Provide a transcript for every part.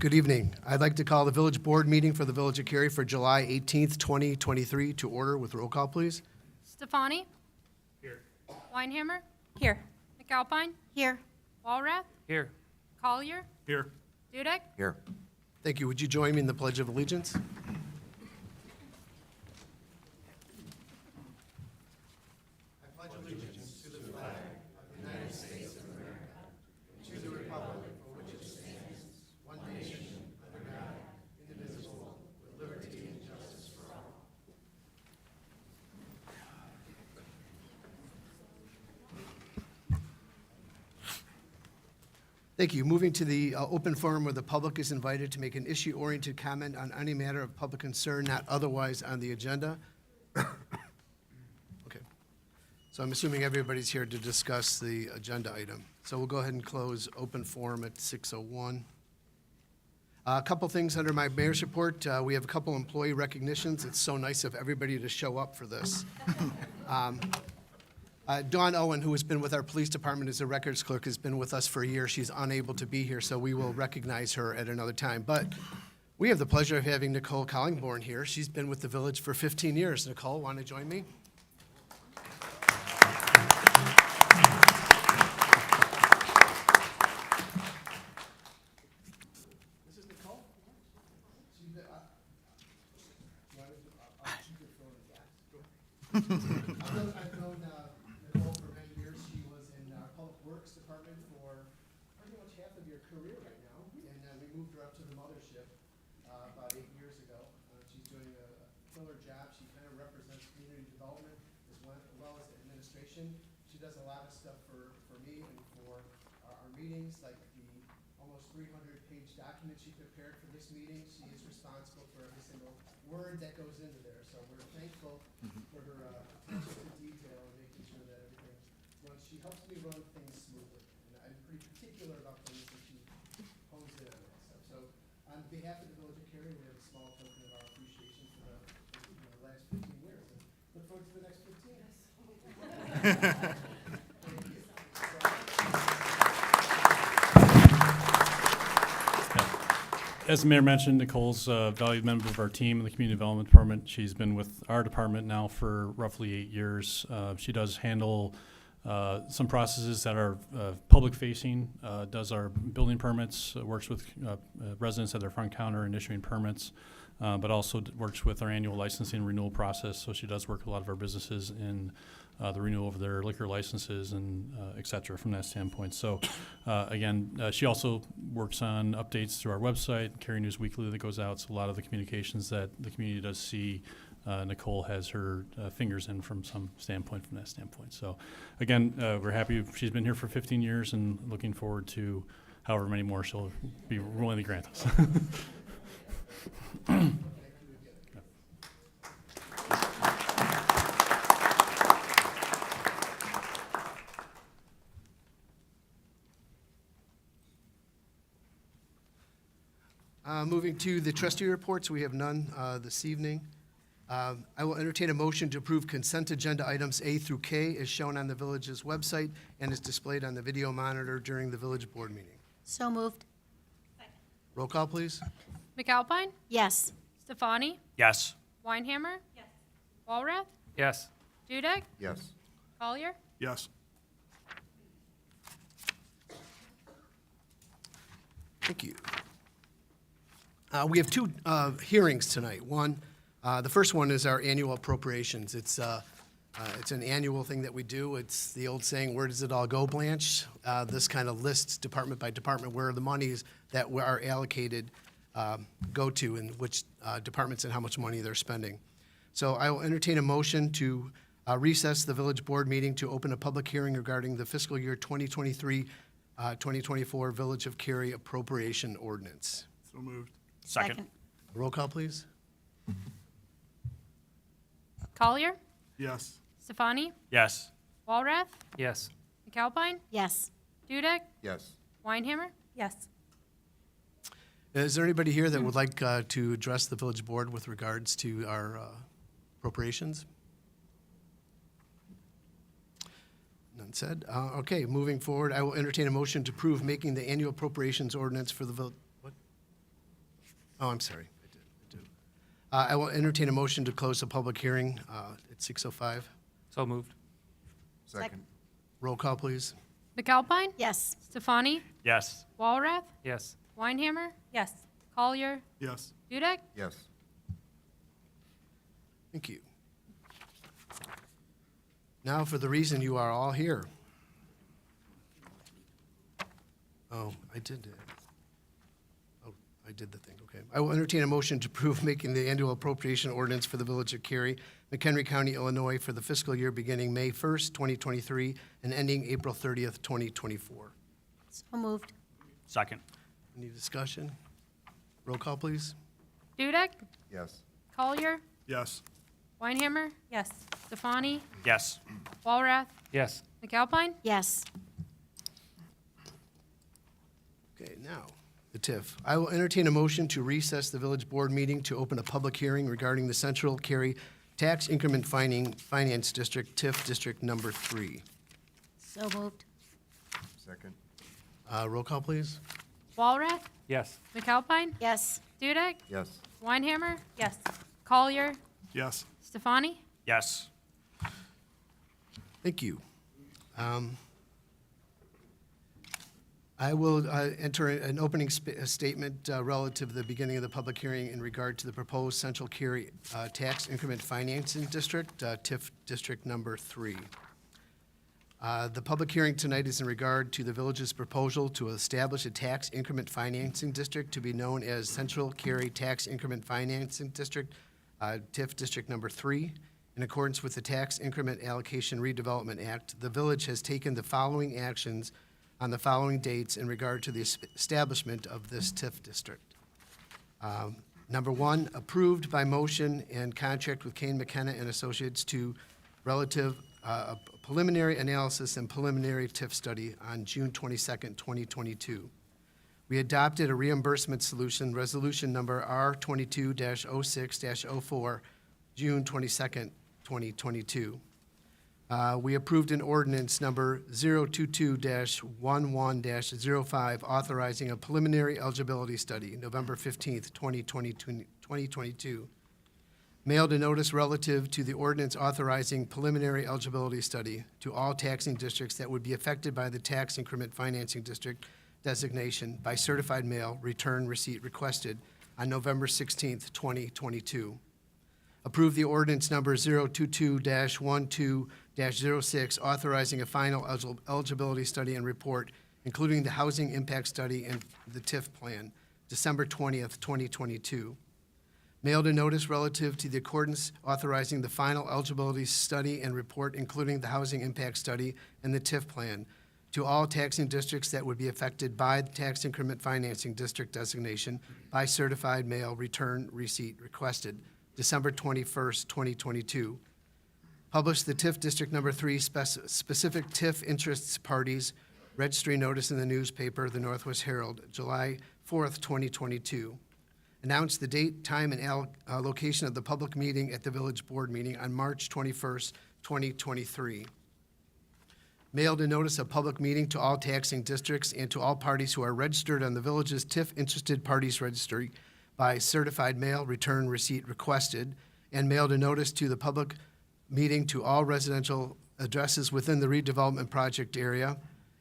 Good evening. I'd like to call the village board meeting for the Village of Cary for July 18th, 2023 to order with roll call, please. Stefani? Here. Weinhammer? Here. McAlpine? Here. Walrath? Here. Collier? Here. Dudek? Here. Thank you. Would you join me in the Pledge of Allegiance? Thank you. Moving to the open forum where the public is invited to make an issue-oriented comment on any matter of public concern not otherwise on the agenda. Okay. So I'm assuming everybody's here to discuss the agenda item. So we'll go ahead and close open forum at 6:01. A couple things under my mayor's report. We have a couple employee recognitions. It's so nice of everybody to show up for this. Dawn Owen, who has been with our police department as a records clerk, has been with us for a year. She's unable to be here, so we will recognize her at another time. But we have the pleasure of having Nicole Collingborn here. She's been with the village for 15 years. Nicole, want to join me? This is Nicole? She's I've known Nicole for many years. She was in our Public Works Department for pretty much half of your career right now, and we moved her up to the mothership about 8 years ago. She's doing a killer job. She kind of represents community development as well as administration. She does a lot of stuff for me and for our meetings, like the almost 300-page document she prepared for this meeting. She is responsible for every single word that goes into there, so we're thankful for her attention to detail and making sure that everything runs. She helps me run things smoothly, and I'm pretty particular about things that she hones in on that stuff. So on behalf of the Village of Cary, we have a small token of our appreciation for the last 15 years, and look forward to the next 15. As the mayor mentioned, Nicole's a valued member of our team in the Community Development Department. She's been with our department now for roughly 8 years. She does handle some processes that are public-facing, does our building permits, works with residents at their front counter in issuing permits, but also works with our annual licensing renewal process. So she does work with a lot of our businesses in the renewal of their liquor licenses and et cetera from that standpoint. So again, she also works on updates through our website, Cary News Weekly that goes out. So a lot of the communications that the community does see, Nicole has her fingers in from some standpoint from that standpoint. So again, we're happy she's been here for 15 years and looking forward to however many more she'll be willing to grant us. Moving to the trustee reports, we have none this evening. I will entertain a motion to approve consent agenda items A through K as shown on the village's website and is displayed on the video monitor during the village board meeting. So moved. Roll call, please. McAlpine? Yes. Stefani? Yes. Weinhammer? Yes. Walrath? Yes. Dudek? Yes. Collier? Yes. Thank you. We have two hearings tonight. One, the first one is our annual appropriations. It's an annual thing that we do. It's the old saying, where does it all go, Blanche? This kind of lists department by department where the monies that are allocated go to and which departments and how much money they're spending. So I will entertain a motion to recess the village board meeting to open a public hearing regarding the fiscal year 2023-2024 Village of Cary appropriation ordinance. So moved. Second. Roll call, please. Collier? Yes. Stefani? Yes. Walrath? Yes. McAlpine? Yes. Dudek? Yes. Weinhammer? Yes. Is there anybody here that would like to address the village board with regards to our appropriations? None said. Okay, moving forward, I will entertain a motion to approve making the annual appropriations ordinance for the village. What? Oh, I'm sorry. I do. I will entertain a motion to close the public hearing at 6:05. So moved. Second. Roll call, please. McAlpine? Yes. Stefani? Yes. Walrath? Yes. Weinhammer? Yes. Collier? Yes. Dudek? Yes. Thank you. Now for the reason you are all here. Oh, I did it. Oh, I did the thing, okay. I will entertain a motion to approve making the annual appropriation ordinance for the Village of Cary, McHenry County, Illinois, for the fiscal year beginning May 1st, 2023, and ending April 30th, 2024. So moved. Second. Any discussion? Roll call, please. Dudek? Yes. Collier? Yes. Weinhammer? Yes. Stefani? Yes. Walrath? Yes. McAlpine? Yes. Okay, now, the TIF. I will entertain a motion to recess the village board meeting to open a public hearing regarding the Central Cary Tax Increment Finance District, TIF District Number 3. So moved. Second. Roll call, please. Walrath? Yes. McAlpine? Yes. Dudek? Yes. Weinhammer? Yes. Collier? Yes. Stefani? Yes. Thank you. I will enter an opening statement relative to the beginning of the public hearing in regard to the proposed Central Cary Tax Increment Financing District, TIF District Number 3. The public hearing tonight is in regard to the village's proposal to establish a tax increment financing district to be known as Central Cary Tax Increment Financing District, TIF District Number 3. In accordance with the Tax Increment Allocation Redevelopment Act, the village has taken the following actions on the following dates in regard to the establishment of this TIF district. Number one, approved by motion and contract with Kane McKenna and Associates to relative preliminary analysis and preliminary TIF study on June 22nd, 2022. We adopted a reimbursement solution, resolution number R22-06-04, June 22nd, 2022. We approved an ordinance number 022-11-05 authorizing a preliminary eligibility study, November 15th, 2022. Mailed a notice relative to the ordinance authorizing preliminary eligibility study to all taxing districts that would be affected by the tax increment financing district designation by certified mail, return receipt requested on November 16th, 2022. Approve the ordinance number 022-12-06 authorizing a final eligibility study and report, including the housing impact study and the TIF plan, December 20th, 2022. Mailed a notice relative to the accordance authorizing the final eligibility study and report, including the housing impact study and the TIF plan, to all taxing districts that would be affected by the tax increment financing district designation by certified mail, return receipt requested, December 21st, 2022. Published the TIF District Number 3 specific TIF interests parties registry notice in the newspaper, the Northwest Herald, July 4th, 2022. Announced the date, time, and location of the public meeting at the village board meeting on March 21st, 2023. Mailed a notice of public meeting to all taxing districts and to all parties who are registered on the village's TIF Interested Parties Registry by certified mail, return receipt requested, and mailed a notice to the public meeting to all residential addresses within the redevelopment project area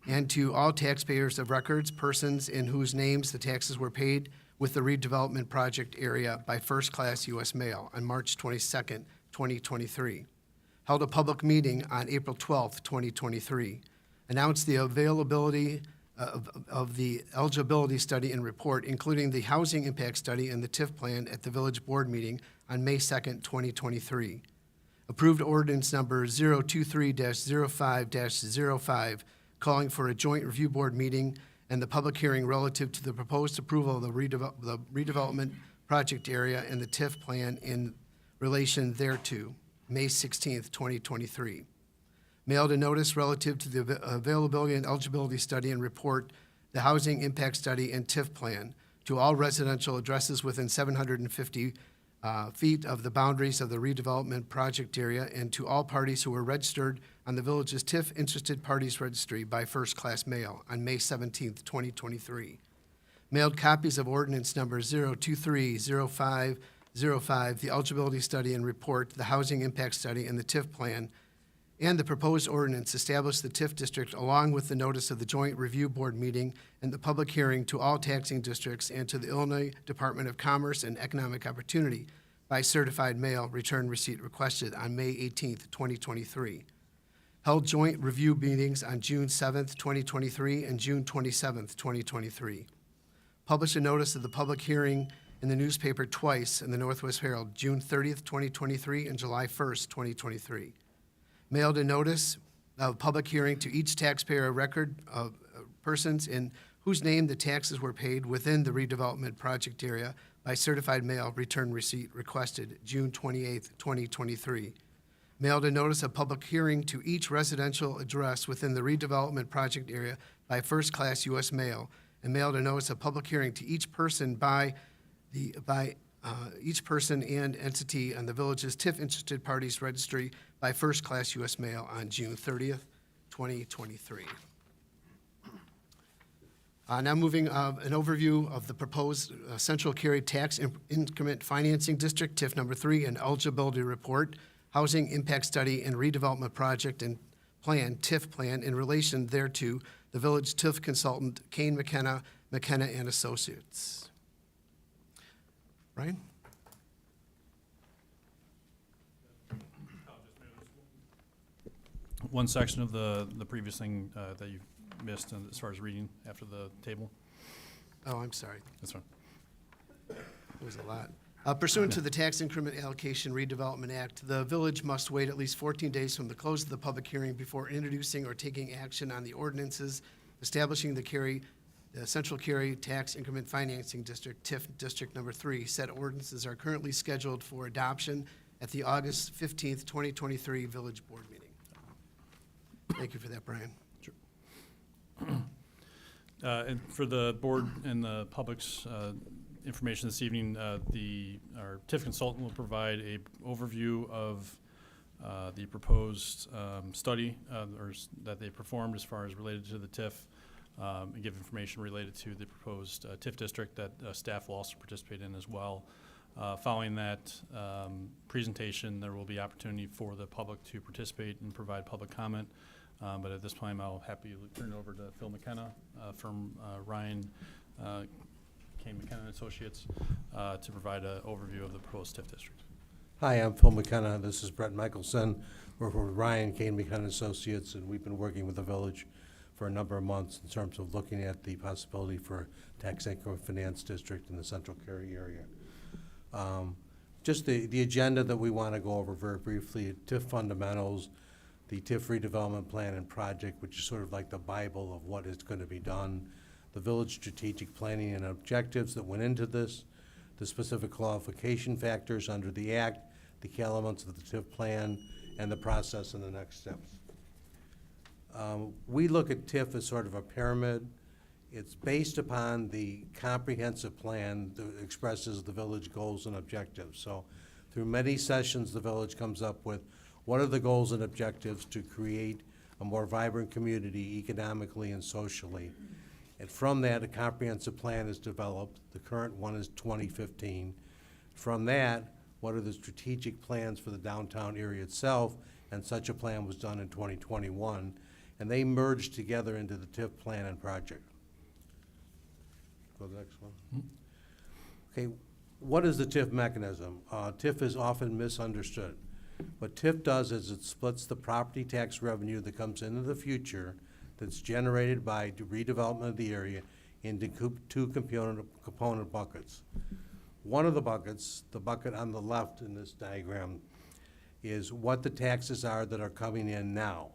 and to all taxpayers of records, persons in whose names the taxes were paid with the redevelopment project area by first-class U.S. mail on March 22nd, 2023. Held a public meeting on April 12th, 2023. Announced the availability of the eligibility study and report, including the housing impact study and the TIF plan at the village board meeting on May 2nd, 2023. Approved ordinance number 023-05-05, calling for a joint review board meeting and the public hearing relative to the proposed approval of the redevelopment project area and the TIF plan in relation thereto, May 16th, 2023. Mailed a notice relative to the availability and eligibility study and report, the housing impact study and TIF plan to all residential addresses within 750 feet of the boundaries of the redevelopment project area and to all parties who were registered on the village's TIF Interested Parties Registry by first-class mail on May 17th, 2023. Mailed copies of ordinance number 0230505, the eligibility study and report, the housing impact study, and the TIF plan, and the proposed ordinance establish the TIF district along with the notice of the Joint Review Board meeting and the public hearing to all taxing districts and to the Illinois Department of Commerce and Economic Opportunity by certified mail, return receipt requested on May 18th, 2023. Held joint review meetings on June 7th, 2023 and June 27th, 2023. Published a notice of the public hearing in the newspaper twice in the Northwest Herald, June 30th, 2023 and July 1st, 2023. Mailed a notice of public hearing to each taxpayer of record of persons in whose name the taxes were paid within the redevelopment project area by certified mail, return receipt requested, June 28th, 2023. Mailed a notice of public hearing to each residential address within the redevelopment project area by first-class U.S. mail, and mailed a notice of public hearing to each person each person and entity on the village's TIF interested parties registry by first-class U.S. mail on June 30th, 2023. Now moving an overview of the proposed Central Cary Tax Increment Financing District, TIF number 3, and eligibility report, housing impact study and redevelopment project and plan, TIF plan, in relation thereto, the village TIF consultant, Kane McKenna and Associates. Brian? One section of the previous thing that you missed as far as reading after the table. Oh, I'm sorry. That's fine. It was a lot. Pursuant to the Tax Increment Allocation Redevelopment Act, the village must wait at least 14 days from the close of the public hearing before introducing or taking action on the ordinances establishing the Central Cary Tax Increment Financing District, TIF District Number 3. Said ordinances are currently scheduled for adoption at the August 15th, 2023 Village Board meeting. Thank you for that, Brian. And for the board and the public's information this evening, our TIF consultant will provide a overview of the proposed study that they performed as far as related to the TIF, and give information related to the proposed TIF district that staff will also participate in as well. Following that presentation, there will be opportunity for the public to participate and provide public comment. But at this time, I'll happily turn it over to Phil McKenna from Ryan Kane McKenna and Associates to provide an overview of the proposed TIF district. Hi, I'm Phil McKenna. This is Brett Michelson. We're with Ryan Kane McKenna Associates, and we've been working with the village for a number of months in terms of looking at the possibility for tax increment finance district in the Central Cary area. Just the agenda that we want to go over very briefly: TIF fundamentals, the TIF redevelopment plan and project, which is sort of like the Bible of what is going to be done, the village strategic planning and objectives that went into this, the specific qualification factors under the Act, the key elements of the TIF plan, and the process and the next steps. We look at TIF as sort of a pyramid. It's based upon the comprehensive plan that expresses the village goals and objectives. So through many sessions, the village comes up with what are the goals and objectives to create a more vibrant community economically and socially. And from that, a comprehensive plan is developed. The current one is 2015. From that, what are the strategic plans for the downtown area itself? And such a plan was done in 2021. And they merged together into the TIF plan and project. Go to the next one. Okay, what is the TIF mechanism? TIF is often misunderstood. What TIF does is it splits the property tax revenue that comes into the future that's generated by redevelopment of the area into two component buckets. One of the buckets, the bucket on the left in this diagram, is what the taxes are that are coming in now.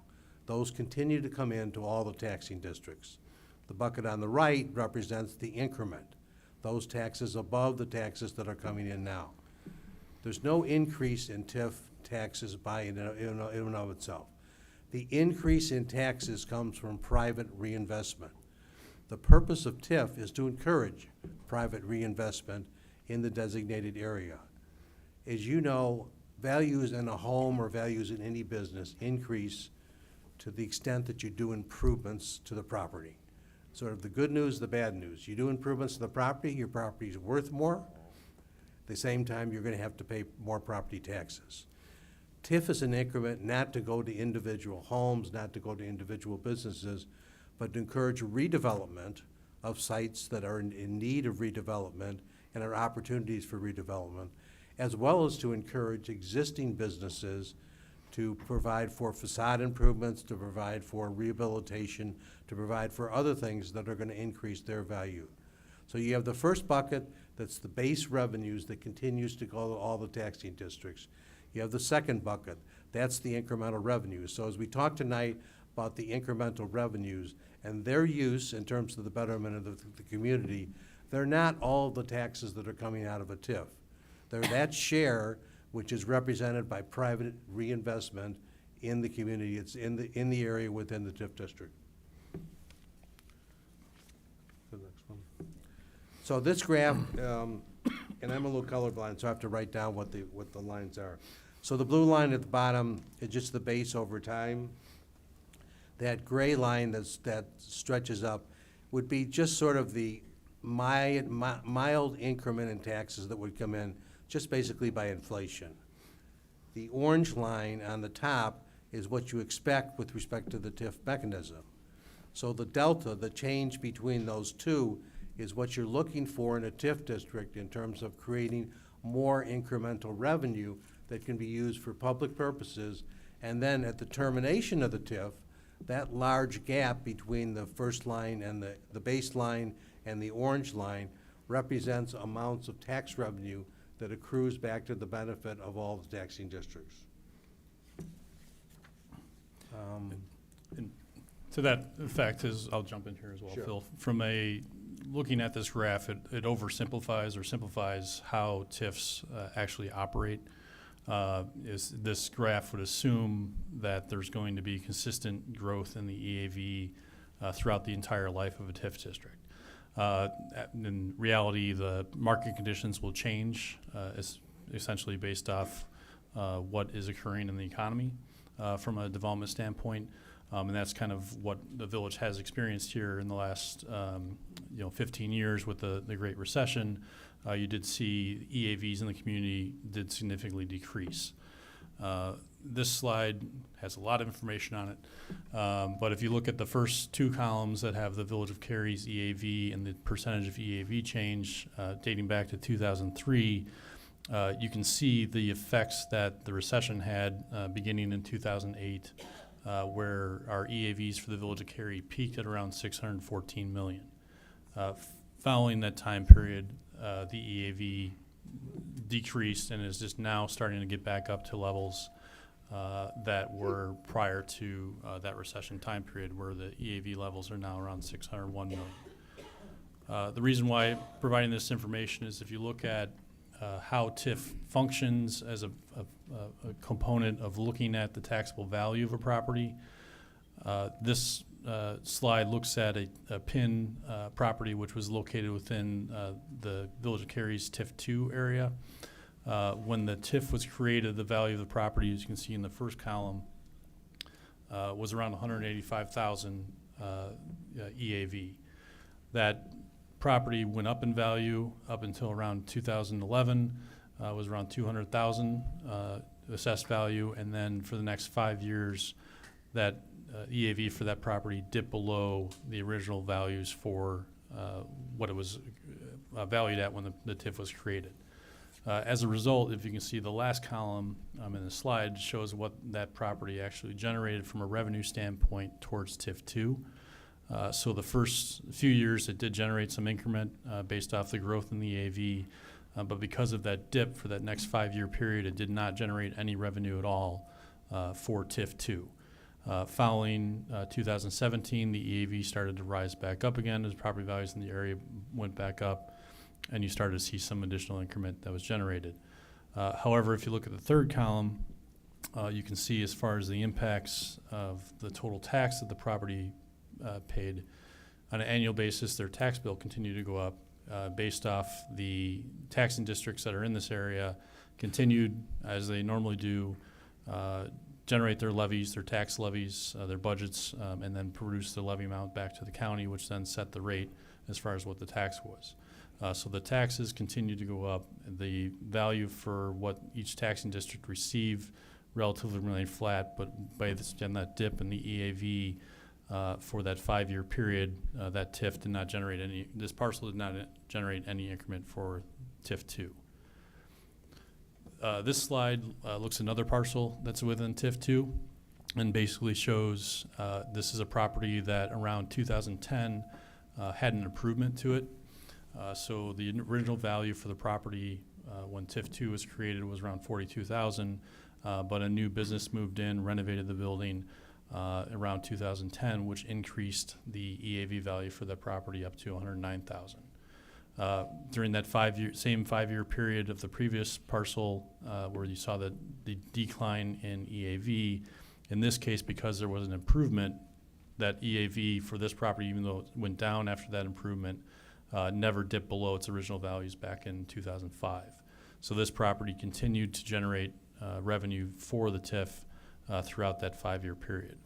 Those continue to come into all the taxing districts. The bucket on the right represents the increment, those taxes above the taxes that are coming in now. There's no increase in TIF taxes by in and of itself. The increase in taxes comes from private reinvestment. The purpose of TIF is to encourage private reinvestment in the designated area. As you know, values in a home or values in any business increase to the extent that you do improvements to the property. Sort of the good news, the bad news. You do improvements to the property, your property's worth more. At the same time, you're gonna have to pay more property taxes. TIF is an increment not to go to individual homes, not to go to individual businesses, but to encourage redevelopment of sites that are in need of redevelopment and are opportunities for redevelopment, as well as to encourage existing businesses to provide for facade improvements, to provide for rehabilitation, to provide for other things that are gonna increase their value. So you have the first bucket, that's the base revenues that continues to go to all the taxing districts. You have the second bucket, that's the incremental revenues. So as we talk tonight about the incremental revenues and their use in terms of the betterment of the community, they're not all the taxes that are coming out of a TIF. They're that share which is represented by private reinvestment in the community. It's in the area within the TIF district. The next one. So this graph, and I'm a little colorblind, so I have to write down what the lines are. So the blue line at the bottom is just the base over time. That gray line that stretches up would be just sort of the mild increment in taxes that would come in just basically by inflation. The orange line on the top is what you expect with respect to the TIF mechanism. So the delta, the change between those two, is what you're looking for in a TIF district in terms of creating more incremental revenue that can be used for public purposes. And then at the termination of the TIF, that large gap between the first line and the baseline and the orange line represents amounts of tax revenue that accrues back to the benefit of all the taxing districts. And to that effect, I'll jump in here as well, Sure. Phil. From looking at this graph, it oversimplifies or simplifies how TIFs actually operate. This graph would assume that there's going to be consistent growth in the EAV throughout the entire life of a TIF district. In reality, the market conditions will change, essentially based off what is occurring in the economy from a development standpoint. And that's kind of what the village has experienced here in the last 15 years with the Great Recession. You did see EAVs in the community did significantly decrease. This slide has a lot of information on it, but if you look at the first two columns that have the Village of Cary's EAV and the percentage of EAV change dating back to 2003, you can see the effects that the recession had beginning in 2008, where our EAVs for the Village of Cary peaked at around $614 million. Following that time period, the EAV decreased and is just now starting to get back up to levels that were prior to that recession time period, where the EAV levels are now around $601 million. The reason why providing this information is if you look at how TIF functions as a component of looking at the taxable value of a property, this slide looks at a PIN property which was located within the Village of Cary's TIF 2 area. When the TIF was created, the value of the property, as you can see in the first column, was around $185,000 EAV. That property went up in value up until around 2011, was around $200,000 assessed value, and then for the next 5 years, that EAV for that property dipped below the original values for what it was valued at when the TIF was created. As a result, if you can see the last column in the slide shows what that property actually generated from a revenue standpoint towards TIF 2. So the first few years it did generate some increment based off the growth in the EAV, but because of that dip for that next 5-year period, it did not generate any revenue at all for TIF 2. Following 2017, the EAV started to rise back up again as property values in the area went back up, and you started to see some additional increment that was generated. However, if you look at the third column, you can see as far as the impacts of the total tax that the property paid on an annual basis, their tax bill continued to go up based off the taxing districts that are in this area continued, as they normally do, generate their levies, their tax levies, their budgets, and then produce the levy amount back to the county, which then set the rate as far as what the tax was. So the taxes continue to go up. The value for what each taxing district received relatively remained flat, but by that dip in the EAV for that 5-year period, that TIF did not generate any, this parcel did not generate any increment for TIF 2. This slide looks at another parcel that's within TIF 2 and basically shows this is a property that around 2010 had an improvement to it. So the original value for the property when TIF 2 was created was around $42,000, but a new business moved in, renovated the building around 2010, which increased the EAV value for that property up to $109,000. During that same 5-year period of the previous parcel where you saw the decline in EAV, in this case, because there was an improvement, that EAV for this property, even though it went down after that improvement, never dipped below its original values back in 2005. So this property continued to generate revenue for the TIF throughout that 5-year period.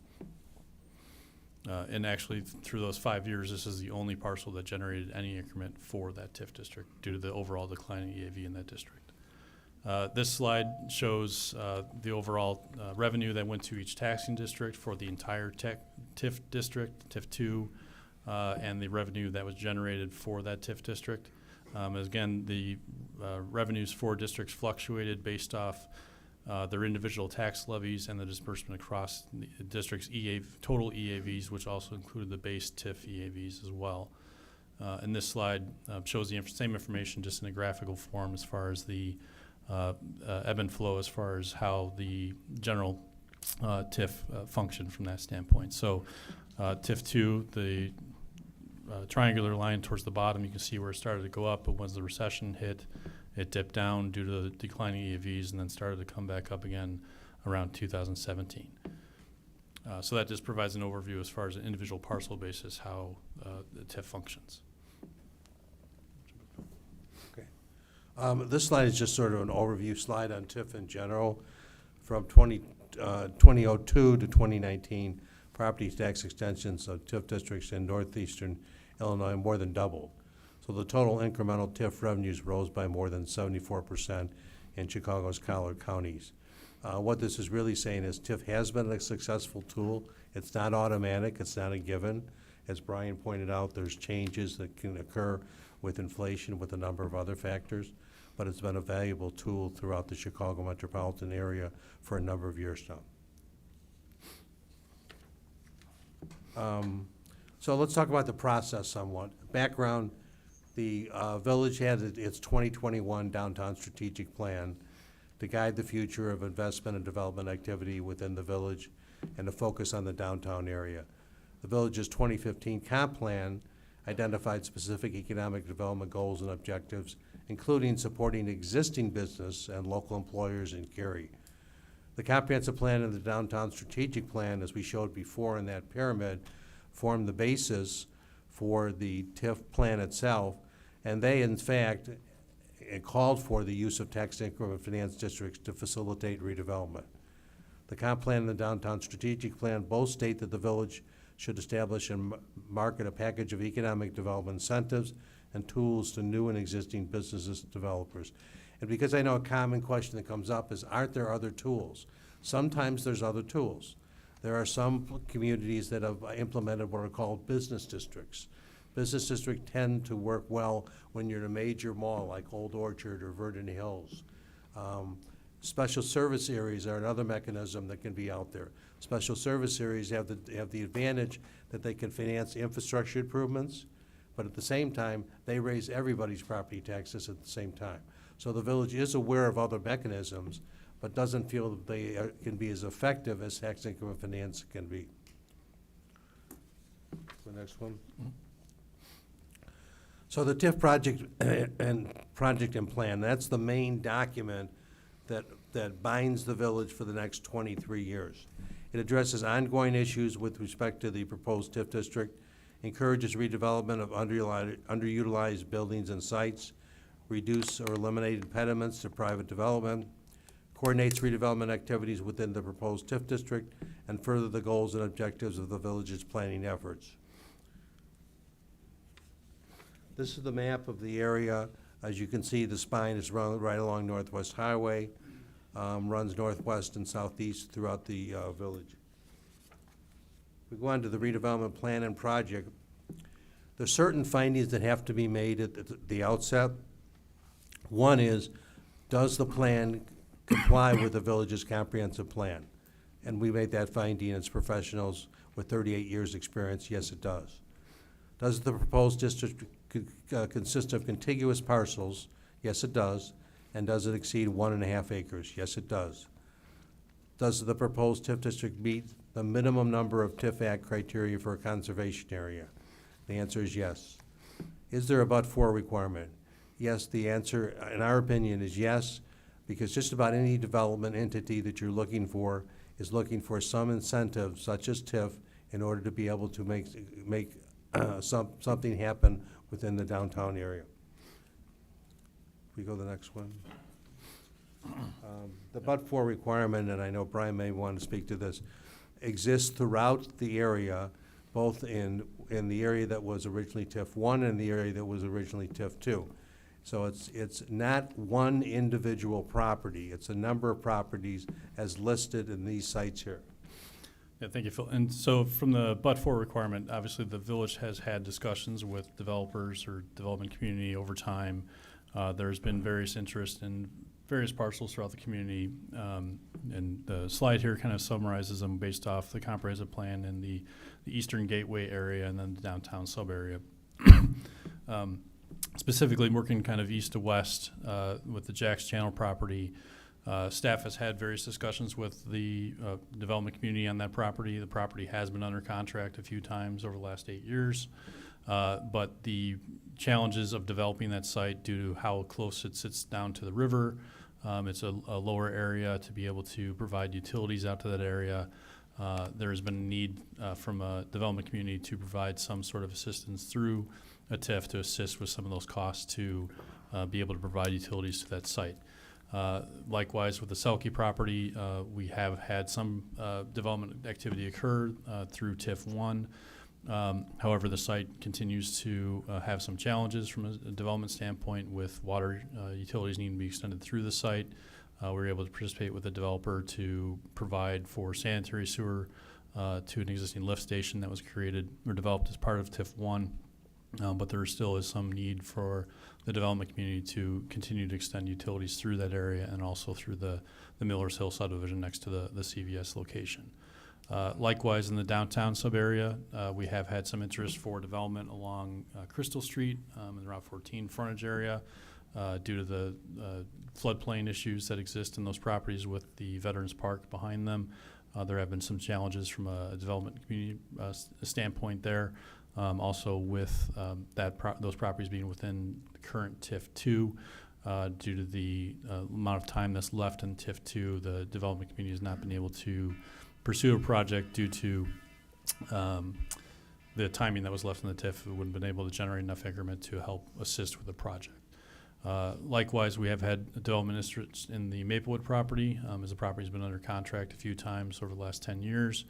And actually, through those 5 years, this is the only parcel that generated any increment for that TIF district due to the overall decline in EAV in that district. This slide shows the overall revenue that went to each taxing district for the entire TIF district, TIF 2, and the revenue that was generated for that TIF district. Again, the revenues for districts fluctuated based off their individual tax levies and the disbursement across the district's total EAVs, which also included the base TIF EAVs as well. And this slide shows the same information just in a graphical form as far as the ebb and flow as far as how the general TIF functioned from that standpoint. So TIF 2, the triangular line towards the bottom, you can see where it started to go up, but once the recession hit, it dipped down due to the declining EAVs and then started to come back up again around 2017. So that just provides an overview as far as an individual parcel basis how the TIF functions. Okay. This slide is just sort of an overview slide on TIF in general. From 2002 to 2019, property tax extensions of TIF districts in northeastern Illinois more than doubled. So the total incremental TIF revenues rose by more than 74% in Chicago's Collier counties. What this is really saying is TIF has been a successful tool. It's not automatic, it's not a given. As Brian pointed out, there's changes that can occur with inflation, with a number of other factors, but it's been a valuable tool throughout the Chicago metropolitan area for a number of years now. So let's talk about the process somewhat. Background, the village had its 2021 downtown strategic plan to guide the future of investment and development activity within the village and to focus on the downtown area. The village's 2015 comp plan identified specific economic development goals and objectives, including supporting existing business and local employers in Cary. The comprehensive plan and the downtown strategic plan, as we showed before in that pyramid, formed the basis for the TIF plan itself, and they, in fact, it called for the use of tax increment finance districts to facilitate redevelopment. The comp plan and the downtown strategic plan both state that the village should establish and market a package of economic development incentives and tools to new and existing businesses and developers. And because I know a common question that comes up is, aren't there other tools? Sometimes there's other tools. There are some communities that have implemented what are called business districts. Business districts tend to work well when you're in a major mall like Old Orchard or Verdon Hills. Special service areas are another mechanism that can be out there. Special service areas have the advantage that they can finance infrastructure improvements, but at the same time, they raise everybody's property taxes at the same time. So the village is aware of other mechanisms, but doesn't feel that they can be as effective as tax increment finance can be. The next one. Mm-hmm. So the TIF project and plan, that's the main document that binds the village for the next 23 years. It addresses ongoing issues with respect to the proposed TIF district, encourages redevelopment of underutilized buildings and sites, reduce or eliminate impediments to private development, coordinates redevelopment activities within the proposed TIF district, and further the goals and objectives of the village's planning efforts. This is the map of the area. As you can see, the spine is run right along Northwest Highway, runs northwest and southeast throughout the village. We go on to the redevelopment plan and project. There's certain findings that have to be made at the outset. One is, does the plan comply with the village's comprehensive plan? And we made that finding as professionals with 38 years' experience. Yes, it does. Does the proposed district consist of contiguous parcels? Yes, it does. And does it exceed 1.5 acres? Yes, it does. Does the proposed TIF district meet the minimum number of TIF Act criteria for a conservation area? The answer is yes. Is there a but-for requirement? Yes, the answer, in our opinion, is yes, because just about any development entity that you're looking for is looking for some incentive, such as TIF, in order to be able to make something happen within the downtown area. We go to the next one. The but-for requirement, and I know Brian may want to speak to this, exists throughout the area, both in the area that was originally TIF 1 and the area that was originally TIF 2. So it's not one individual property, it's a number of properties as listed in these sites here. Yeah, thank you, Phil. And so from the but-for requirement, obviously the village has had discussions with developers or development community over time. There's been various interest in various parcels throughout the community. And the slide here kind of summarizes them based off the comprehensive plan in the Eastern Gateway area and then the downtown sub-area. Specifically working kind of east to west with the Jack's Channel property. Staff has had various discussions with the development community on that property. The property has been under contract a few times over the last 8 years. But the challenges of developing that site due to how close it sits down to the river, it's a lower area to be able to provide utilities out to that area. There has been a need from a development community to provide some sort of assistance through a TIF to assist with some of those costs to be able to provide utilities to that site. Likewise, with the Selke property, we have had some development activity occur through TIF 1. However, the site continues to have some challenges from a development standpoint with water utilities needing to be extended through the site. We were able to participate with the developer to provide for sanitary sewer to an existing lift station that was created or developed as part of TIF 1. But there still is some need for the development community to continue to extend utilities through that area and also through the Millers Hill subdivision next to the CVS location. Likewise, in the downtown sub-area, we have had some interest for development along Crystal Street in the Route 14 frontage area due to the floodplain issues that exist in those properties with the Veterans Park behind them. There have been some challenges from a development community standpoint there. Also with those properties being within the current TIF 2, due to the amount of time that's left in TIF 2, the development community has not been able to pursue a project due to the timing that was left in the TIF. It wouldn't have been able to generate enough increment to help assist with the project. Likewise, we have had development interest in the Maplewood property, as the property has been under contract a few times over the last 10 years.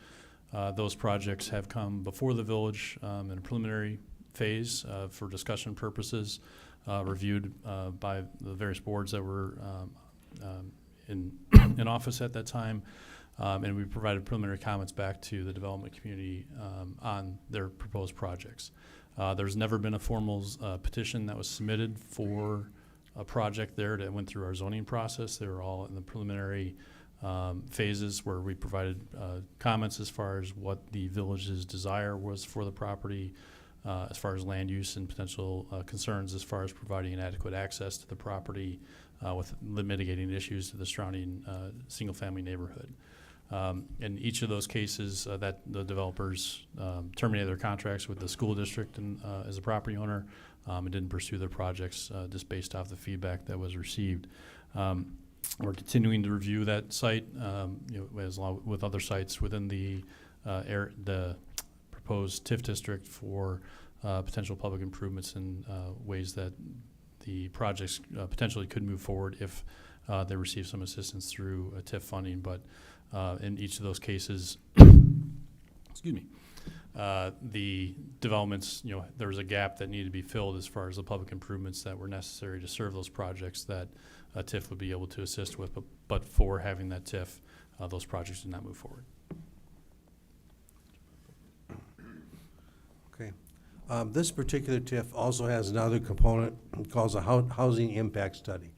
Those projects have come before the village in a preliminary phase for discussion purposes, reviewed by the various boards that were in office at that time, and we provided preliminary comments back to the development community on their proposed projects. There's never been a formal petition that was submitted for a project there that went through our zoning process. They were all in the preliminary phases where we provided comments as far as what the village's desire was for the property, as far as land use and potential concerns as far as providing adequate access to the property with mitigating issues to the surrounding single-family neighborhood. In each of those cases, that the developers terminated their contracts with the school district and, as a property owner and didn't pursue their projects just based off the feedback that was received. We're continuing to review that site, as along with other sites within the proposed TIF district for potential public improvements and ways that the projects potentially could move forward if they receive some assistance through TIF funding. But in each of those cases, excuse me, the developments, there was a gap that needed to be filled as far as the public improvements that were necessary to serve those projects that TIF would be able to assist with. But for having that TIF, those projects did not move forward. Okay. This particular TIF also has another component called a housing impact study.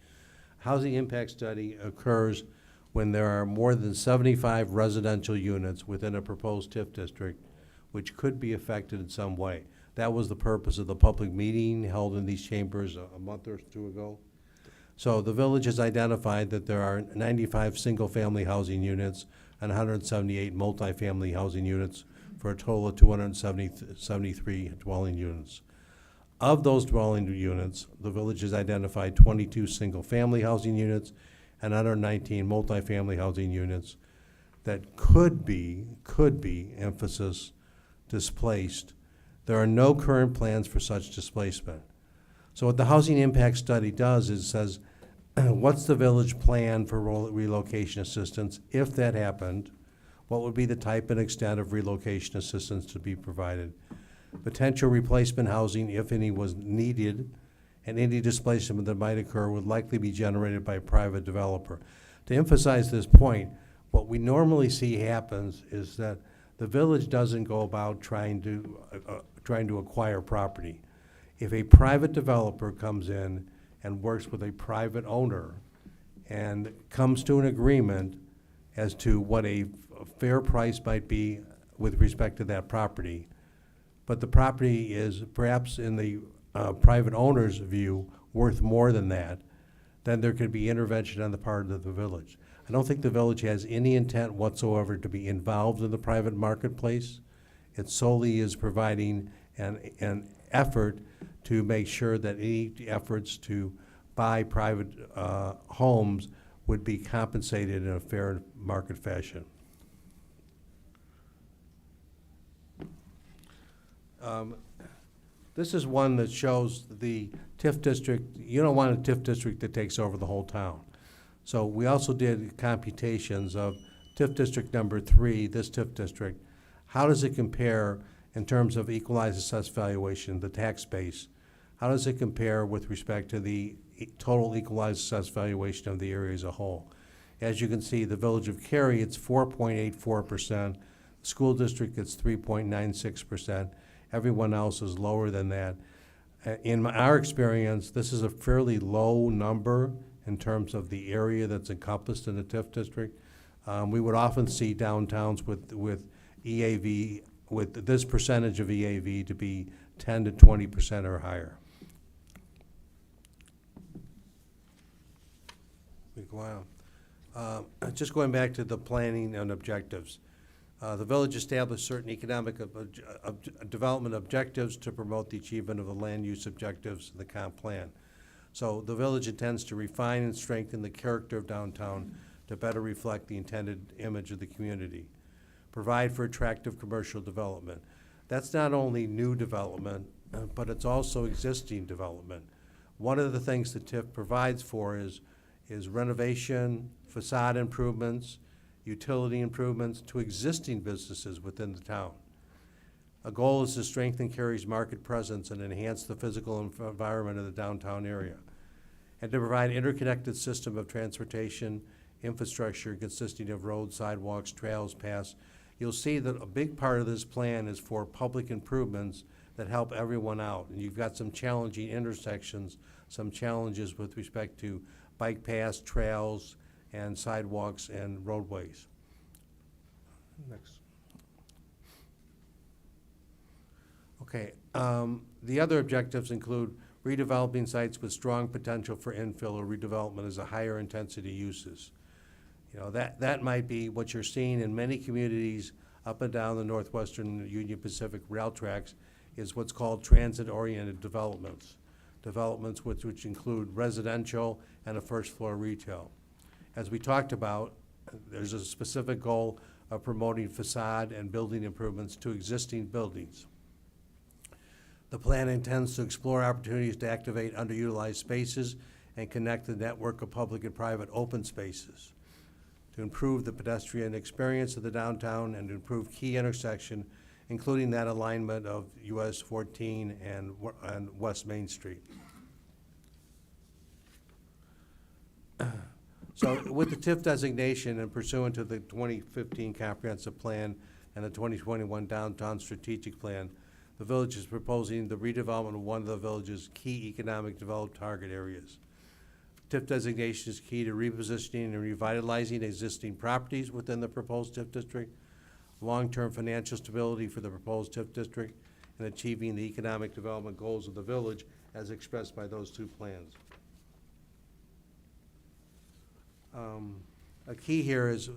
Housing impact study occurs when there are more than 75 residential units within a proposed TIF district which could be affected in some way. That was the purpose of the public meeting held in these chambers a month or two ago. So the village has identified that there are 95 single-family housing units and 178 multifamily housing units for a total of 273 dwelling units. Of those dwelling units, the village has identified 22 single-family housing units and 119 multifamily housing units that could be, emphasis, displaced. There are no current plans for such displacement. So what the housing impact study does is says, what's the village plan for relocation assistance if that happened? What would be the type and extent of relocation assistance to be provided? Potential replacement housing, if any, was needed, and any displacement that might occur would likely be generated by a private developer. To emphasize this point, what we normally see happens is that the village doesn't go about trying to acquire property. If a private developer comes in and works with a private owner and comes to an agreement as to what a fair price might be with respect to that property, but the property is perhaps in the private owner's view worth more than that, then there could be intervention on the part of the village. I don't think the village has any intent whatsoever to be involved in the private marketplace. It solely is providing an effort to make sure that any efforts to buy private homes would be compensated in a fair market fashion. This is one that shows the TIF district. You don't want a TIF district that takes over the whole town. So we also did computations of TIF district number 3, this TIF district. How does it compare in terms of equalized assessed valuation, the tax base? How does it compare with respect to the total equalized assessed valuation of the area as a whole? As you can see, the village of Cary, it's 4.84%. The school district, it's 3.96%. Everyone else is lower than that. In our experience, this is a fairly low number in terms of the area that's encompassed in the TIF district. We would often see downtowns with EAV, with this percentage of EAV to be 10 to 20% or higher. We go on. Just going back to the planning and objectives. The village established certain economic development objectives to promote the achievement of the land use objectives of the comp plan. So the village intends to refine and strengthen the character of downtown to better reflect the intended image of the community. Provide for attractive commercial development. That's not only new development, but it's also existing development. One of the things that TIF provides for is renovation, facade improvements, utility improvements to existing businesses within the town. A goal is to strengthen Cary's market presence and enhance the physical environment of the downtown area, and to provide an interconnected system of transportation infrastructure consisting of roads, sidewalks, trails, paths. You'll see that a big part of this plan is for public improvements that help everyone out. And you've got some challenging intersections, some challenges with respect to bike paths, trails, and sidewalks and roadways. Next. Okay, the other objectives include redeveloping sites with strong potential for infill or redevelopment as a higher intensity uses. You know, that might be what you're seeing in many communities up and down the Northwestern Union Pacific rail tracks is what's called transit-oriented developments. Developments which include residential and a first floor retail. As we talked about, there's a specific goal of promoting facade and building improvements to existing buildings. The plan intends to explore opportunities to activate underutilized spaces and connect the network of public and private open spaces, to improve the pedestrian experience of the downtown and to improve key intersection, including that alignment of US 14 and West Main Street. So with the TIF designation and pursuant to the 2015 Comprehensive Plan and the 2021 Downtown Strategic Plan, the village is proposing the redevelopment of one of the village's key economic development target areas. TIF designation is key to repositioning and revitalizing existing properties within the proposed TIF district, long-term financial stability for the proposed TIF district, and achieving the economic development goals of the village as expressed by those two plans. A key here is,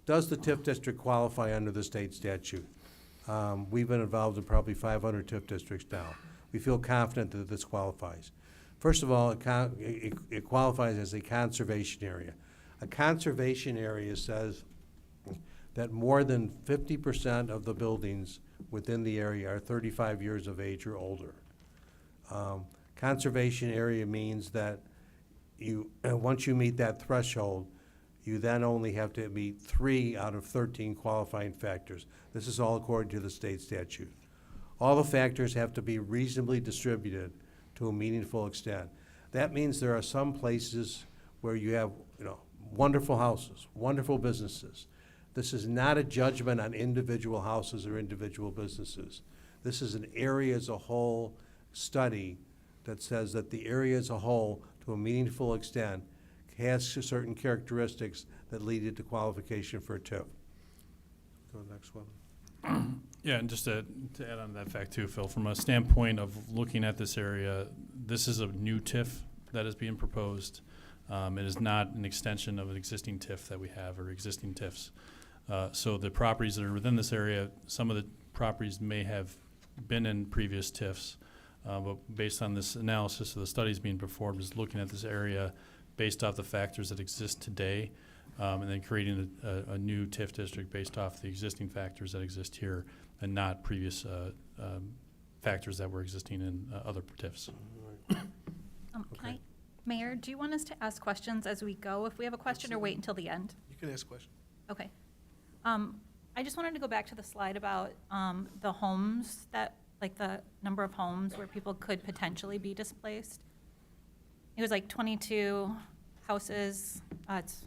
does the TIF district qualify under the state statute? We've been involved in probably 500 TIF districts now. We feel confident that this qualifies. First of all, it qualifies as a conservation area. A conservation area says that more than 50% of the buildings within the area are 35 years of age or older. Conservation area means that once you meet that threshold, you then only have to meet 3 out of 13 qualifying factors. This is all according to the state statute. All the factors have to be reasonably distributed to a meaningful extent. That means there are some places where you have, wonderful houses, wonderful businesses. This is not a judgment on individual houses or individual businesses. This is an area as a whole study that says that the area as a whole, to a meaningful extent, has certain characteristics that lead it to qualification for a TIF. Go to the next one. Yeah, and just to add on to that fact too, Phil, from a standpoint of looking at this area, this is a new TIF that is being proposed. It is not an extension of an existing TIF that we have or existing TIFs. So the properties that are within this area, some of the properties may have been in previous TIFs, but based on this analysis of the studies being performed, is looking at this area based off the factors that exist today, and then creating a new TIF district based off the existing factors that exist here and not previous factors that were existing in other TIFs. Can I, Mayor, do you want us to ask questions as we go if we have a question, or wait until the end? You can ask questions. Okay. I just wanted to go back to the slide about the homes that, like the number of homes where people could potentially be displaced. It was like 22 houses, let's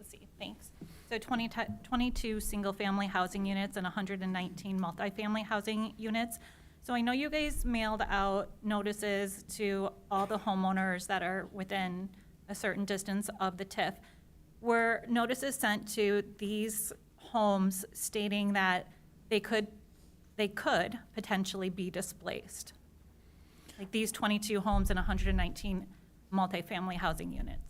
see, thanks. So 22 single-family housing units and 119 multifamily housing units. So I know you guys mailed out notices to all the homeowners that are within a certain distance of the TIF. Were notices sent to these homes stating that they could potentially be displaced? Like these 22 homes and 119 multifamily housing units?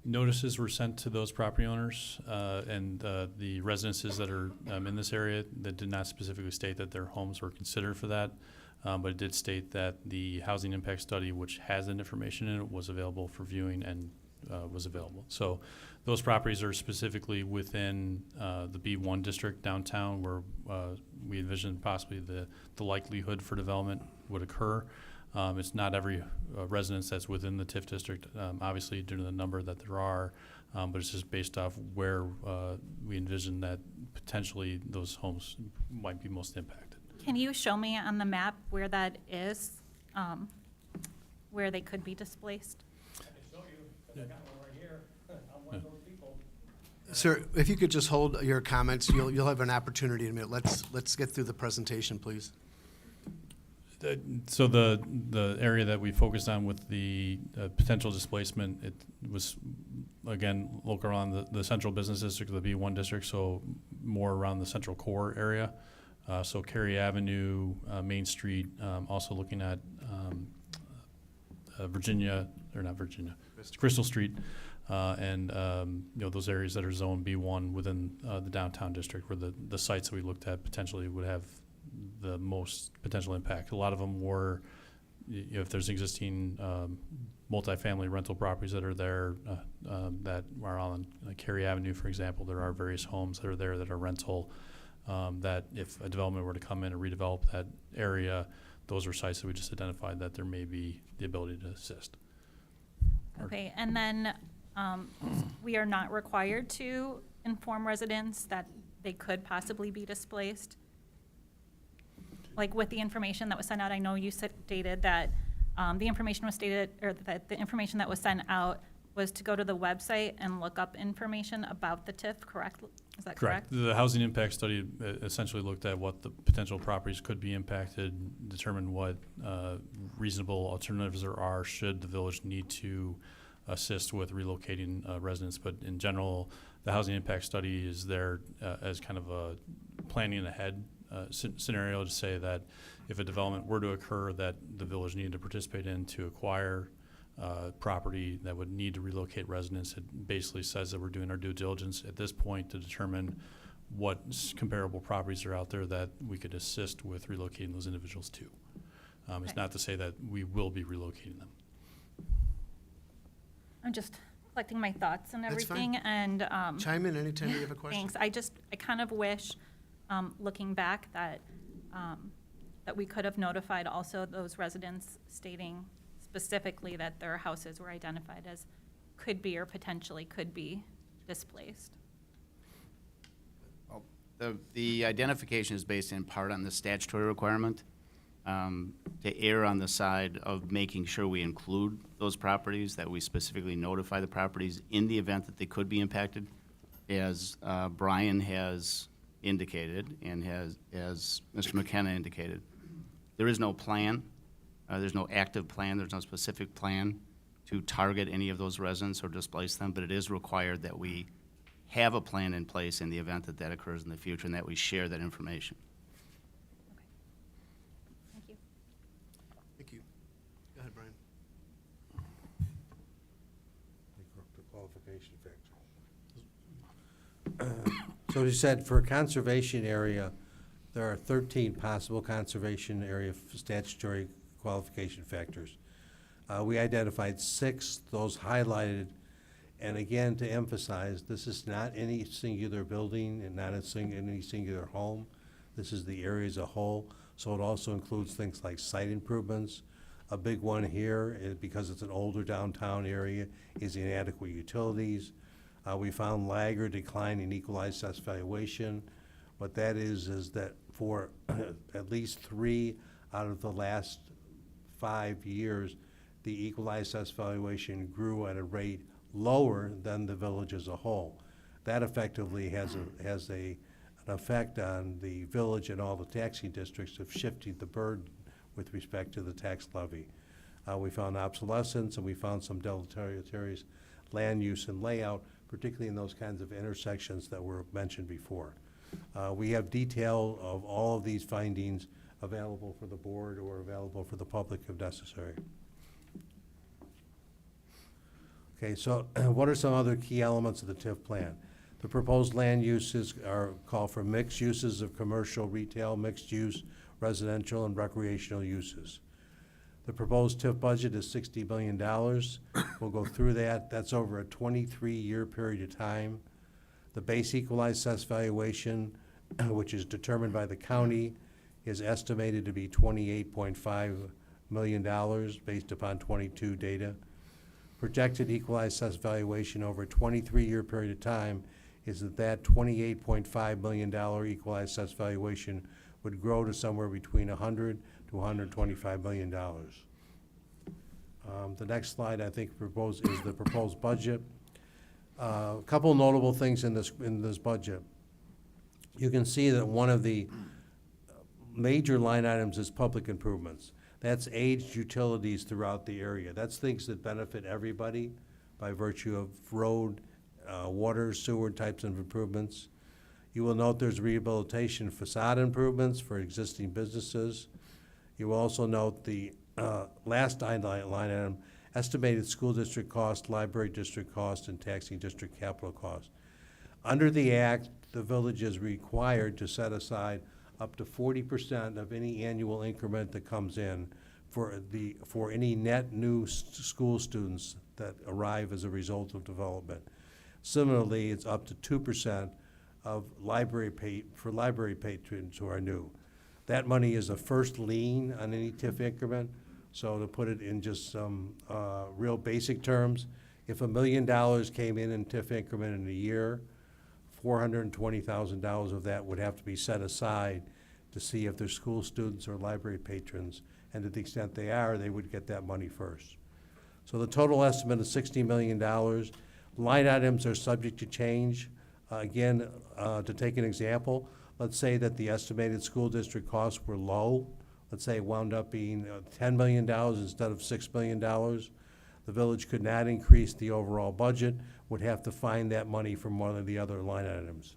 Notices were sent to those property owners and the residences that are in this area that did not specifically state that their homes were considered for that, but it did state that the housing impact study, which has that information in it, was available for viewing and was available. So those properties are specifically within the B1 district downtown, where we envision possibly the likelihood for development would occur. It's not every residence that's within the TIF district, obviously due to the number that there are, but it's just based off where we envision that potentially those homes might be most impacted. Can you show me on the map where that is, where they could be displaced? Sir, if you could just hold your comments, you'll have an opportunity in a minute. Let's get through the presentation, please. So the area that we focused on with the potential displacement, it was, again, local around the central business district of the B1 district, so more around the central core area. So Cary Avenue, Main Street, also looking at Crystal Street, and those areas that are zone B1 within the downtown district, where the sites that we looked at potentially would have the most potential impact. A lot of them were, if there's existing multifamily rental properties that are there that are on Cary Avenue, for example, there are various homes that are there that are rental, that if a development were to come in and redevelop that area, those are sites that we just identified that there may be the ability to assist. Okay, and then we are not required to inform residents that they could possibly be displaced? Like with the information that was sent out, I know you stated that the information was stated, or that the information that was sent out was to go to the website and look up information about the TIF, correct? Is that correct? The housing impact study essentially looked at what the potential properties could be impacted, determined what reasonable alternatives there are should the village need to assist with relocating residents. But in general, the housing impact study is there as kind of a planning ahead scenario to say that if a development were to occur that the village needed to participate in to acquire property that would need to relocate residents, it basically says that we're doing our due diligence at this point to determine what comparable properties are out there that we could assist with relocating those individuals to. It's Okay. not to say that we will be relocating them. I'm just collecting my thoughts and That's fine. everything, and Chime in anytime you have a question. thanks. I kind of wish, looking back, that that we could have notified also those residents stating specifically that their houses were identified as could be or potentially could be displaced. Well, the identification is based in part on the statutory requirement to err on the side of making sure we include those properties, that we specifically notify the properties in the event that they could be impacted. As Brian has indicated and as Mr. McKenna indicated, there is no plan. There's no active plan. There's no specific plan to target any of those residents or displace them, but it is required that we have a plan in place in the event that that occurs in the future and that we share that information. Thank you. Thank you. Go ahead, Brian. The qualification factor. So you said for a conservation area, there are 13 possible conservation area statutory qualification factors. We identified 6, those highlighted, and again, to emphasize, this is not any singular building and not any singular home. This is the area as a whole, so it also includes things like site improvements. A big one here, because it's an older downtown area, is inadequate utilities. We found lag or decline in equalized assessed valuation. What that is that for at least 3 out of the last 5 years, the equalized assessed valuation grew at a rate lower than the village as a whole. That effectively has an effect on the village and all the taxing districts of shifting the burden with respect to the tax levy. We found obsolescence, and we found some deleterious land use and layout, particularly in those kinds of intersections that were mentioned before. We have detail of all of these findings available for the board or available for the public if necessary. Okay, so what are some other key elements of the TIF plan? The proposed land uses call for mixed uses of commercial, retail, mixed use, residential, and recreational uses. The proposed TIF budget is $60 million. We'll go through that. That's over a 23-year period of time. The base equalized assessed valuation, which is determined by the county, is estimated to be $28.5 million based upon 22 data. Projected equalized assessed valuation over a 23-year period of time is that $28.5 million equalized assessed valuation would grow to somewhere between $100 to $125 million. The next slide, I think, is the proposed budget. A couple notable things in this budget. You can see that one of the major line items is public improvements. That's aged utilities throughout the area. That's things that benefit everybody by virtue of road, water, sewer types of improvements. You will note there's rehabilitation facade improvements for existing businesses. You will also note the last line item, estimated school district cost, library district cost, and taxing district capital cost. Under the Act, the village is required to set aside up to 40% of any annual increment that comes in for any net new school students that arrive as a result of development. Similarly, it's up to 2% of library patrons who are new. That money is a first lien on any TIF increment, So to put it in just some real basic terms, if $1 million came in TIF increment in a year, $420,000 of that would have to be set aside to see if they're school students or library patrons, and to the extent they are, they would get that money first. So the total estimate is $60 million. Line items are subject to change. Again, to take an example, let's say that the estimated school district costs were low. Let's say it wound up being $10 million instead of $6 million. The village could not increase the overall budget, would have to find that money from one of the other line items.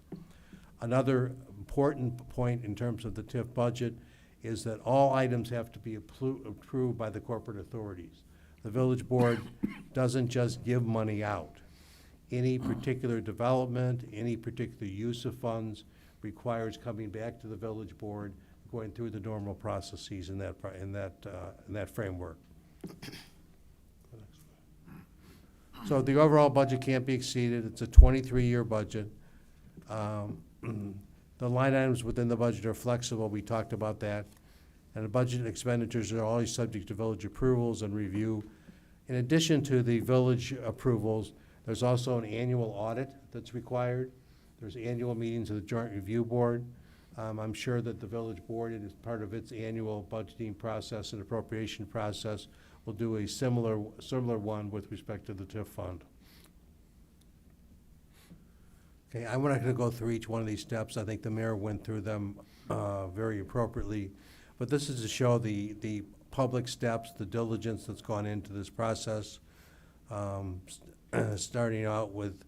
Another important point in terms of the TIF budget is that all items have to be approved by the corporate authorities. The village board doesn't just give money out. Any particular development, any particular use of funds requires coming back to the village board, going through the normal processes in that framework. So the overall budget can't be exceeded. It's a 23-year budget. The line items within the budget are flexible. We talked about that. And the budget expenditures are always subject to village approvals and review. In addition to the village approvals, there's also an annual audit that's required. There's annual meetings of the Joint Review Board. I'm sure that the village board, as part of its annual budgeting process and appropriation process, will do a similar one with respect to the TIF fund. Okay, I'm not gonna go through each one of these steps. I think the mayor went through them very appropriately. But this is to show the public steps, the diligence that's gone into this process, starting out with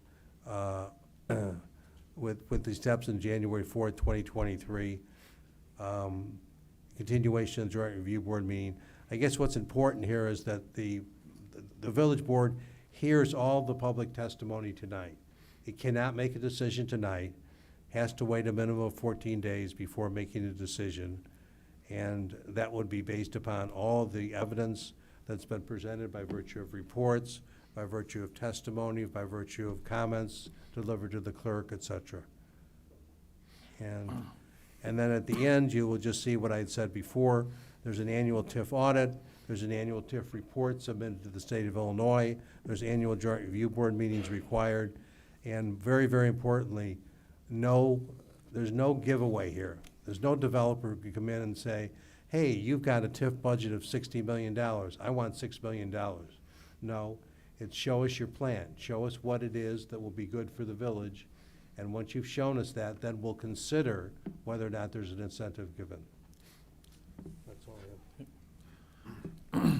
the steps in January 4th, 2023, continuation of the Joint Review Board meeting. I guess what's important here is that the village board hears all the public testimony tonight. It cannot make a decision tonight, has to wait a minimum of 14 days before making a decision, and that would be based upon all the evidence that's been presented by virtue of reports, by virtue of testimony, by virtue of comments delivered to the clerk, et cetera. And then at the end, you will just see what I had said before. There's an annual TIF audit. There's an annual TIF report submitted to the state of Illinois. There's annual Joint Review Board meetings required. And very, very importantly, there's no giveaway here. There's no developer who can come in and say, hey, you've got a TIF budget of $60 million. I want $6 million. No, it's show us your plan. Show us what it is that will be good for the village. And once you've shown us that, then we'll consider whether or not there's an incentive given. That's all I have.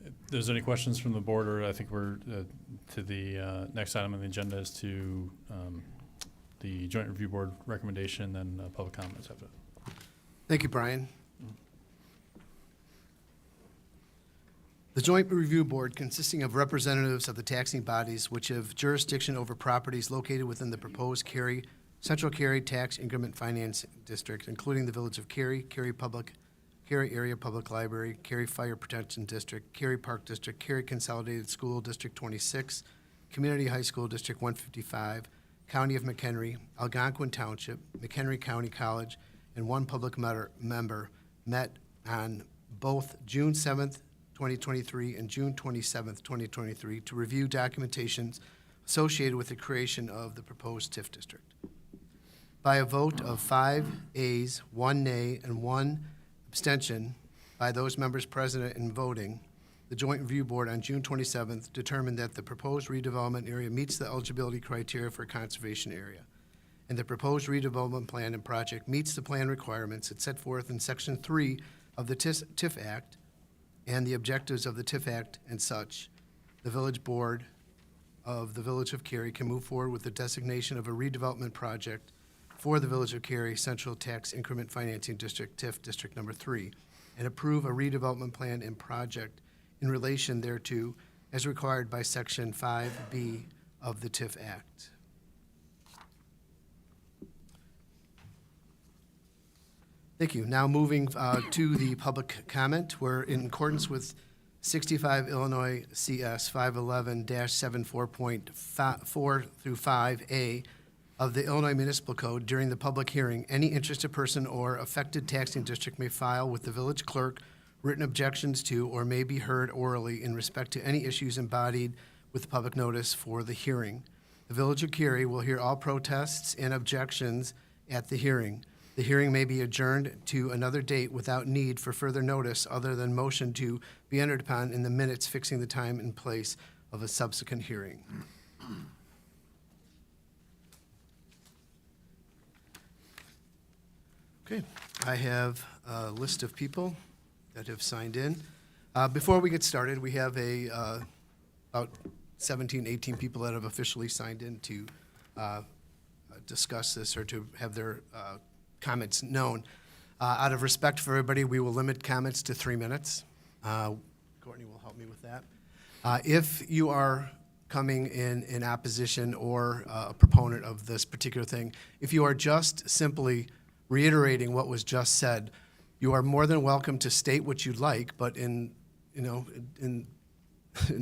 If there's any questions from the board, or I think we're to the next item on the agenda is to the Joint Review Board recommendation, then public comments after that. Thank you, Brian. The Joint Review Board, consisting of representatives of the taxing bodies which have jurisdiction over properties located within the proposed Central Cary Tax Increment Finance District, including the Village of Cary, Cary Area Public Library, Cary Fire Protection District, Cary Park District, Cary Consolidated School District 26, Community High School District 155, County of McHenry, Algonquin Township, McHenry County College, and one public member met on both June 7th, 2023 and June 27th, 2023 to review documentations associated with the creation of the proposed TIF district. By a vote of 5 ayes, 1 nay, and 1 abstention by those members present and voting, the Joint Review Board on June 27th determined that the proposed redevelopment area meets the eligibility criteria for conservation area, and the proposed redevelopment plan and project meets the plan requirements as set forth in Section 3 of the TIF Act and the objectives of the TIF Act, and such. The Village Board of the Village of Cary can move forward with the designation of a redevelopment project for the Village of Cary Central Tax Increment Financing District, TIF District Number 3, and approve a redevelopment plan and project in relation thereto as required by Section 5B of the TIF Act. Thank you. Now moving to the public comment. We're in accordance with 65 Illinois CS 511-74.4 through 5A of the Illinois Municipal Code during the public hearing, any interested person or affected taxing district may file with the village clerk written objections to or may be heard orally in respect to any issues embodied with the public notice for the hearing. The Village of Cary will hear all protests and objections at the hearing. The hearing may be adjourned to another date without need for further notice other than motion to be entered upon in the minutes fixing the time and place of a subsequent hearing. Okay, I have a list of people that have signed in. Before we get started, we have about 17, 18 people that have officially signed in to discuss this or to have their comments known. Out of respect for everybody, we will limit comments to 3 minutes. Courtney will help me with that. If you are coming in opposition or a proponent of this particular thing, if you are just simply reiterating what was just said, you are more than welcome to state what you'd like, but in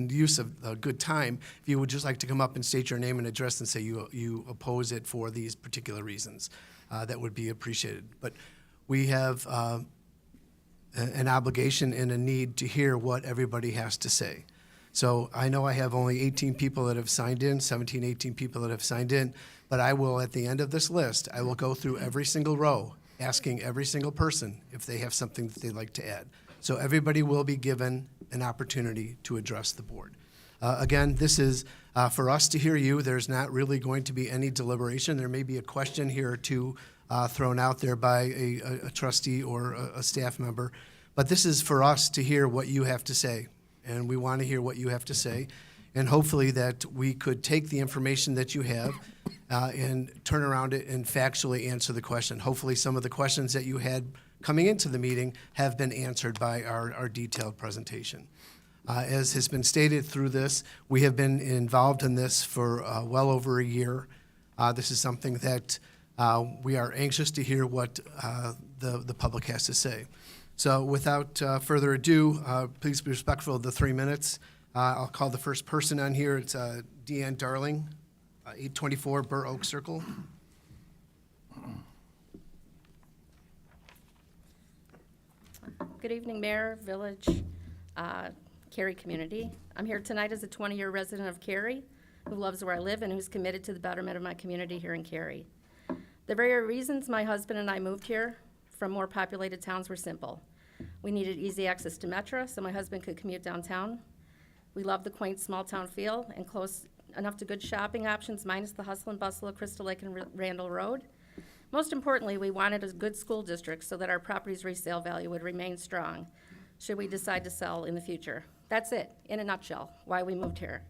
use of a good time, if you would just like to come up and state your name and address and say you oppose it for these particular reasons, that would be appreciated. But we have an obligation and a need to hear what everybody has to say. So I know I have only 18 people that have signed in, 17, 18 people that have signed in, but I will, at the end of this list, I will go through every single row, asking every single person if they have something that they'd like to add. So everybody will be given an opportunity to address the board. Again, this is for us to hear you. There's not really going to be any deliberation. There may be a question here or two thrown out there by a trustee or a staff member, but this is for us to hear what you have to say, and we want to hear what you have to say, and hopefully that we could take the information that you have and turn around it and factually answer the question. Hopefully some of the questions that you had coming into the meeting have been answered by our detailed presentation. As has been stated through this, we have been involved in this for well over a year. This is something that we are anxious to hear what the public has to say. So without further ado, please be respectful of the 3 minutes. I'll call the first person on here. It's Deanne Darling, 824 Burr Oak Circle. Good evening, Mayor, Village, Cary community. I'm here tonight as a 20-year resident of Cary who loves where I live and who's committed to the betterment of my community here in Cary. The very reasons my husband and I moved here from more populated towns were simple. We needed easy access to Metro so my husband could commute downtown. We love the quaint small town feel and close enough to good shopping options minus the hustle and bustle of Crystal Lake and Randall Road. Most importantly, we wanted a good school district so that our property's resale value would remain strong should we decide to sell in the future. That's it, in a nutshell, why we moved here.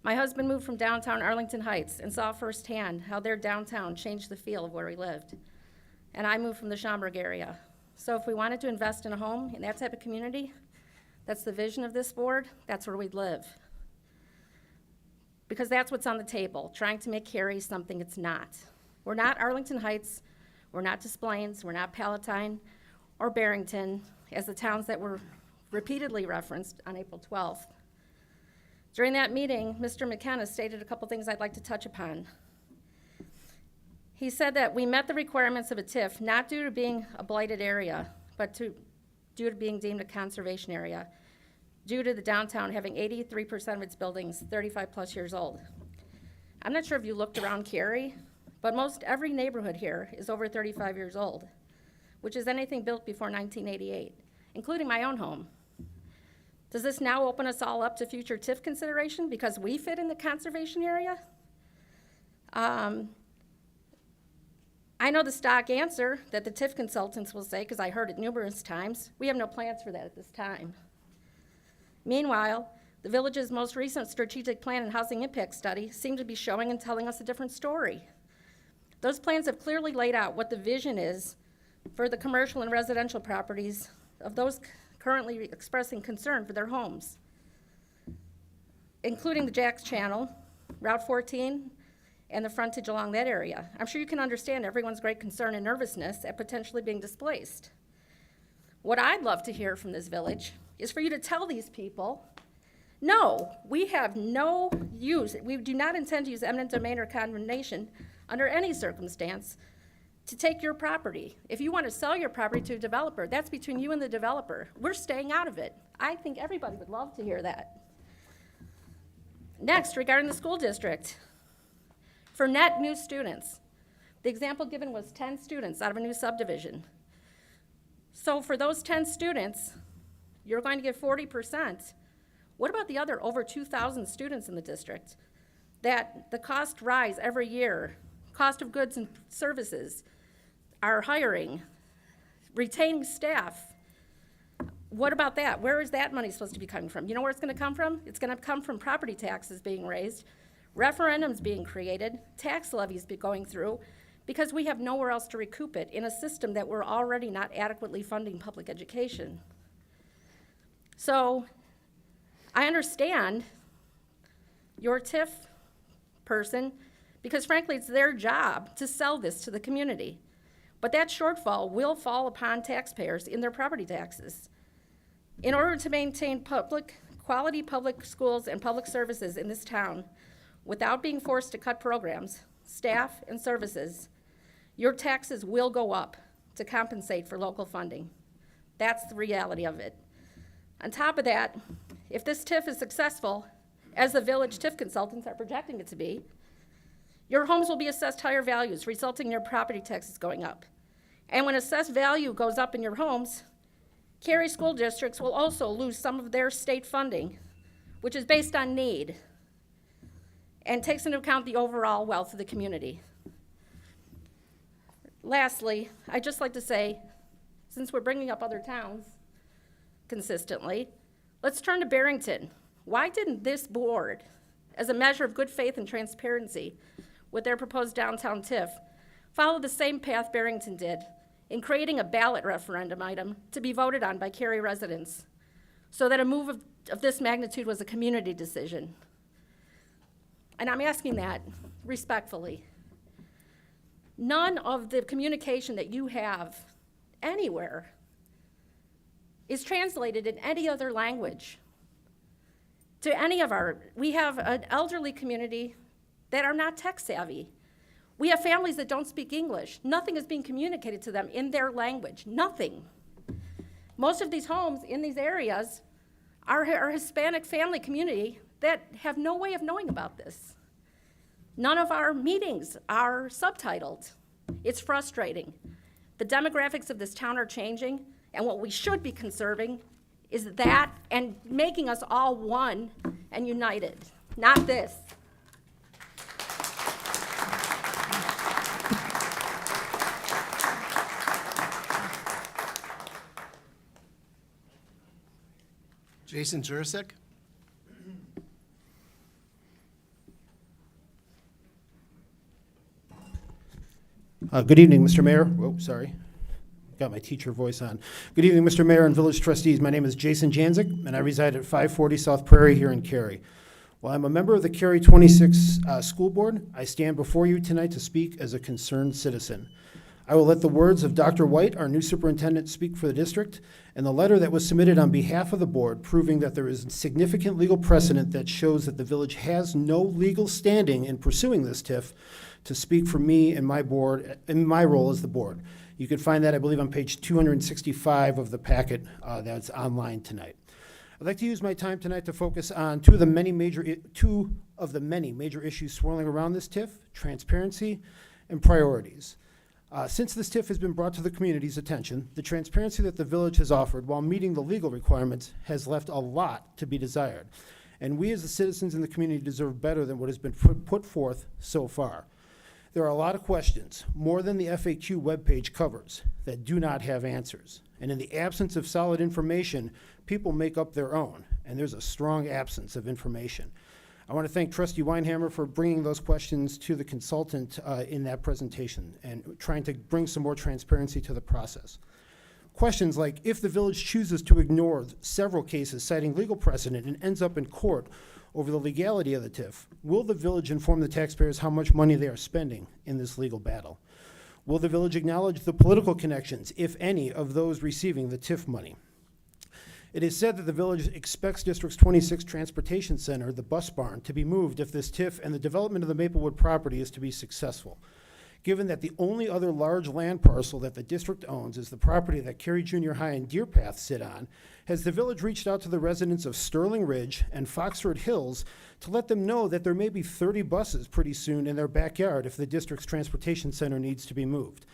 My husband moved from downtown Arlington Heights and saw firsthand how their downtown changed the feel of where he lived. And I moved from the Schaumburg area. So if we wanted to invest in a home in that type of community, that's the vision of this board, that's where we'd live. Because that's what's on the table, trying to make Cary something it's not. We're not Arlington Heights, we're not Des Plaines, we're not Palatine or Barrington, as the towns that were repeatedly referenced on April 12th. During that meeting, Mr. McKenna stated a couple things I'd like to touch upon. He said that we met the requirements of a TIF not due to being a blighted area, but due to being deemed a conservation area, due to the downtown having 83% of its buildings 35 plus years old. I'm not sure if you looked around Cary, but most every neighborhood here is over 35 years old, which is anything built before 1988, including my own home. Does this now open us all up to future TIF consideration because we fit in the conservation area? I know the stock answer that the TIF consultants will say, because I heard it numerous times, we have no plans for that at this time. Meanwhile, the village's most recent strategic plan and housing impact study seem to be showing and telling us a different story. Those plans have clearly laid out what the vision is for the commercial and residential properties of those currently expressing concern for their homes, including the Jacks Channel, Route 14, and the frontage along that area. I'm sure you can understand everyone's great concern and nervousness at potentially being displaced. What I'd love to hear from this village is for you to tell these people, no, we have no use, we do not intend to use eminent domain or condemnation under any circumstance, to take your property. If you want to sell your property to a developer, that's between you and the developer. We're staying out of it. I think everybody would love to hear that. Next, regarding the school district, for net new students, the example given was 10 students out of a new subdivision. So for those 10 students, you're going to get 40%. What about the other over 2,000 students in the district? That the cost rise every year, cost of goods and services, our hiring, retaining staff. What about that? Where is that money supposed to be coming from? You know where it's gonna come from? It's gonna come from property taxes being raised, referendums being created, tax levies going through, because we have nowhere else to recoup it in a system that we're already not adequately funding public education. So I understand your TIF person, because frankly, it's their job to sell this to the community. But that shortfall will fall upon taxpayers in their property taxes. In order to maintain quality public schools and public services in this town without being forced to cut programs, staff, and services, your taxes will go up to compensate for local funding. That's the reality of it. On top of that, if this TIF is successful, as the village TIF consultants are projecting it to be, your homes will be assessed higher values, resulting in your property taxes going up. And when assessed value goes up in your homes, Cary school districts will also lose some of their state funding, which is based on need and takes into account the overall wealth of the community. Lastly, I'd just like to say, since we're bringing up other towns consistently, let's turn to Barrington. Why didn't this board, as a measure of good faith and transparency with their proposed downtown TIF, follow the same path Barrington did in creating a ballot referendum item to be voted on by Cary residents, so that a move of this magnitude was a community decision? And I'm asking that respectfully. None of the communication that you have anywhere is translated in any other language to any of we have an elderly community that are not tech savvy. We have families that don't speak English. Nothing is being communicated to them in their language, nothing. Most of these homes in these areas are a Hispanic family community that have no way of knowing about this. None of our meetings are subtitled. It's frustrating. The demographics of this town are changing, and what we should be conserving is that and making us all one and united, not this. Jason Jurasek? Good evening, Mr. Mayor. Oh, sorry. Got my teacher voice on. Good evening, Mr. Mayor and village trustees. My name is Jason Janzik, and I reside at 540 South Prairie here in Cary. While I'm a member of the Cary 26 School Board, I stand before you tonight to speak as a concerned citizen. I will let the words of Dr. White, our new superintendent, speak for the district, and the letter that was submitted on behalf of the board proving that there is significant legal precedent that shows that the village has no legal standing in pursuing this TIF to speak for me and my board, in my role as the board. You can find that, I believe, on page 265 of the packet that's online tonight. I'd like to use my time tonight to focus on two of the many major issues swirling around this TIF: transparency and priorities. Since this TIF has been brought to the community's attention, the transparency that the village has offered while meeting the legal requirements has left a lot to be desired. And we as the citizens in the community deserve better than what has been put forth so far. There are a lot of questions, more than the FAQ webpage covers, that do not have answers. And in the absence of solid information, people make up their own, and there's a strong absence of information. I want to thank Trustee Weinhammer for bringing those questions to the consultant in that presentation and trying to bring some more transparency to the process. Questions like, if the village chooses to ignore several cases citing legal precedent and ends up in court over the legality of the TIF, will the village inform the taxpayers how much money they are spending in this legal battle? Will the village acknowledge the political connections, if any, of those receiving the TIF money? It is said that the village expects District's 26 Transportation Center, the bus barn, to be moved if this TIF and the development of the Maplewood property is to be successful. Given that the only other large land parcel that the district owns is the property that Cary Junior High and Deer Path sit on, has the village reached out to the residents of Sterling Ridge and Foxford Hills to let them know that there may be 30 buses pretty soon in their backyard if the district's transportation center needs to be moved.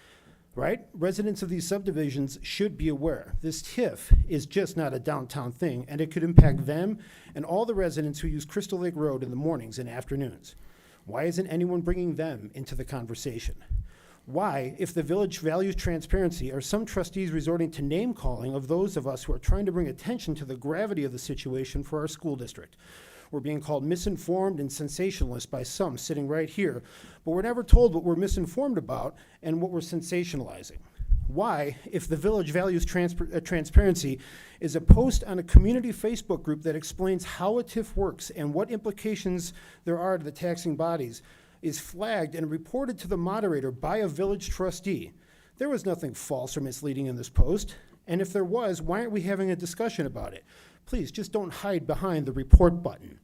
Right? Residents of these subdivisions should be aware. This TIF is just not a downtown thing, and it could impact them and all the residents who use Crystal Lake Road in the mornings and afternoons. Why isn't anyone bringing them into the conversation? Why, if the village values transparency, are some trustees resorting to name-calling of those of us who are trying to bring attention to the gravity of the situation for our school district? We're being called misinformed and sensationalist by some sitting right here, but we're never told what we're misinformed about and what we're sensationalizing. Why, if the village values transparency, is a post on a community Facebook group that explains how a TIF works and what implications there are to the taxing bodies, is flagged and reported to the moderator by a village trustee? There was nothing false or misleading in this post, and if there was, why aren't we having a discussion about it? Please, just don't hide behind the report button.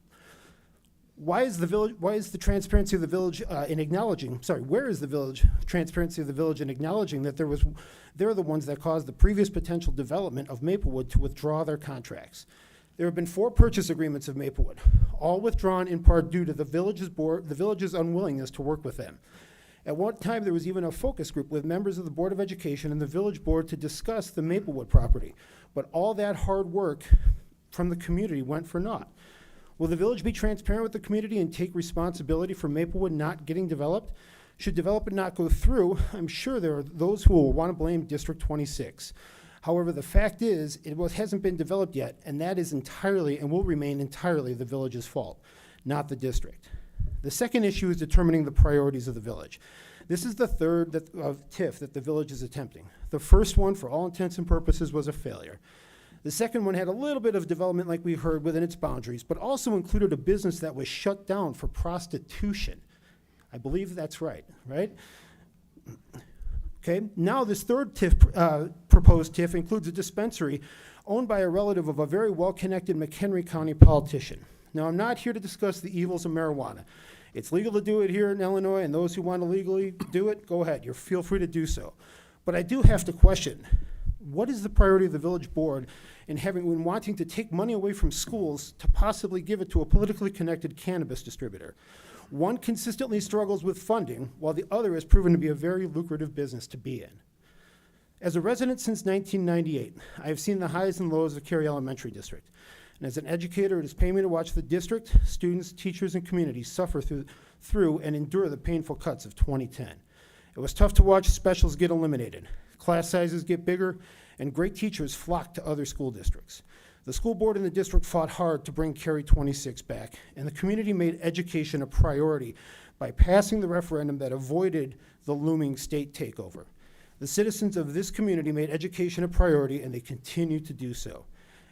Why is the transparency of the village in acknowledging, where is the transparency of the village in acknowledging that they're the ones that caused the previous potential development of Maplewood to withdraw their contracts? There have been 4 purchase agreements of Maplewood, all withdrawn in part due to the village's unwillingness to work with them. At one time, there was even a focus group with members of the Board of Education and the village board to discuss the Maplewood property, but all that hard work from the community went for naught. Will the village be transparent with the community and take responsibility for Maplewood not getting developed? Should development not go through, I'm sure there are those who will want to blame District 26. However, the fact is, hasn't been developed yet, and that is entirely and will remain entirely the village's fault, not the district. The second issue is determining the priorities of the village. This is the third of TIF that the village is attempting. The first one, for all intents and purposes, was a failure. The second one had a little bit of development, like we've heard, within its boundaries, but also included a business that was shut down for prostitution. I believe that's right? Okay, now this third TIF, proposed TIF includes a dispensary owned by a relative of a very well-connected McHenry County politician. Now, I'm not here to discuss the evils of marijuana. It's legal to do it here in Illinois, and those who want to legally do it, go ahead. Feel free to do so. But I do have to question, what is the priority of the village board in wanting to take money away from schools to possibly give it to a politically connected cannabis distributor? One consistently struggles with funding, while the other has proven to be a very lucrative business to be in. As a resident since 1998, I have seen the highs and lows of Cary Elementary District. And as an educator, it has pained me to watch the district, students, teachers, and community suffer through and endure the painful cuts of 2010. It was tough to watch specials get eliminated, class sizes get bigger, and great teachers flock to other school districts. The school board and the district fought hard to bring Cary 26 back, and the community made education a priority by passing the referendum that avoided the looming state takeover. The citizens of this community made education a priority, and they continue to do so.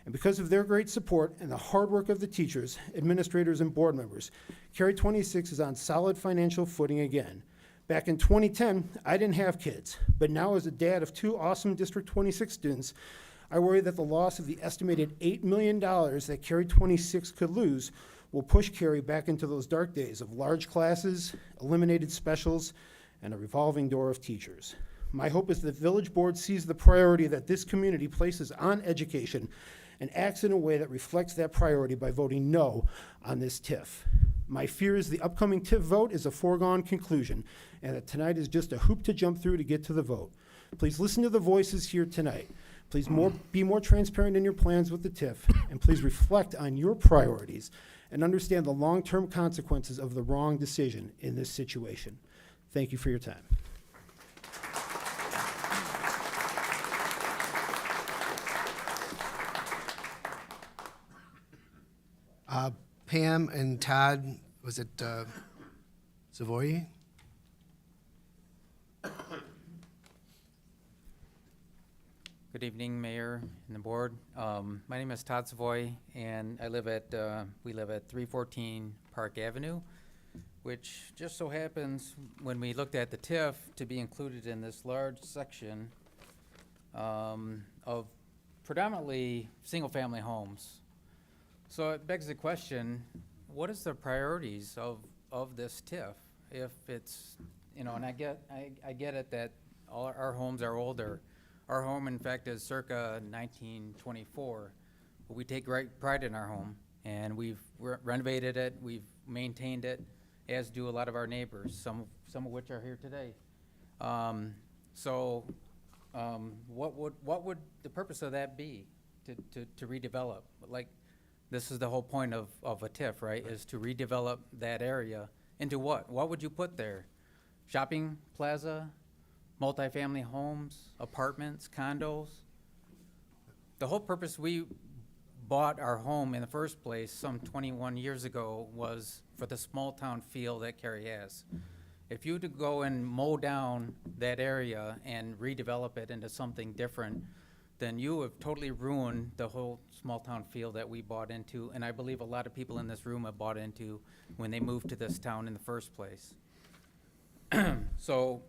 And because of their great support and the hard work of the teachers, administrators, and board members, Cary 26 is on solid financial footing again. Back in 2010, I didn't have kids, but now as a dad of 2 awesome District 26 students, I worry that the loss of the estimated $8 million that Cary 26 could lose will push Cary back into those dark days of large classes, eliminated specials, and a revolving door of teachers. My hope is that the village board sees the priority that this community places on education and acts in a way that reflects that priority by voting no on this TIF. My fear is the upcoming TIF vote is a foregone conclusion, and that tonight is just a hoop to jump through to get to the vote. Please listen to the voices here tonight. Please be more transparent in your plans with the TIF, and please reflect on your priorities and understand the long-term consequences of the wrong decision in this situation. Thank you for your time. Pam and Todd, was it Savoy? Good evening, Mayor and the board. My name is Todd Savoy, and we live at 314 Park Avenue, which just so happens, when we looked at the TIF, to be included in this large section of predominantly single-family homes. So it begs the question, what is the priorities of this TIF? If it's, and I get it that all our homes are older. Our home, in fact, is circa 1924. But we take great pride in our home, and we've renovated it, we've maintained it, as do a lot of our neighbors, some of which are here today. What would the purpose of that be, to redevelop? Like, this is the whole point of a TIF, right, is to redevelop that area into what? What would you put there? Shopping plaza, multifamily homes, apartments, condos? The whole purpose we bought our home in the first place some 21 years ago was for the small town feel that Cary has. If you were to go and mow down that area and redevelop it into something different, then you have totally ruined the whole small town feel that we bought into, and I believe a lot of people in this room have bought into when they moved to this town in the first place. So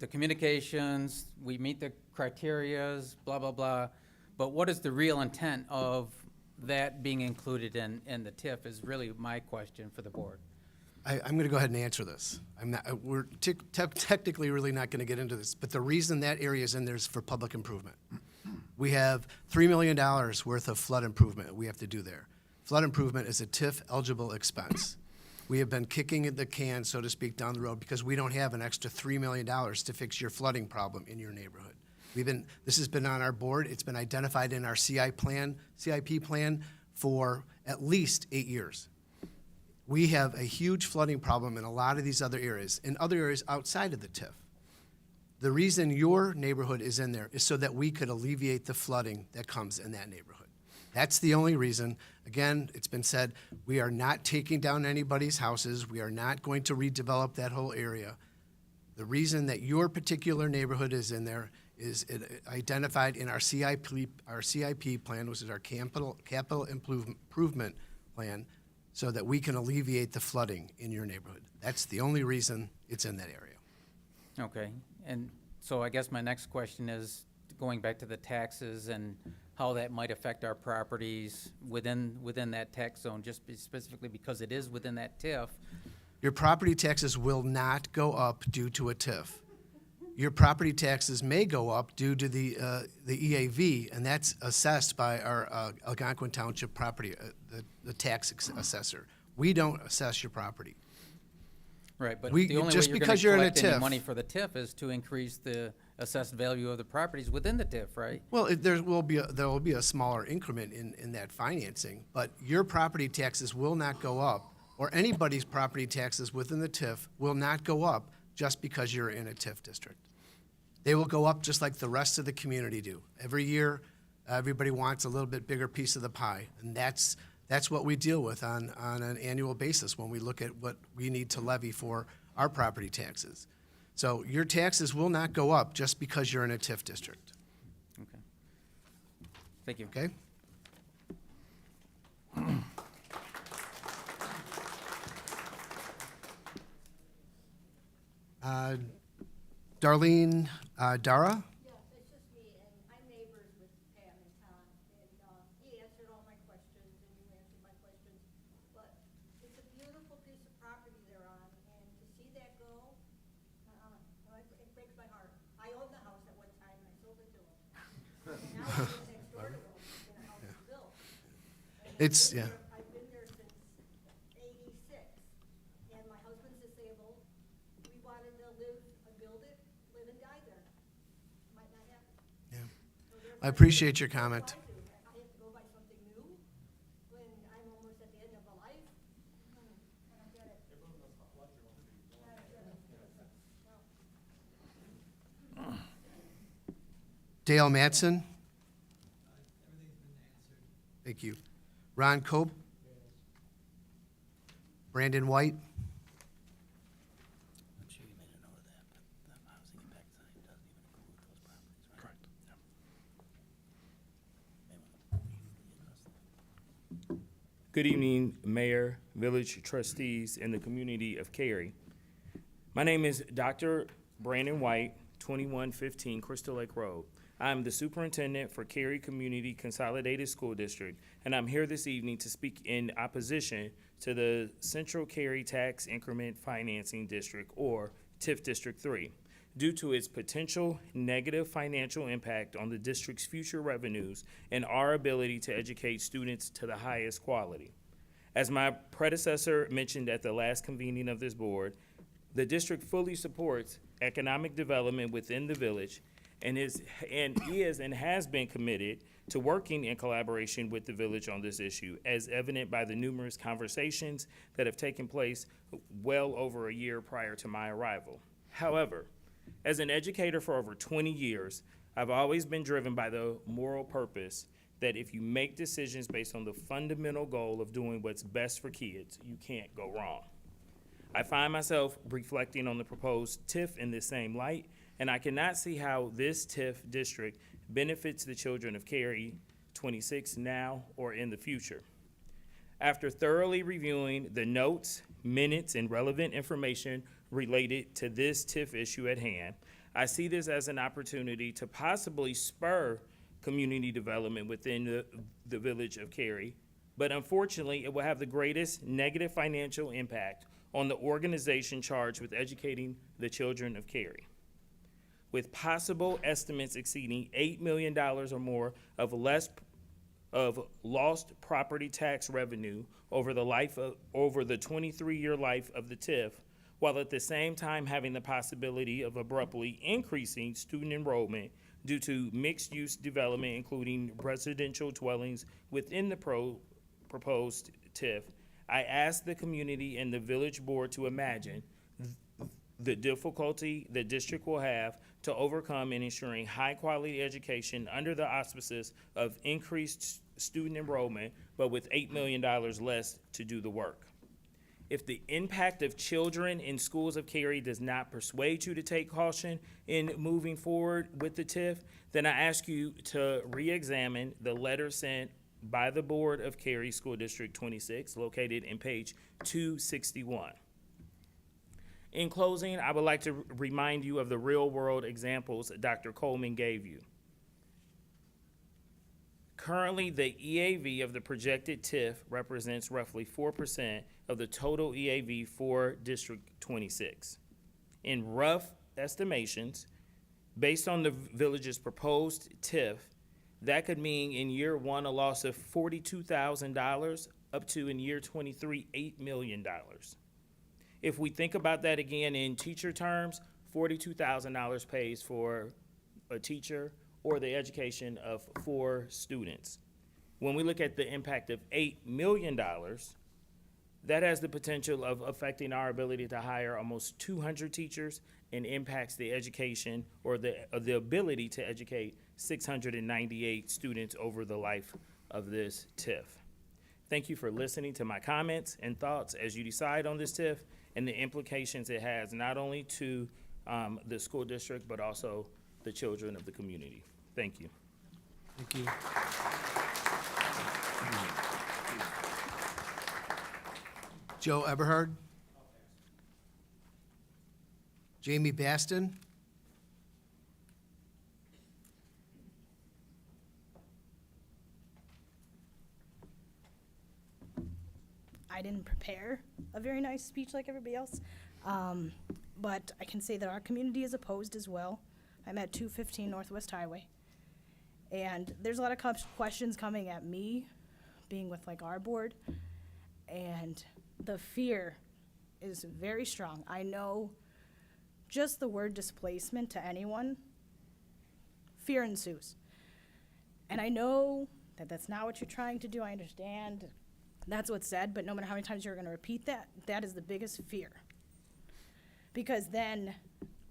the communications, we meet the criterias, blah, blah, blah, but what is the real intent of that being included in the TIF is really my question for the board. I'm going to go ahead and answer this. We're technically really not going to get into this, but the reason that area is in there is for public improvement. We have $3 million worth of flood improvement we have to do there. Flood improvement is a TIF eligible expense. We have been kicking the can, so to speak, down the road because we don't have an extra $3 million to fix your flooding problem in your neighborhood. This has been on our board. It's been identified in our CIP plan for at least 8 years. We have a huge flooding problem in a lot of these other areas, in other areas outside of the TIF. The reason your neighborhood is in there is so that we could alleviate the flooding that comes in that neighborhood. That's the only reason. Again, it's been said, we are not taking down anybody's houses. We are not going to redevelop that whole area. The reason that your particular neighborhood is in there is identified in our CIP plan, which is our capital improvement plan, so that we can alleviate the flooding in your neighborhood. That's the only reason it's in that area. Okay, and so I guess my next question is going back to the taxes and how that might affect our properties within that tax zone, just specifically because it is within that TIF. Your property taxes will not go up due to a TIF. Your property taxes may go up due to the EAV, and that's assessed by our Algonquin Township property, the tax assessor. We don't assess your property. Right, but We- the only way just you're because gonna you're in a collect any TIF. money for the TIF is to increase the assessed value of the properties within the TIF, right? Well, there will be a smaller increment in that financing, but your property taxes will not go up, or anybody's property taxes within the TIF will not go up just because you're in a TIF district. They will go up just like the rest of the community do. Every year, everybody wants a little bit bigger piece of the pie, and that's what we deal with on an annual basis when we look at what we need to levy for our property taxes. So your taxes will not go up just because you're in a TIF district, Okay. Thank you. okay? Darlene Dara? Yes, it's just me, and I'm neighbors with Pam and Tom, and he answered all my questions, and you answered my questions. But it's a beautiful piece of property they're on, and to see that go, it breaks my heart. I owned the house at one time, and I sold it to him. And now I live next door to him, in a house he built. And I've been there since '86, and my husband's disabled. We wanted to live and die there. Might not happen. Yeah. So therefore, I appreciate your comment. I do. I have to go buy something new when I'm almost at the end of my life. I don't get it. Dale Mattson? Thank you. Ron Cope? Brandon White? Good evening, Mayor, village trustees, and the community of Cary. My name is Dr. Brandon White, 2115 Crystal Lake Road. I'm the superintendent for Cary Community Consolidated School District, and I'm here this evening to speak in opposition to the Central Cary Tax Increment Financing District, or TIF District 3, due to its potential negative financial impact on the district's future revenues and our ability to educate students to the highest quality. As my predecessor mentioned at the last convening of this board, the district fully supports economic development within the village and is and has been committed to working in collaboration with the village on this issue, as evident by the numerous conversations that have taken place well over a year prior to my arrival. However, as an educator for over 20 years, I've always been driven by the moral purpose that if you make decisions based on the fundamental goal of doing what's best for kids, you can't go wrong. I find myself reflecting on the proposed TIF in this same light, and I cannot see how this TIF district benefits the children of Cary 26 now or in the future. After thoroughly reviewing the notes, minutes, and relevant information related to this TIF issue at hand, I see this as an opportunity to possibly spur community development within the village of Cary, but unfortunately, it will have the greatest negative financial impact on the organization charged with educating the children of Cary, with possible estimates exceeding $8 million or more of lost property tax revenue over the 23-year life of the TIF, while at the same time having the possibility of abruptly increasing student enrollment due to mixed-use development, including residential dwellings within the proposed TIF. I ask the community and the village board to imagine the difficulty the district will have to overcome in ensuring high-quality education under the auspices of increased student enrollment, but with $8 million less to do the work. If the impact of children in schools of Cary does not persuade you to take caution in moving forward with the TIF, then I ask you to re-examine the letter sent by the Board of Cary School District 26, located in page 261. In closing, I would like to remind you of the real-world examples Dr. Coleman gave you. Currently, the EAV of the projected TIF represents roughly 4% of the total EAV for District 26. In rough estimations, based on the village's proposed TIF, that could mean in year one a loss of $42,000 up to in year 23, $8 million. If we think about that again in teacher terms, $42,000 pays for a teacher or the education of 4 students. When we look at the impact of $8 million, that has the potential of affecting our ability to hire almost 200 teachers and impacts the education or the ability to educate 698 students over the life of this TIF. Thank you for listening to my comments and thoughts as you decide on this TIF and the implications it has not only to the school district, but also the children of the community. Thank you. Thank you. Joe Eberhard. Jamie Baston. I didn't prepare a very nice speech like everybody else, but I can say that our community is opposed as well. I'm at 215 Northwest Highway, and there's a lot of questions coming at me, being with like our board, and the fear is very strong. I know just the word displacement to anyone, fear ensues. And I know that that's not what you're trying to do. I understand that's what's said, but no matter how many times you're going to repeat that, that is the biggest fear. Because then,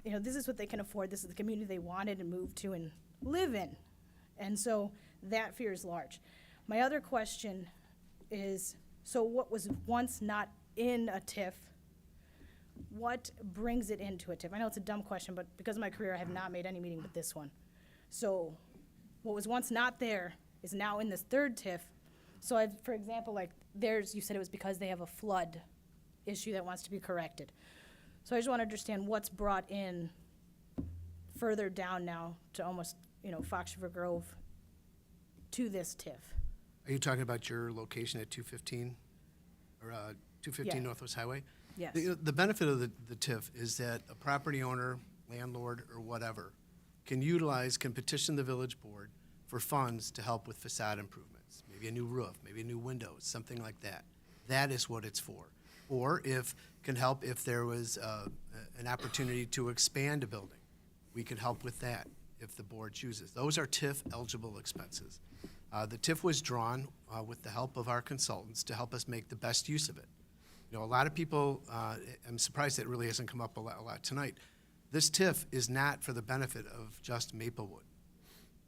you know, this is what they can afford. This is the community they wanted and moved to and live in. And so that fear is large. My other question is, so what was once not in a TIF, what brings it into a TIF? I know it's a dumb question, but because of my career, I have not made any meeting but this one. So what was once not there is now in this third TIF. So I've, for example, like you said it was because they have a flood issue that wants to be corrected. So I just want to understand what's brought in further down now to almost Fox River Grove to this TIF. Are you talking about your location at 215 or 215 Yeah. Northwest Highway? Yes. The benefit of the TIF is that a property owner, landlord, or whatever can petition the village board for funds to help with facade improvements, maybe a new roof, maybe a new windows, something like that. That is what it's for. Or can help if there was an opportunity to expand a building. We could help with that if the board chooses. Those are TIF-eligible expenses. The TIF was drawn with the help of our consultants to help us make the best use of it. A lot of people, I'm surprised that it really hasn't come up a lot tonight. This TIF is not for the benefit of just Maplewood.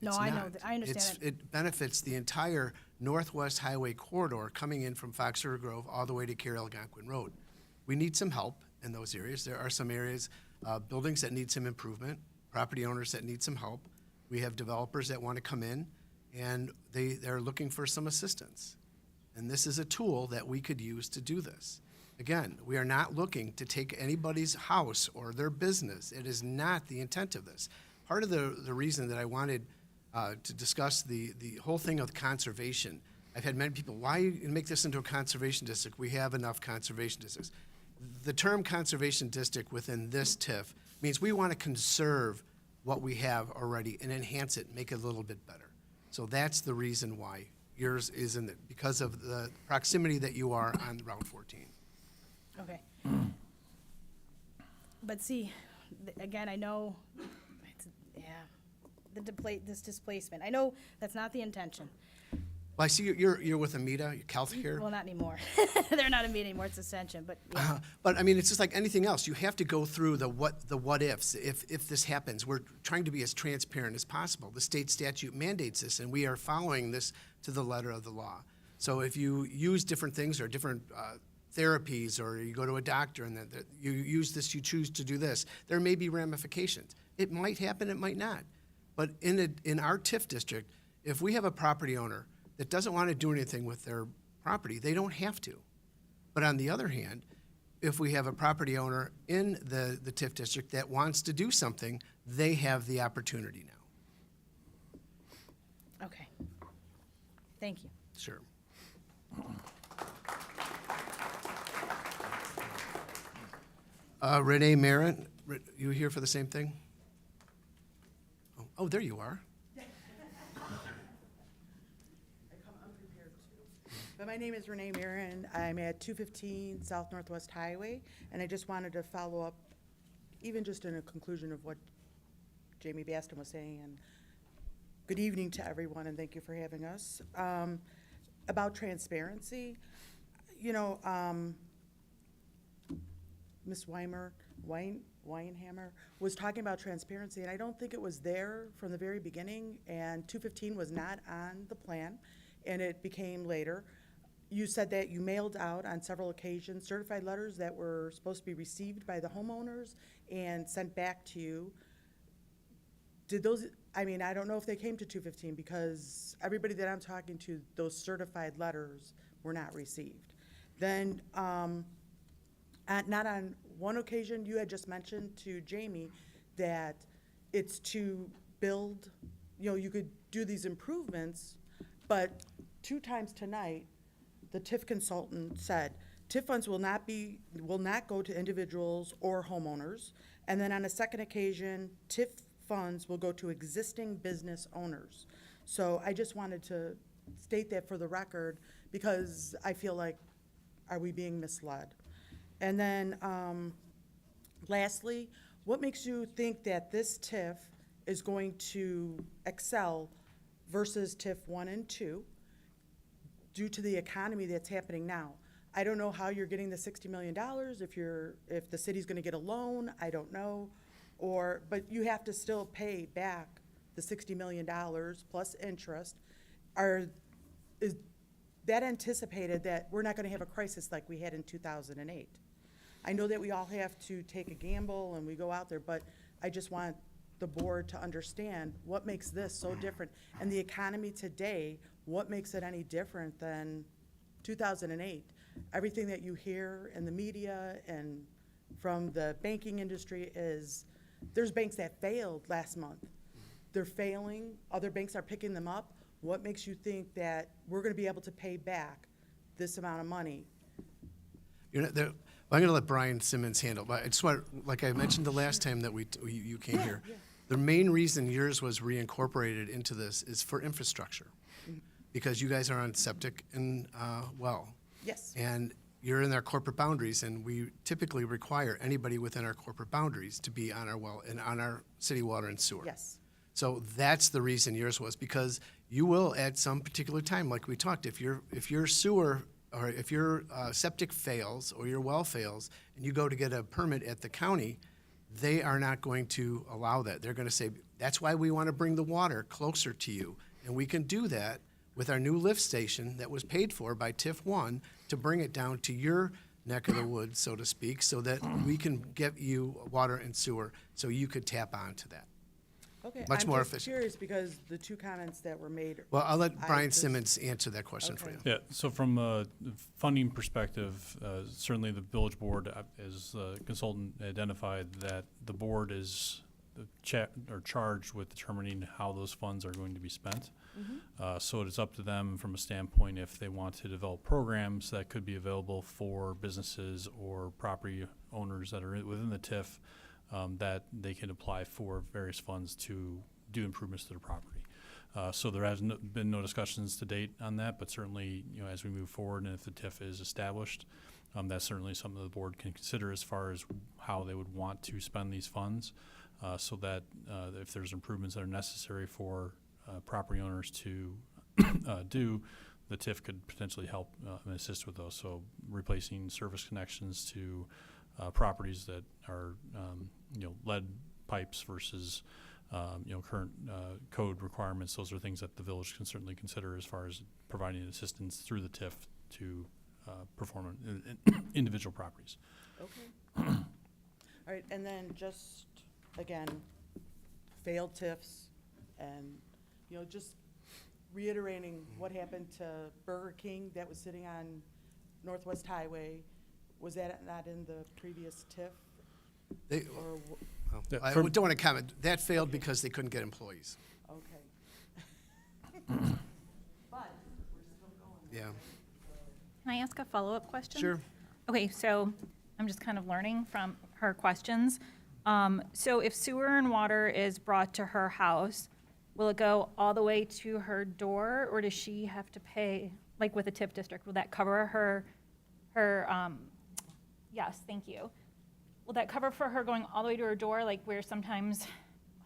No, It's I know not. that. I understand that. It benefits the entire Northwest Highway corridor coming in from Fox River Grove all the way to Cary-Algonquin Road. We need some help in those areas. There are some areas, buildings that need some improvement, property owners that need some help. We have developers that want to come in, and they're looking for some assistance. And this is a tool that we could use to do this. Again, we are not looking to take anybody's house or their business. It is not the intent of this. Part of the reason that I wanted to discuss the whole thing of conservation, I've had many people, why you make this into a conservation district? We have enough conservation districts. The term conservation district within this TIF means we want to conserve what we have already and enhance it, make it a little bit better. So that's the reason why yours is in it, because of the proximity that you are on Route 14. Okay. But see, again, I know, this displacement. I know that's not the intention. Well, I see you're with Amita, Health here. Well, not anymore. They're not a meeting anymore, it's Ascension, but yeah. But I mean, it's just like anything else. You have to go through the what ifs. If this happens, we're trying to be as transparent as possible. The state statute mandates this, and we are following this to the letter of the law. So if you use different things or different therapies, or you go to a doctor and that you use this, you choose to do this, there may be ramifications. It might happen, it might not. But in our TIF district, if we have a property owner that doesn't want to do anything with their property, they don't have to. But on the other hand, if we have a property owner in the TIF district that wants to do something, they have the opportunity now. Okay. Thank you. Sure. Renee Marin, you here for the same thing? Oh, there you are. But my name is Renee Marin. I'm at 215 South Northwest Highway, and I just wanted to follow up, even just in a conclusion of what Jamie Baston was saying, and good evening to everyone, and thank you for having us. About transparency, Ms. Weinhammer was talking about transparency, and I don't think it was there from the very beginning, and 215 was not on the plan, and it became later. You said that you mailed out on several occasions certified letters that were supposed to be received by the homeowners and sent back to you. Did those, I don't know if they came to 215, because everybody that I'm talking to, those certified letters were not received. Then, not on one occasion, you had just mentioned to Jamie that it's to build, you could do these improvements, but 2 times tonight, the TIF consultant said, TIF funds will not go to individuals or homeowners. And then on a second occasion, TIF funds will go to existing business owners. So I just wanted to state that for the record, because I feel like, are we being misled? And then lastly, what makes you think that this TIF is going to excel versus TIF 1 and 2 due to the economy that's happening now? I don't know how you're getting the $60 million, if the city's gonna get a loan, I don't know. But you have to still pay back the $60 million plus interest. Is that anticipated that we're not gonna have a crisis like we had in 2008? I know that we all have to take a gamble and we go out there, but I just want the board to understand what makes this so different. And the economy today, what makes it any different than 2008? Everything that you hear in the media and from the banking industry is, there's banks that failed last month. they're failing, other banks are picking them up. What makes you think that we're gonna be able to pay back this amount of money? You know, I'm going to let Brian Simmons handle, but I just want, like I mentioned the last time that you came here, the main reason yours was reincorporated into this is for infrastructure, because you guys are on septic and well. Yes. And you're in our corporate boundaries, and we typically require anybody within our corporate boundaries to be on our well and on our city water and sewer. Yes. So that's the reason yours was, because you will at some particular time, like we talked, if your sewer or if your septic fails or your well fails and you go to get a permit at the county, they are not going to allow that. They're going to say, that's why we want to bring the water closer to you. And we can do that with our new lift station that was paid for by TIF 1 to bring it down to your neck of the woods, so to speak, so that we can get you water and sewer so you could tap onto that. Okay. Much more I'm just efficient. curious because the two comments that were made. Well, I'll let I Brian just- Simmons answer that question for Okay. you. Yeah, so from a funding perspective, certainly the village board, as the consultant identified, that the board is charged with determining how those funds are going to be spent. So it is up to them from a standpoint if they want to develop programs that could be available for businesses or property owners that are within the TIF, that they can apply for various funds to do improvements to their property. So there has been no discussions to date on that, but certainly, as we move forward and if the TIF is established, that's certainly something the board can consider as far as how they would want to spend these funds, so that if there's improvements that are necessary for property owners to do, the TIF could potentially help and assist with those. So replacing service connections to properties that are, lead pipes versus, current code requirements. Those are things that the village can certainly consider as far as providing assistance through the TIF to perform in individual properties. Okay. All right, and then just, again, failed TIFs and, just reiterating what happened to Burger King that was sitting on Northwest Highway. Was that not in the previous TIF? Or Yeah, I from- don't want to comment. That failed because they couldn't get employees. Okay. But we're still going. Yeah. Can I ask a follow-up question? Sure. Okay, so I'm just kind of learning from her questions. So if sewer and water is brought to her house, will it go all the way to her door, or does she have to pay, like with a TIF district, will that cover her, yes, thank you. Will that cover for her going all the way to her door, like where sometimes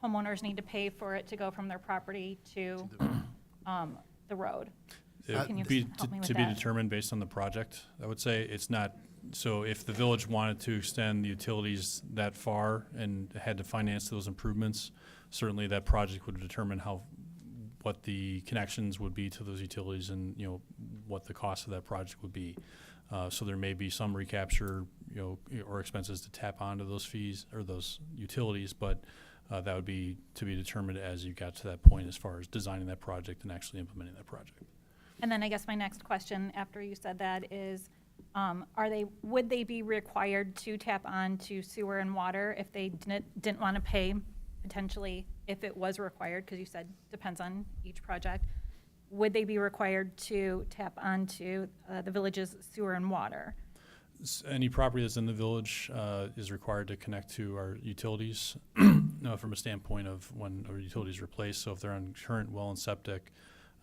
homeowners need to pay for it to go from their property to the road? It Can you would be help me with to be that? determined based on the project. I would say it's not, so if the village wanted to extend the utilities that far and had to finance those improvements, certainly that project would determine what the connections would be to those utilities and, what the cost of that project would be. So there may be some recapture, or expenses to tap onto those fees or those utilities, but that would be to be determined as you got to that point as far as designing that project and actually implementing that project. And then I guess my next question after you said that is, would they be required to tap on to sewer and water if they didn't want to pay potentially if it was required? Because you said depends on each project. Would they be required to tap onto the village's sewer and water? Any property that's in the village is required to connect to our utilities from a standpoint of when our utilities replaced. So if they're on current well and septic,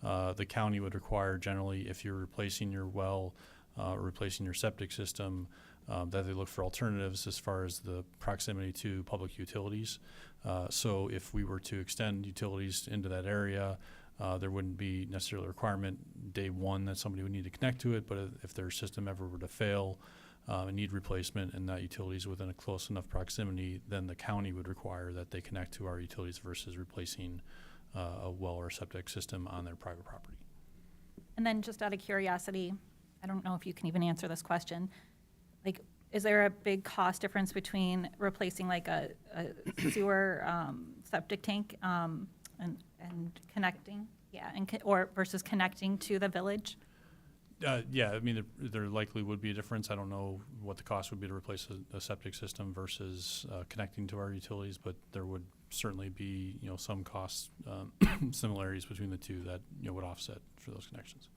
the county would require generally if you're replacing your well or replacing your septic system, that they look for alternatives as far as the proximity to public utilities. So if we were to extend utilities into that area, there wouldn't be necessarily a requirement day one that somebody would need to connect to it, but if their system ever were to fail and need replacement and that utility is within a close enough proximity, then the county would require that they connect to our utilities versus replacing a well or septic system on their private property. And then just out of curiosity, I don't know if you can even answer this question. Like, is there a big cost difference between replacing like a sewer septic tank and connecting? Yeah, or versus connecting to the village? Yeah, I mean, there likely would be a difference. I don't know what the cost would be to replace a septic system versus connecting to our utilities, but there would certainly be, some cost similarities between the two that, would offset for those connections.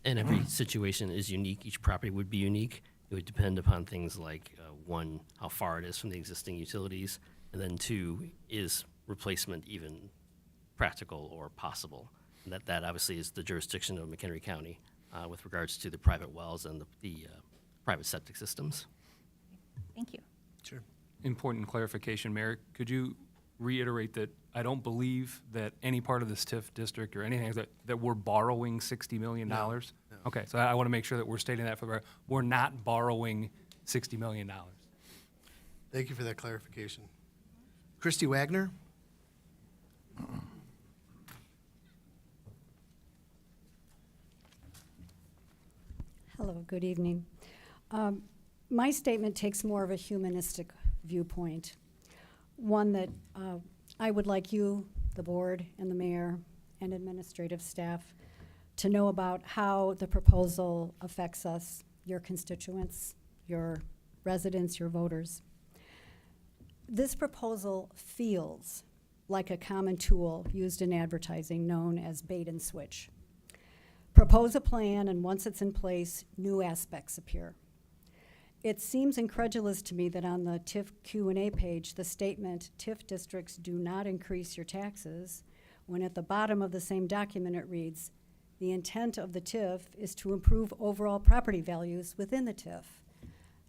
And every situation is unique. Each property would be unique. It would depend upon things like, one, how far it is from the existing utilities, and then two, is replacement even practical or possible? And that obviously is the jurisdiction of McHenry County with regards to the private wells and the private septic systems. Thank you. Sure. Important clarification, Mayor. Could you reiterate that I don't believe that any part of this TIF district or anything that we're borrowing $60 million? No. Okay, so I want to make sure that we're stating that for the record. We're not borrowing $60 million. Thank you for that clarification. Christy Wagner? Hello, good evening. My statement takes more of a humanistic viewpoint, one that I would like you, the board, and the mayor, and administrative staff to know about how the proposal affects us, your constituents, your residents, your voters. This proposal feels like a common tool used in advertising known as bait and switch. Propose a plan, and once it's in place, new aspects appear. It seems incredulous to me that on the TIF Q&A page, the statement, TIF districts do not increase your taxes, when at the bottom of the same document it reads, the intent of the TIF is to improve overall property values within the TIF.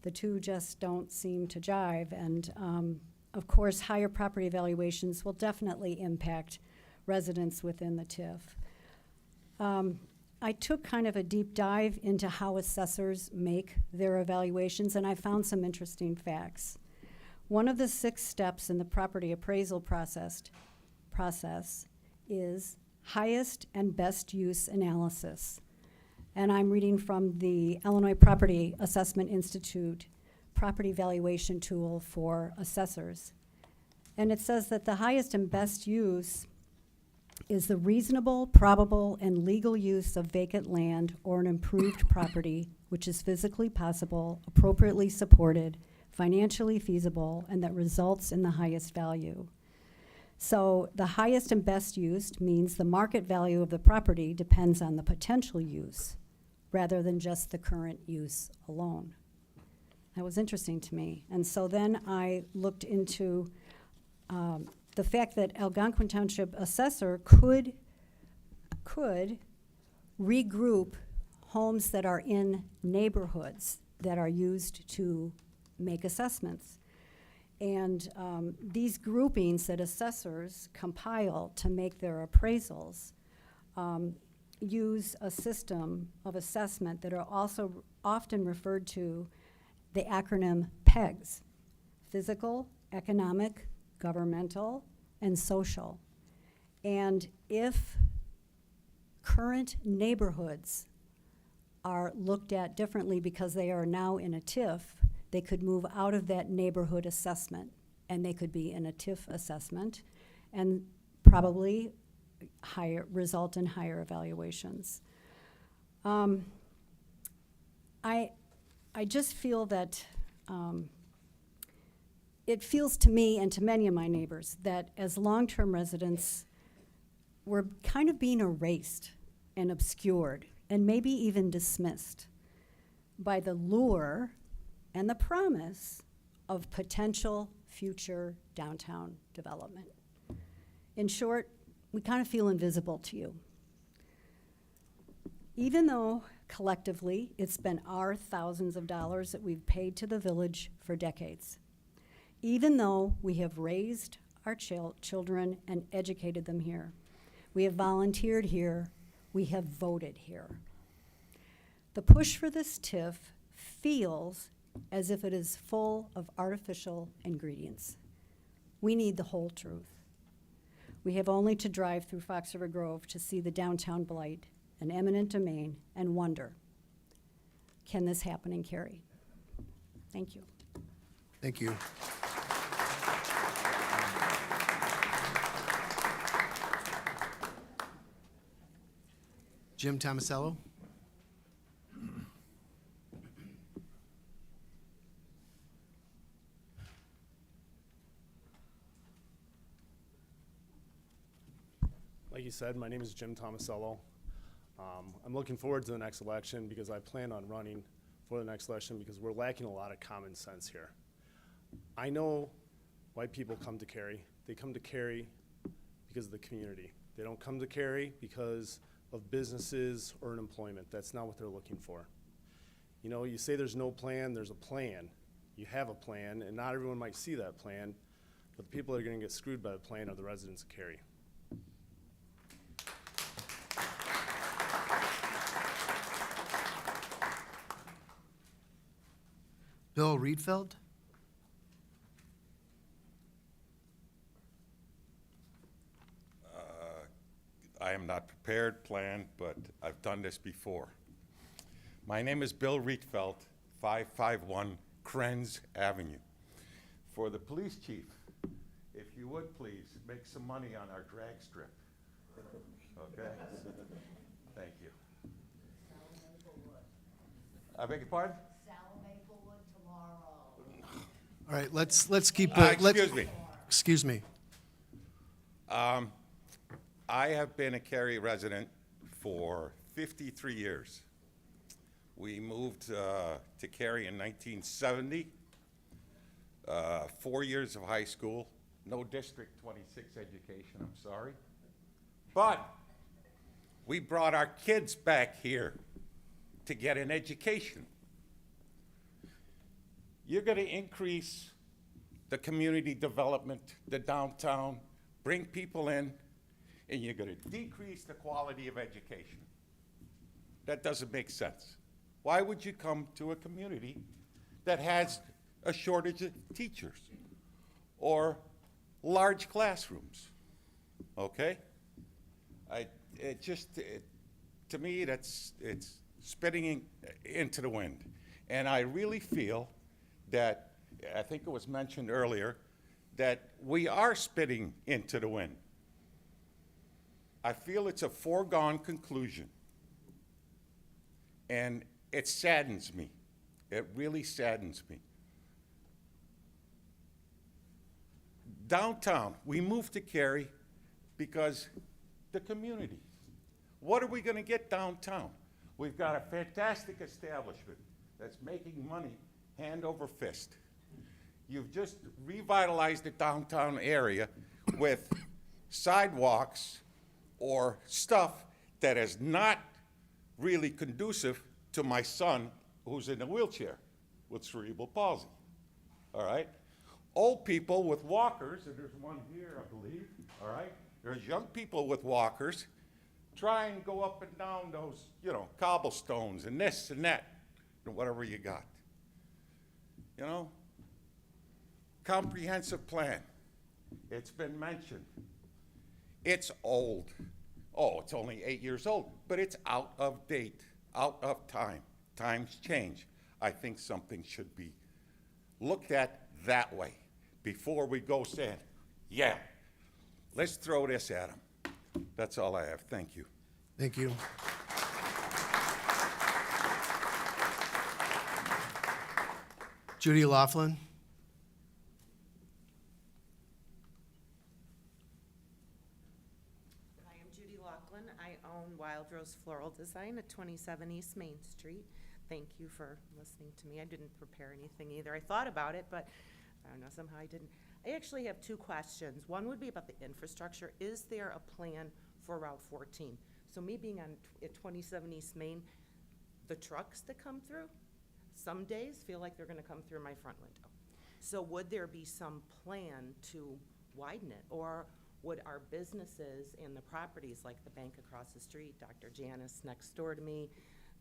The two just don't seem to jive, and of course, higher property valuations will definitely impact residents within the TIF. I took kind of a deep dive into how assessors make their evaluations, and I found some interesting facts. One of the 6 steps in the property appraisal process is highest and best use analysis. And I'm reading from the Illinois Property Assessment Institute property valuation tool for assessors. And it says that the highest and best use is the reasonable, probable, and legal use of vacant land or an improved property which is physically possible, appropriately supported, financially feasible, and that results in the highest value. So the highest and best use means the market value of the property depends on the potential use rather than just the current use alone. That was interesting to me. And so then I looked into the fact that Algonquin Township assessor could regroup homes that are in neighborhoods that are used to make assessments. And these groupings that assessors compile to make their appraisals use a system of assessment that are also often referred to the acronym PEGS: physical, economic, governmental, and social. And if current neighborhoods are looked at differently because they are now in a TIF, they could move out of that neighborhood assessment and they could be in a TIF assessment and probably result in higher evaluations. I just feel that it feels to me and to many of my neighbors that as long-term residents, we're kind of being erased and obscured and maybe even dismissed by the lure and the promise of potential future downtown development. In short, we kind of feel invisible to you. Even though collectively it's been our thousands of dollars that we've paid to the village for decades. Even though we have raised our children and educated them here. We have volunteered here. We have voted here. The push for this TIF feels as if it is full of artificial ingredients. We need the whole truth. We have only to drive through Fox River Grove to see the downtown blight, an eminent domain, and wonder, can this happen in Cary? Thank you. Thank you. Jim Tomasello? Like you said, my name is Jim Tomasello. I'm looking forward to the next election because I plan on running for the next election because we're lacking a lot of common sense here. I know why people come to Cary. They come to Cary because of the community. They don't come to Cary because of businesses or employment. That's not what they're looking for. You know, you say there's no plan, there's a plan. You have a plan, and not everyone might see that plan, but the people that are gonna get screwed by the plan are the residents of Cary. Bill Riedfeld? I am not prepared, planned, but I've done this before. My name is Bill Rietfeld, 551 Krenz Avenue. For the police chief, if you would please, make some money on our drag strip. Okay? Thank you. I beg your pardon? All right, let's keep. Excuse me. Excuse me. I have been a Cary resident for 53 years. We moved to Cary in 1970, 4 years of high school, no District 26 education, I'm sorry. But we brought our kids back here to get an education. You're gonna increase the community development, the downtown, bring people in, and you're gonna decrease the quality of education. That doesn't make sense. Why would you come to a community that has a shortage of teachers or large classrooms? Okay? To me, it's spitting into the wind. And I really feel that, I think it was mentioned earlier, that we are spitting into the wind. I feel it's a foregone conclusion. And it saddens me. It really saddens me. Downtown, we moved to Cary because the community. What are we gonna get downtown? We've got a fantastic establishment that's making money hand over fist. You've just revitalized the downtown area with sidewalks or stuff that is not really conducive to my son who's in a wheelchair with cerebral palsy, all right? Old people with walkers, and there's one here, I believe, all right? There's young people with walkers try and go up and down those, you know, cobblestones and this and that, and whatever you got. You know? Comprehensive plan. It's been mentioned. It's old. Oh, it's only 8 years old, but it's out of date, out of time. Times change. I think something should be looked at that way before we go saying, yeah, let's throw this at them. That's all I have. Thank you. Thank you. Judy Laughlin. Hi, I'm Judy Laughlin. I own Wild Rose Floral Design at 27 East Main Street. Thank you for listening to me. I didn't prepare anything either. I thought about it, but I don't know, somehow I didn't. I actually have two questions. One would be about the infrastructure. Is there a plan for Route 14? So me being on at 27 East Main, the trucks that come through, some days feel like they're gonna come through my front window. So would there be some plan to widen it? Or would our businesses and the properties, like the bank across the street, Dr. Janice next door to me,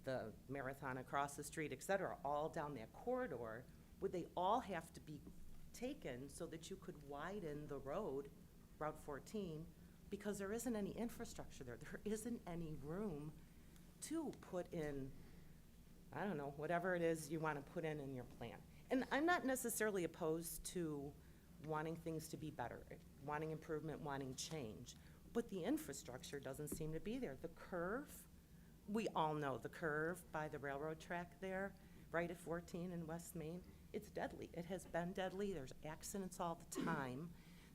the Marathon across the street, et cetera, all down that corridor, would they all have to be taken so that you could widen the road, Route 14, because there isn't any infrastructure there. There isn't any room to put in, I don't know, whatever it is you want to put in your plan. And I'm not necessarily opposed to wanting things to be better, wanting improvement, wanting change, but the infrastructure doesn't seem to be there. The curve, we all know the curve by the railroad track there, right at 14 in West Main, it's deadly. It has been deadly. There's accidents all the time.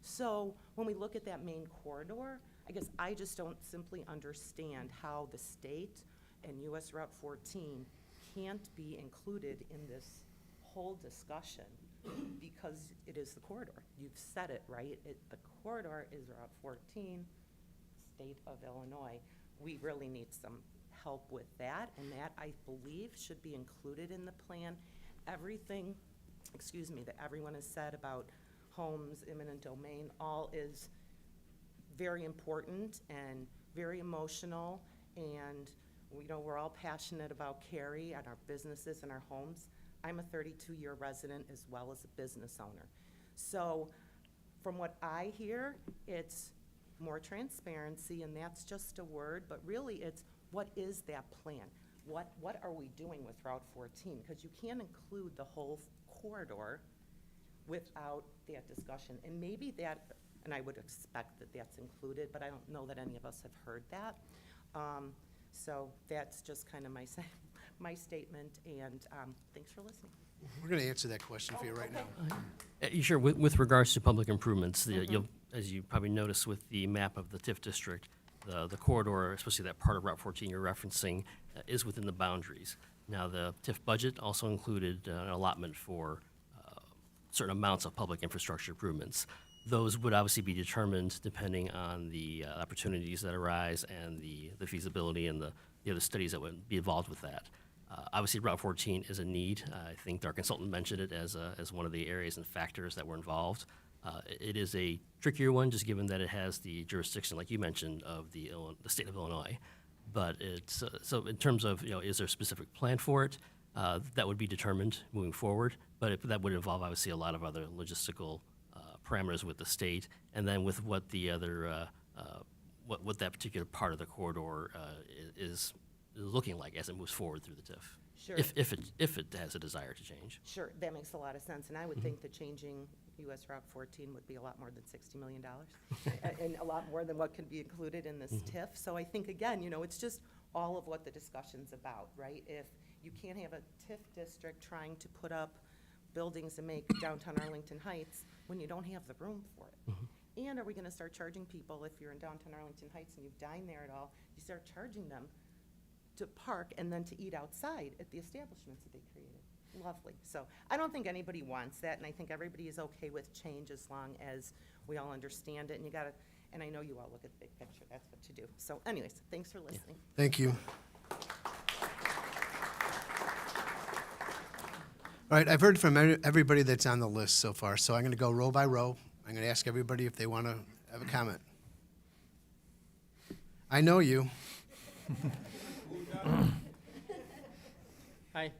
So when we look at that main corridor, I guess I just don't simply understand how the state and US Route 14 can't be included in this whole discussion because it is the corridor. You've said it, right? The corridor is Route 14, state of Illinois. We really need some help with that, and that, I believe, should be included in the plan. Everything, that everyone has said about homes, eminent domain, all is very important and very emotional, and we're all passionate about Cary and our businesses and our homes. I'm a 32-year resident as well as a business owner. So from what I hear, it's more transparency, and that's just a word, but really it's what is that plan? What are we doing with Route 14? Because you can't include the whole corridor without that discussion. And maybe that, and I would expect that that's included, but I don't know that any of us have heard that. So that's just kind of my statement, and thanks for listening. We're going to answer that question for you right now. Sure. With regards to public improvements, you'll, as you probably noticed with the map of the TIF district, the corridor, especially that part of Route 14 you're referencing, is within the boundaries. Now, the TIF budget also included an allotment for certain amounts of public infrastructure improvements. Those would obviously be determined depending on the opportunities that arise and the feasibility and the other studies that would be involved with that. Obviously, Route 14 is a need. I think our consultant mentioned it as one of the areas and factors that were involved. It is a trickier one, just given that it has the jurisdiction, like you mentioned, of the state of Illinois. But it's so in terms of is there a specific plan for it? That would be determined moving forward. But that would involve obviously a lot of other logistical parameters with the state, and then with what the other what that particular part of the corridor is looking like as it moves forward through the TIF. Sure. If it has a desire to change. Sure, that makes a lot of sense, and I would think that changing US Route 14 would be a lot more than $60 million, and a lot more than what can be included in this TIF. So I think, again, it's just all of what the discussion's about, right? If you can't have a TIF district trying to put up buildings and make downtown Arlington Heights when you don't have the room for it. And are we gonna start charging people, if you're in downtown Arlington Heights and you've dined there at all, you start charging them to park and then to eat outside at the establishments that they created? Lovely. So I don't think anybody wants that, and I think everybody is okay with change as long as we all understand it. And and I know you all look at the big picture. That's what you do. So anyways, thanks for listening. Thank you. All right, I've heard from everybody that's on the list so far, so I'm going to go row by row. I'm going to ask everybody if they want to have a comment. I know you. Hi.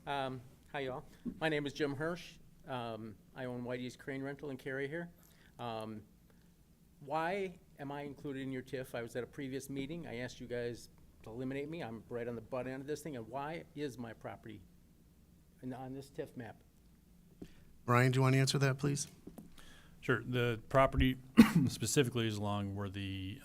Hi, y'all. My name is Jim Hirsch. I own Whitey's Crane Rental in Cary here. Why am I included in your TIF? I was at a previous meeting. I asked you guys to eliminate me. I'm right on the butt end of this thing. And why is my property on this TIF map? Brian, do you want to answer that, please? Sure. The property specifically is along where the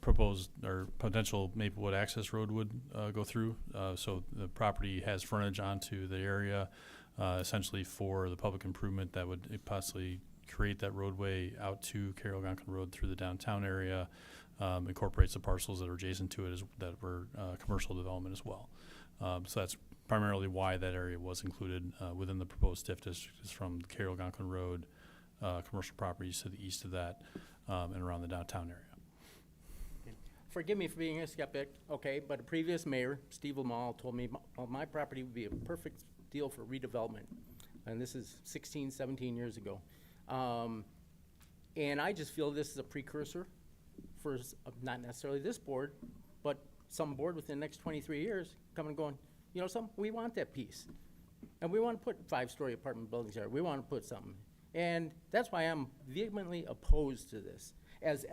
proposed or potential Maplewood access road would go through. So the property has frontage onto the area essentially for the public improvement that would possibly create that roadway out to Cary Algonquin Road through the downtown area, incorporates the parcels that are adjacent to it that were commercial development as well. So that's primarily why that area was included within the proposed TIF district, is from Cary Algonquin Road, commercial properties to the east of that, and around the downtown area. Forgive me for being a skeptic, okay, but a previous mayor, Steve Lamal, told me my property would be a perfect deal for redevelopment. And this is 16, 17 years ago. And I just feel this is a precursor for not necessarily this board, but some board within the next 23 years coming and going, we want that piece. And we want to put 5-story apartment buildings there. We want to put something. And that's why I'm vehemently opposed to this, as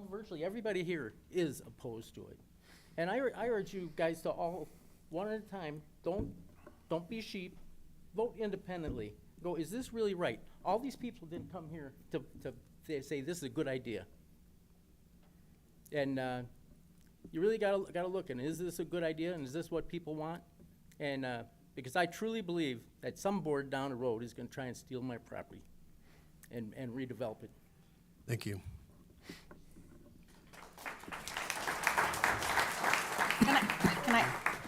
virtually everybody here is opposed to it. And I urge you guys to all, one at a time, don't be sheep, vote independently. Go, is this really right? All these people didn't come here to say this is a good idea. And you really gotta look, and is this a good idea, and is this what people want? And because I truly believe that some board down the road is gonna try and steal my property and redevelop it. Thank you.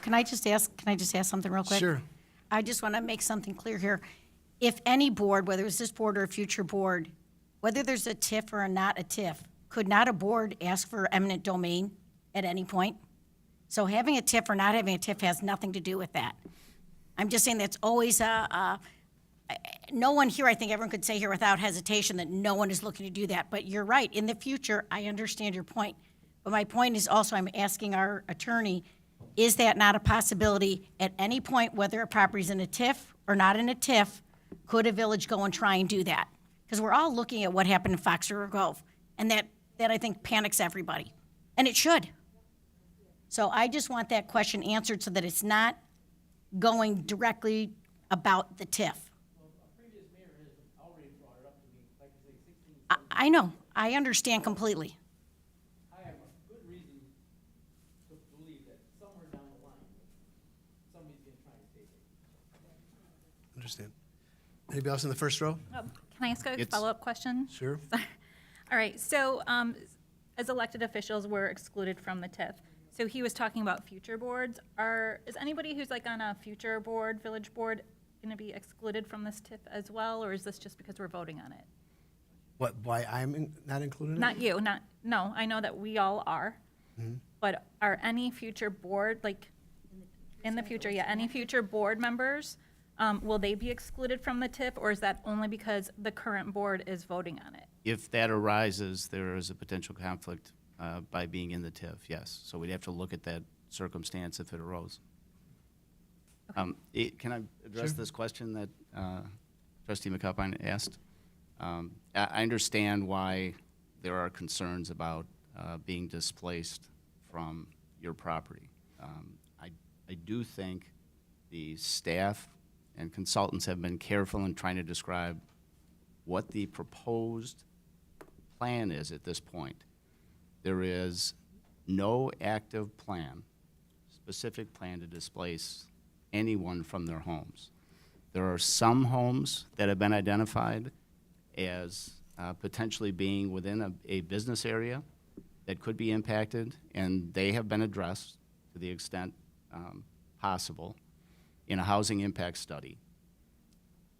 can I just ask something real quick? Sure. I just want to make something clear here. If any board, whether it's this board or a future board, whether there's a TIF or not a TIF, could not a board ask for eminent domain at any point? So having a TIF or not having a TIF has nothing to do with that. I'm just saying that's always no one here, I think everyone could say here without hesitation that no one is looking to do that. But you're right, in the future, I understand your point. But my point is also, I'm asking our attorney, is that not a possibility at any point, whether a property's in a TIF or not in a TIF, could a village go and try and do that? Because we're all looking at what happened in Fox River Grove, and that I think panics everybody, and it should. So I just want that question answered so that it's not going directly about the TIF. I know, I understand completely. I have a good reason to believe that somewhere down the line, somebody's gonna try and take it. Understand. Anybody else in the first row? Can I ask a It's- follow-up question? Sure. All right, so as elected officials, we're excluded from the TIF. So he was talking about future boards. Is anybody who's like on a future board, village board, going to be excluded from this TIF as well, or is this just because we're voting on it? What, why not included in it? Not you, no, I know that we all are. Mm-hmm. But are any future board, like, in the future, yeah, any future board members, will they be excluded from the TIF, or is that only because the current board is voting on it? If that arises, there is a potential conflict by being in the TIF, yes. So we'd have to look at that circumstance if it arose. Can I address Sure. this question that Trustee McCuppine asked? I understand why there are concerns about being displaced from your property. I do think the staff and consultants have been careful in trying to describe what the proposed plan is at this point. There is no active plan, specific plan to displace anyone from their homes. There are some homes that have been identified as potentially being within a business area that could be impacted, and they have been addressed to the extent possible in a housing impact study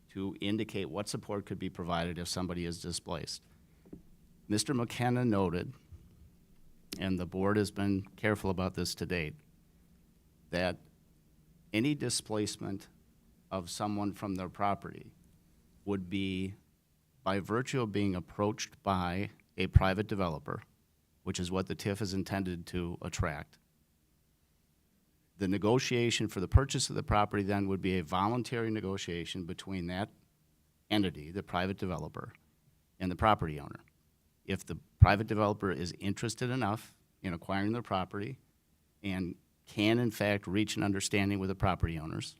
to indicate what support could be provided if somebody is displaced. Mr. McKenna noted, and the board has been careful about this to date, that any displacement of someone from their property would be by virtue of being approached by a private developer, which is what the TIF is intended to attract. The negotiation for the purchase of the property then would be a voluntary negotiation between that entity, the private developer, and the property owner. If the private developer is interested enough in acquiring their property and can in fact reach an understanding with the property owners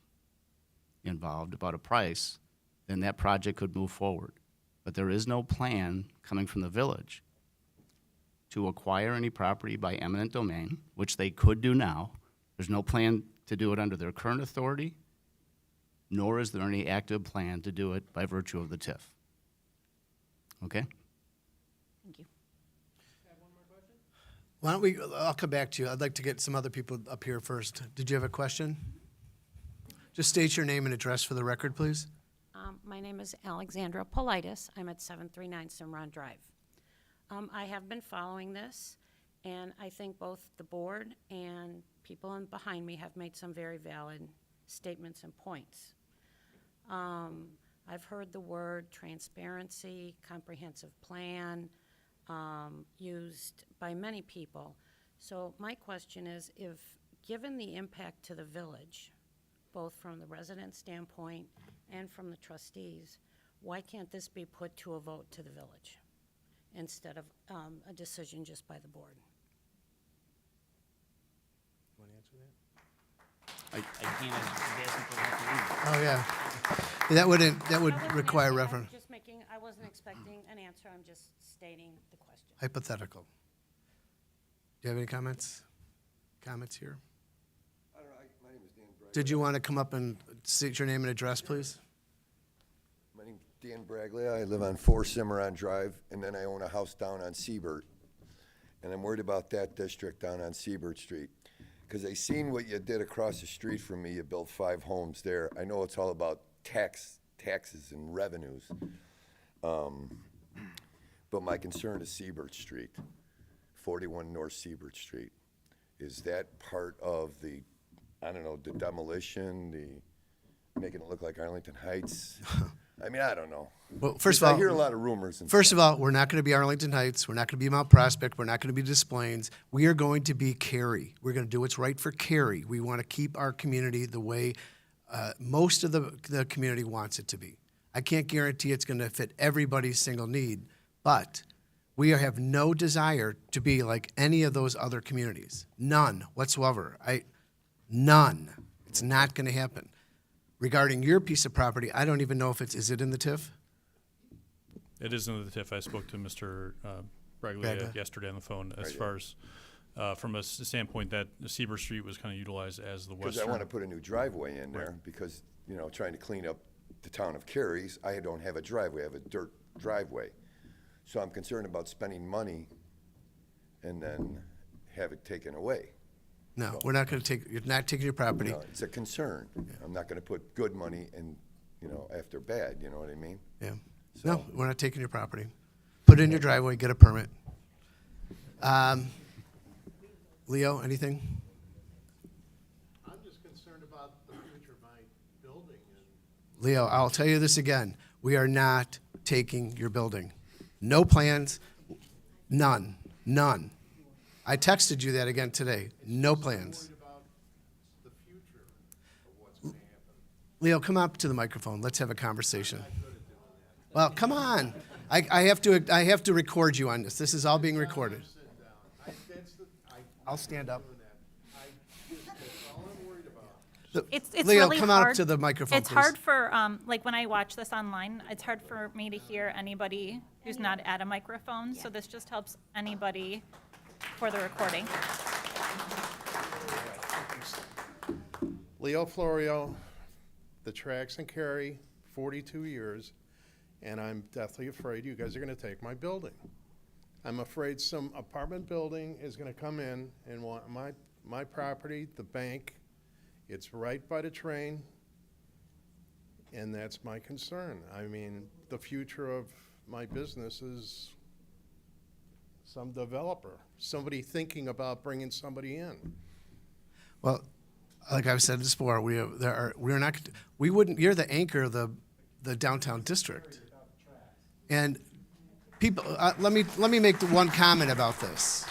involved about a price, then that project could move forward. But there is no plan coming from the village to acquire any property by eminent domain, which they could do now. There's no plan to do it under their current authority, nor is there any active plan to do it by virtue of the TIF. Okay? Thank you. Why don't we, I'll come back to you. I'd like to get some other people up here first. Did you have a question? Just state your name and address for the record, please. My name is Alexandra Politis. I'm at 739 Cimarron Drive. I have been following this, and I think both the board and people behind me have made some very valid statements and points. I've heard the word transparency, comprehensive plan, used by many people. So my question is, if, given the impact to the village, both from the resident standpoint and from the trustees, why can't this be put to a vote to the village instead of a decision just by the board? Want to answer that? I can't ask for referendum. Oh, yeah. That would require referendum. I wasn't expecting an answer, I'm just stating the question. Hypothetical. Do you have any comments? Comments here? I don't know, my name is Dan Bragg. Did you want to come up and state your name and address, please? My name's Dan Braglia. I live on 4 Cimarron Drive, and then I own a house down on Siebert. And I'm worried about that district down on Siebert Street. because I seen what you did across the street from me. You built 5 homes there. I know it's all about taxes and revenues. But my concern is Seabird Street, 41 North Seabird Street. Is that part of the, I don't know, the demolition, the making it look like Arlington Heights? I mean, I don't know. Well, first of all, I hear a lot of rumors. And First stuff. of all, we're not going to be Arlington Heights. We're not going to be Mount Prospect. We're not going to be Des Plaines. We are going to be Cary. We're going to do what's right for Cary. We want to keep our community the way most of the community wants it to be. I can't guarantee it's going to fit everybody's single need, but we have no desire to be like any of those other communities. None whatsoever. None. It's not going to happen. Regarding your piece of property, I don't even know if is it in the TIF? It is in the TIF. I spoke to Mr. Braglia Braglia. yesterday on the phone as Right, far as, from a standpoint that Seaver Street was kind of utilized as the Because western. I want to put a new driveway in there because, you know, trying to clean up the town of Cary's, I don't have a driveway, I have a dirt driveway. So I'm concerned about spending money and then have it taken away. No, we're not going to take, you're not taking your property. You know, it's a concern. I'm not going to put good money in, you know, after bad, you know what I mean? Yeah. So- No, we're not taking your property. Put it in your driveway, get a permit. Leo, anything? I'm just concerned about the future of my building. Leo, I'll tell you this again. We are not taking your building. No plans, none, none. I texted you that again today. No plans. Leo, come up to the microphone. Let's have a conversation. Well, come on. I have to record you on this. This is all being recorded. I'll stand up. It's Leo, really come hard. out to the microphone, It's please. hard for, like, when I watch this online, it's hard for me to hear anybody who's not at a microphone, so this just helps anybody for the recording. Leo Florio, the tracks in Cary, 42 years, and I'm deathly afraid you guys are gonna take my building. I'm afraid some apartment building is gonna come in and want my property, the bank. It's right by the train, and that's my concern. I mean, the future of my business is some developer, somebody thinking about bringing somebody in. Well, like I've said before, we're not, we wouldn't, you're the anchor of the downtown district. And people, let me make the one comment about this.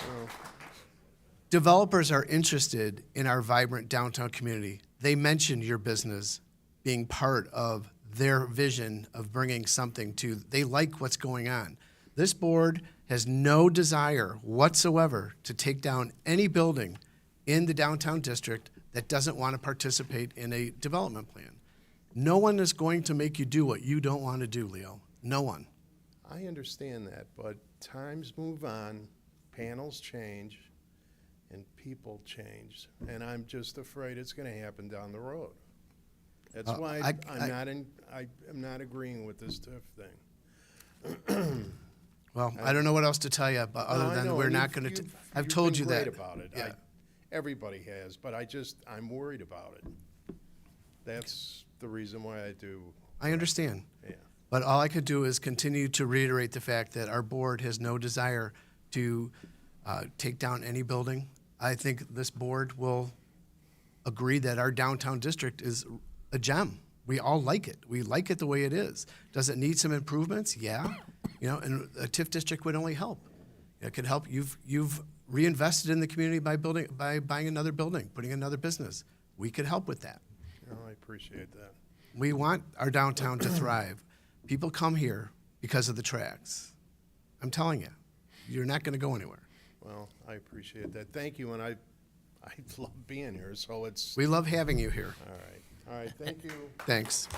Developers are interested in our vibrant downtown community. They mentioned your business being part of their vision of bringing something to, they like what's going on. This board has no desire whatsoever to take down any building in the downtown district that doesn't want to participate in a development plan. No one is going to make you do what you don't want to do, Leo. No one. I understand that, but times move on, panels change, and people change, and I'm just afraid it's gonna happen down the road. That's why I'm not agreeing with this TIF thing. Well, I don't know what else to tell you, but No, other I than know, we're and not going to, I've you've told been you great that. about it. Yeah. Everybody has, but I'm worried about it. That's the reason why I do. I understand. Yeah. But all I could do is continue to reiterate the fact that our board has no desire to take down any building. I think this board will agree that our downtown district is a gem. We all like it. We like it the way it is. Does it need some improvements? Yeah. You know, and a TIF district would only help. It could help. You've reinvested in the community by buying another building, putting another business. We could help with that. Oh, I appreciate that. We want our downtown to thrive. People come here because of the tracks. I'm telling you, you're not going to go anywhere. Well, I appreciate that. Thank you, and I love being here, so it's. We love having you here. All right, thank you. Thanks.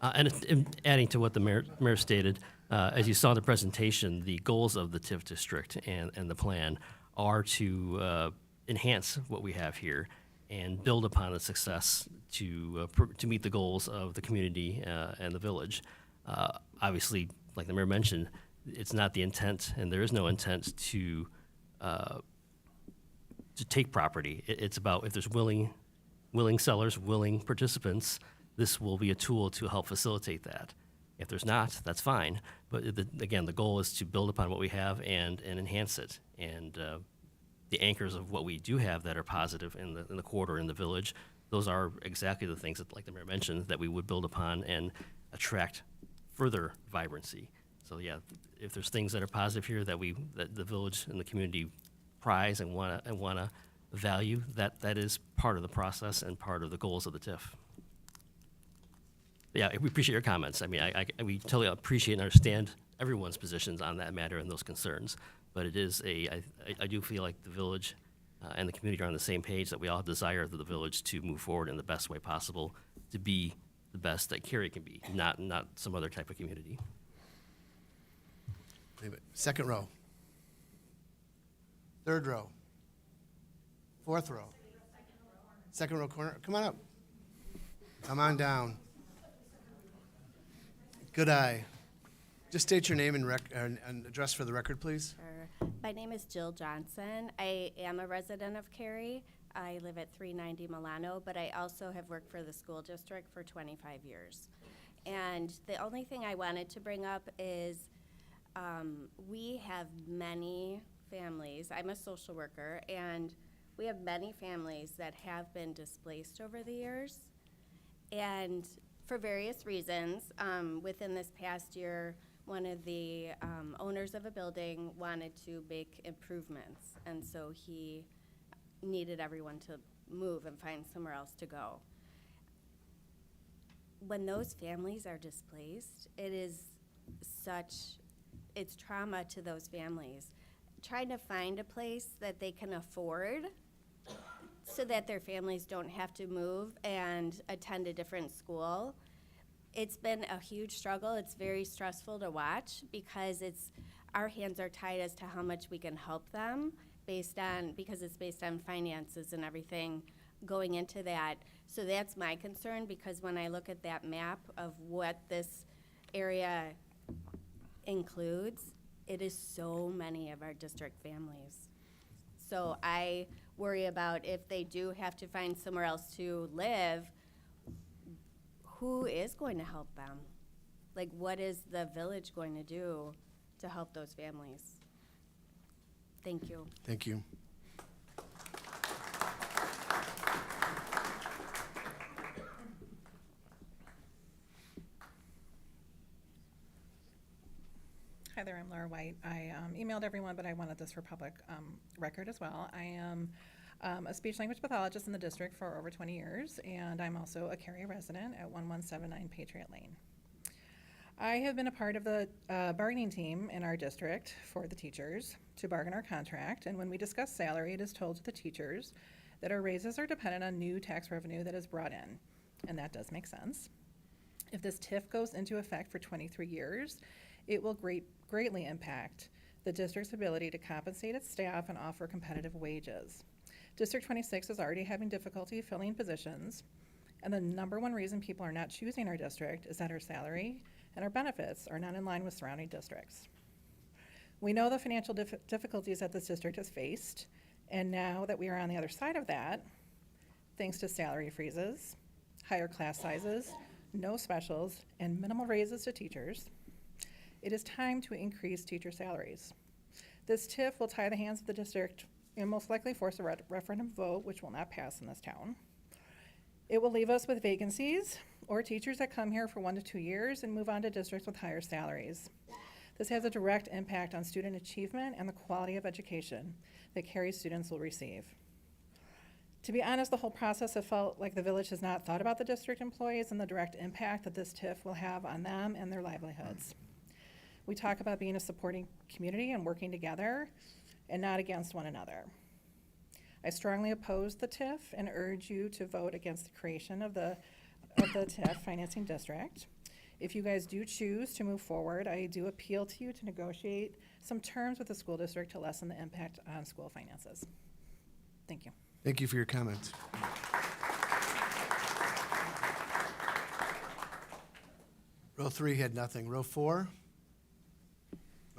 And adding to what the mayor stated, as you saw in the presentation, the goals of the TIF district and the plan are to enhance what we have here and build upon the success to meet the goals of the community and the village. Obviously, like the mayor mentioned, it's not the intent, and there is no intent to take property. It's about if there's willing sellers, willing participants, this will be a tool to help facilitate that. If there's not, that's fine. But again, the goal is to build upon what we have and enhance it. And the anchors of what we do have that are positive in the quarter, in the village, those are exactly the things that, like the mayor mentioned, that we would build upon and attract further vibrancy. So yeah, if there's things that are positive here that the village and the community prize and wanna value, that is part of the process and part of the goals of the TIF. Yeah, we appreciate your comments. I mean, we totally appreciate and understand everyone's positions on that matter and those concerns. But it is I do feel like the village and the community are on the same page, that we all desire the village to move forward in the best way possible to be the best that Cary can be, not some other type of community. Second row. Third row. Fourth row. Second row corner. Come on up. Come on down. Good eye. Just state your name and address for the record, please. Sure. My name is Jill Johnson. I am a resident of Cary. I live at 390 Milano, but I also have worked for the school district for 25 years. And the only thing I wanted to bring up is we have many families. I'm a social worker, and we have many families that have been displaced over the years. And for various reasons, within this past year, one of the owners of a building wanted to make improvements, and so he needed everyone to move and find somewhere else to go. When those families are displaced, it's trauma to those families. Trying to find a place that they can afford so that their families don't have to move and attend a different school. It's been a huge struggle. It's very stressful to watch because our hands are tied as to how much we can help them because it's based on finances and everything going into that. So that's my concern, because when I look at that map of what this area includes, it is so many of our district families. So I worry about if they do have to find somewhere else to live, who is going to help them? Like, what is the village going to do to help those families? Thank you. Thank you. Hi there, I'm Laura White. I emailed everyone, but I wanted this for public record as well. I am a speech language pathologist in the district for over 20 years, and I'm also a Cary resident at 1179 Patriot Lane. I have been a part of the bargaining team in our district for the teachers to bargain our contract, and when we discuss salary, it is told to the teachers that our raises are dependent on new tax revenue that is brought in, and that does make sense. If this TIF goes into effect for 23 years, it will greatly impact the district's ability to compensate its staff and offer competitive wages. District 26 is already having difficulty filling positions, and the number one reason people are not choosing our district is that our salary and our benefits are not in line with surrounding districts. We know the financial difficulties that this district has faced, and now that we are on the other side of that, thanks to salary freezes, higher class sizes, no specials, and minimal raises to teachers, it is time to increase teacher salaries. This TIF will tie the hands of the district and most likely force a referendum vote, which will not pass in this town. It will leave us with vacancies or teachers that come here for 1 to 2 years and move on to districts with higher salaries. This has a direct impact on student achievement and the quality of education that Cary students will receive. To be honest, the whole process has felt like the village has not thought about the district employees and the direct impact that this TIF will have on them and their livelihoods. We talk about being a supporting community and working together and not against one another. I strongly oppose the TIF and urge you to vote against the creation of the TIF financing district. If you guys do choose to move forward, I do appeal to you to negotiate some terms with the school district to lessen the impact on school finances. Thank you. Thank you for your comments. Row 3 had nothing. Row 4?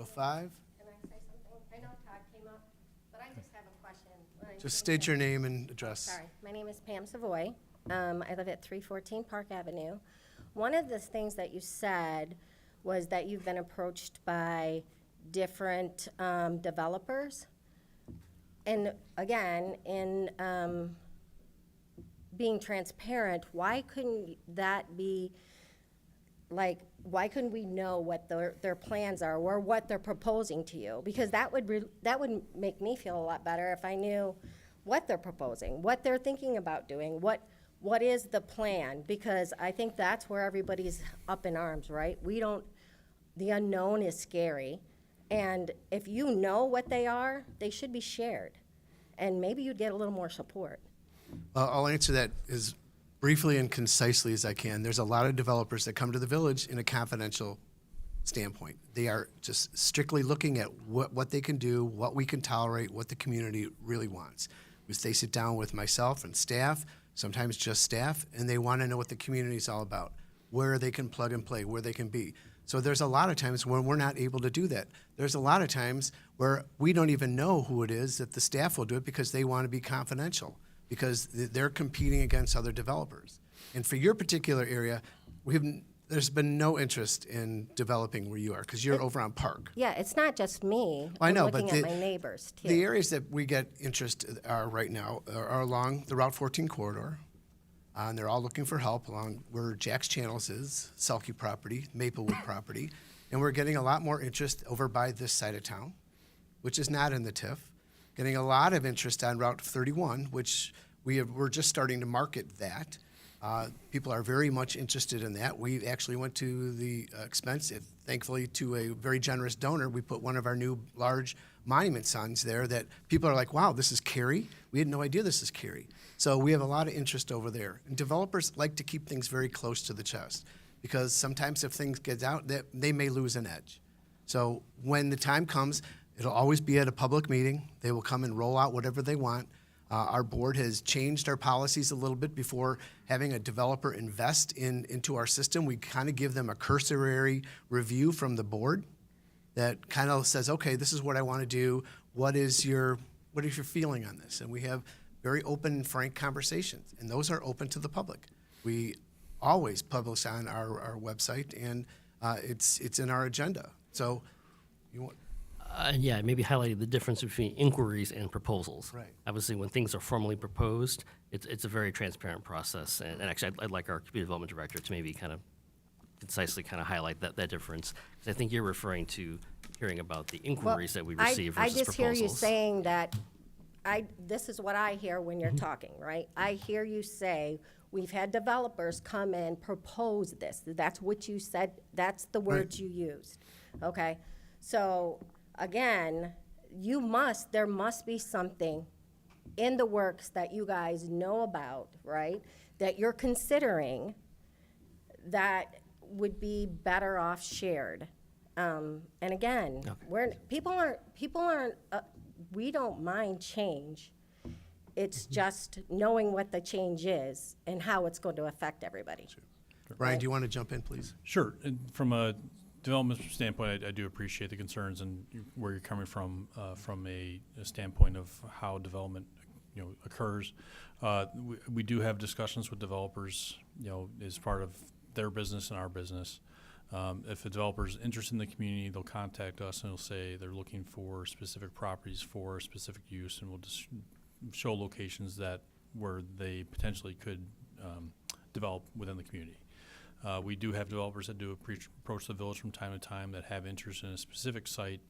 Row 5. Can I say something? I know Todd came up, but I just have a question. Just state your name and address. Sorry, my name is Pam Savoy. I live at 314 Park Avenue. One of the things that you said was that you've been approached by different developers. And again, in being transparent, why couldn't that be, like, why couldn't we know what their plans are or what they're proposing to you? Because that would make me feel a lot better if I knew what they're proposing, what they're thinking about doing, what is the plan? Because I think that's where everybody's up in arms, right? The unknown is scary. And if you know what they are, they should be shared. And maybe you'd get a little more support. I'll answer that as briefly and concisely as I can. There's a lot of developers that come to the village in a confidential standpoint. They are just strictly looking at what they can do, what we can tolerate, what the community really wants. They sit down with myself and staff, sometimes just staff, and they want to know what the community is all about, where they can plug and play, where they can be. So there's a lot of times when we're not able to do that. There's a lot of times where we don't even know who it is that the staff will do it because they want to be confidential, because they're competing against other developers. And for your particular area, there's been no interest in developing where you are, because you're over on Park. Yeah, it's not just me. I know, I'm but looking at my neighbors, too. the areas that we get interest are right now are along the Route 14 corridor. And they're all looking for help along where Jack's Channels is, Selkie property, Maplewood property. And we're getting a lot more interest over by this side of town, which is not in the TIF. Getting a lot of interest on Route 31, which we're just starting to market that. People are very much interested in that. We actually went to the expense, thankfully, to a very generous donor. We put one of our new large monument signs there that people are like, wow, this is Cary? We had no idea this is Cary. So we have a lot of interest over there. And developers like to keep things very close to the chest, because sometimes if things get out, they may lose an edge. So when the time comes, it'll always be at a public meeting. They will come and roll out whatever they want. Our board has changed our policies a little bit before having a developer invest into our system. We kind of give them a cursory review from the board that kind of says, okay, this is what I want to do. What is your feeling on this? And we have very open and frank conversations, and those are open to the public. We always publish on our website, and it's in our agenda. So you want... Yeah, maybe highlighting the difference between inquiries and proposals. Right. Obviously, when things are formally proposed, it's a very transparent process. And actually, I'd like our community development director to maybe kind of concisely kind of highlight that difference. Because I think you're referring to hearing about the inquiries that we receive versus proposals. I just hear you saying that, this is what I hear when you're talking, right? I hear you say, we've had developers come and propose this. That's what you said, that's the words you used, okay? So, again, there must be something in the works that you guys know about, right? That you're considering that would be better off shared. And again, people aren't, we don't mind change. It's just knowing what the change is and how it's going to affect everybody. Brian, do you want to jump in, please? Sure. And from a development standpoint, I do appreciate the concerns and where you're coming from a standpoint of how development, occurs. We do have discussions with developers, as part of their business and our business. If a developer's interested in the community, they'll contact us and they'll say they're looking for specific properties for a specific use, and we'll just show locations where they potentially could develop within the community. We do have developers that do approach the village from time to time that have interest in a specific site,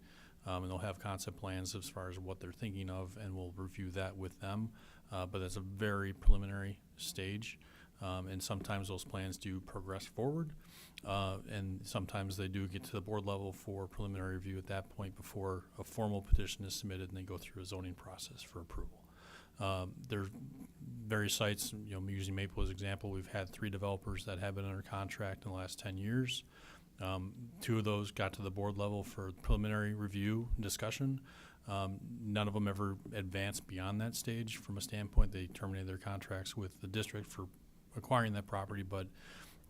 and they'll have concept plans as far as what they're thinking of, and we'll review that with them. But that's a very preliminary stage, and sometimes those plans do progress forward, and sometimes they do get to the board level for preliminary review at that point before a formal petition is submitted, and they go through a zoning process for approval. There are various sites, using Maple as an example, we've had 3 developers that have been under contract in the last 10 years. 2 of those got to the board level for preliminary review and discussion. None of them ever advanced beyond that stage from a standpoint. They terminated their contracts with the district for acquiring that property, but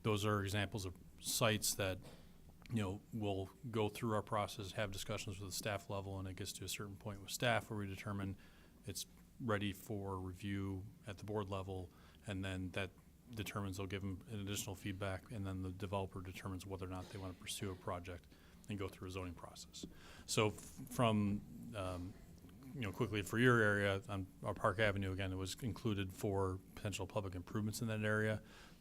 those are examples of sites that we'll go through our process, have discussions with the staff level, and it gets to a certain point with staff where we determine it's ready for review at the board level, and then that determines, they'll give them an additional feedback, and then the developer determines whether or not they want to pursue a project and go through a zoning process. So from, quickly for your area, on our Park Avenue, again, it was included for potential public improvements in that area.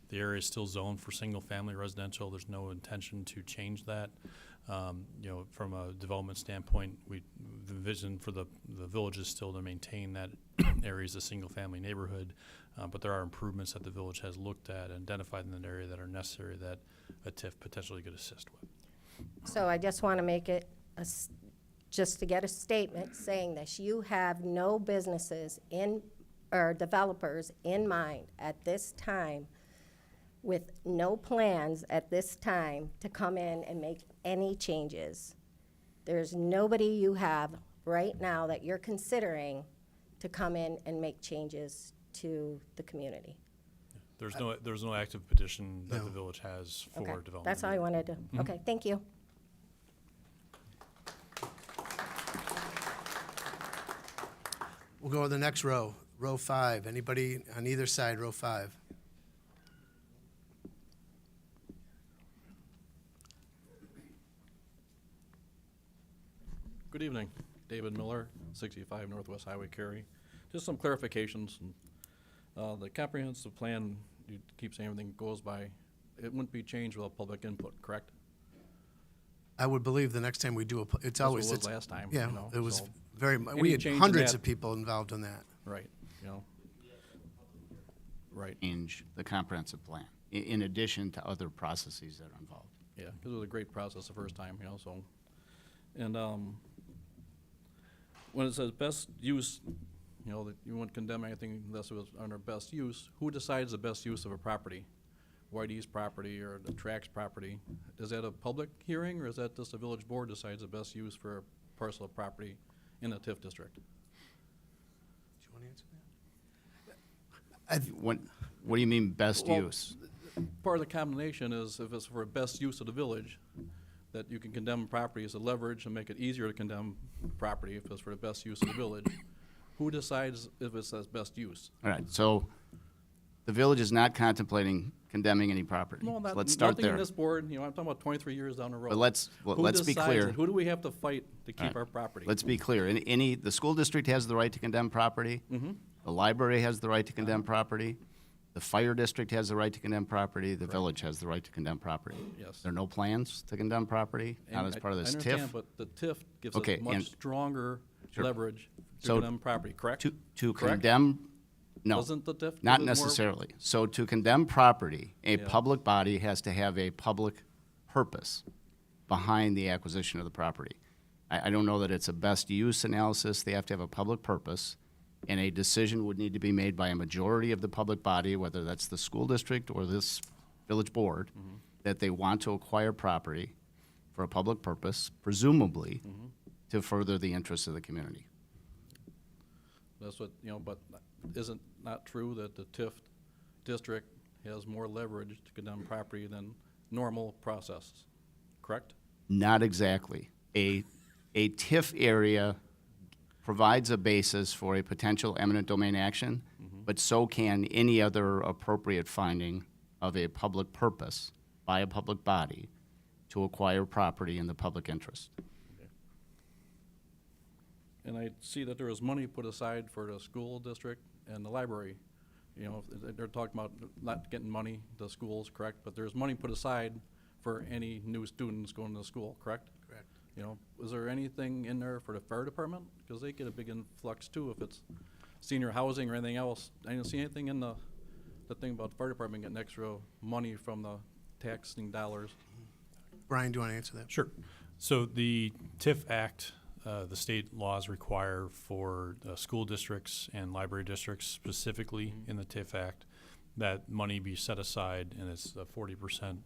The area is still zoned for single-family residential. There's no intention to change that. From a development standpoint, the vision for the village is still to maintain that area as a single-family neighborhood, but there are improvements that the village has looked at and identified in that area that are necessary that a TIF potentially could assist with. So I just want to make it, just to get a statement saying this, you have no businesses or developers in mind at this time, with no plans at this time to come in and make any changes. There's nobody you have right now that you're considering to come in and make changes to the community. There's no active petition that the village has for Okay, development. that's all I wanted to, okay, thank you. We'll go to the next row, row 5. Anybody on either side, row 5? Good evening. David Miller, 65 Northwest Highway, Cary. Just some clarifications. The comprehensive plan, you keep saying everything goes by, it wouldn't be changed without public input, correct? I would believe the next time we do it's That's always. what it was it's- last time, Yeah, you know, it was so very, any we had change in hundreds that- of people involved in that. Right, Right. Change the comprehensive plan, in addition to other processes that are involved. Yeah, because it was a great process the first time, so. And when it says best use, that you wouldn't condemn anything unless it was under best use, who decides the best use of a property? Whitey's property or the Trax property? Is that a public hearing, or is that just the village board decides the best use for a parcel of property in a TIF district? Do you want to answer that? What do you mean best Well, use? Part of the combination is if it's for best use of the village, that you can condemn property as a leverage and make it easier to condemn property if it's for the best use of the village. Who decides if it's as best use? All right, so the village is not contemplating condemning any property. Well, So let's start nothing in there. this board, I'm talking about 23 years down the road. But let's Who be decides clear. it? Who do we have to fight to All keep right, our property? Let's be clear. The school district has the right to condemn property. Mm-hmm. The library has the right to condemn property. The fire district has the right to condemn property. The village has the right to condemn property. Yes. There are no plans to condemn property, not And as part of this I TIF. understand, but the TIF gives Okay, us much and- stronger Sure. leverage to So condemn property, correct? To Correct? condemn, no. Doesn't the TIF give Not it more- necessarily. So to condemn property, a Yeah. public body has to have a public purpose behind the acquisition of the property. I don't know that it's a best use analysis. They have to have a public purpose, and a decision would need to be made by a majority of the public body, whether that's the school district or this village board, Mm-hmm. that they want to acquire property for a public purpose, presumably Mm-hmm. to further the interests of the community. That's what, but isn't not true that the TIF district has more leverage to condemn property than normal processes, correct? Not exactly. A TIF area provides a basis for a potential eminent domain action, but so can any other appropriate finding of a public purpose by a public body to acquire property in the public interest. And I see that there is money put aside for the school district and the library. They're talking about not getting money to schools, correct? But there's money put aside for any new students going to school, correct? Correct. Is there anything in there for the fire department? Because they get a big influx too if it's senior housing or anything else. I didn't see anything in the thing about the fire department getting extra money from the taxing dollars. Brian, do you want to answer that? Sure. So the TIF Act, the state laws require for school districts and library districts specifically in the TIF Act that money be set aside, and it's 40%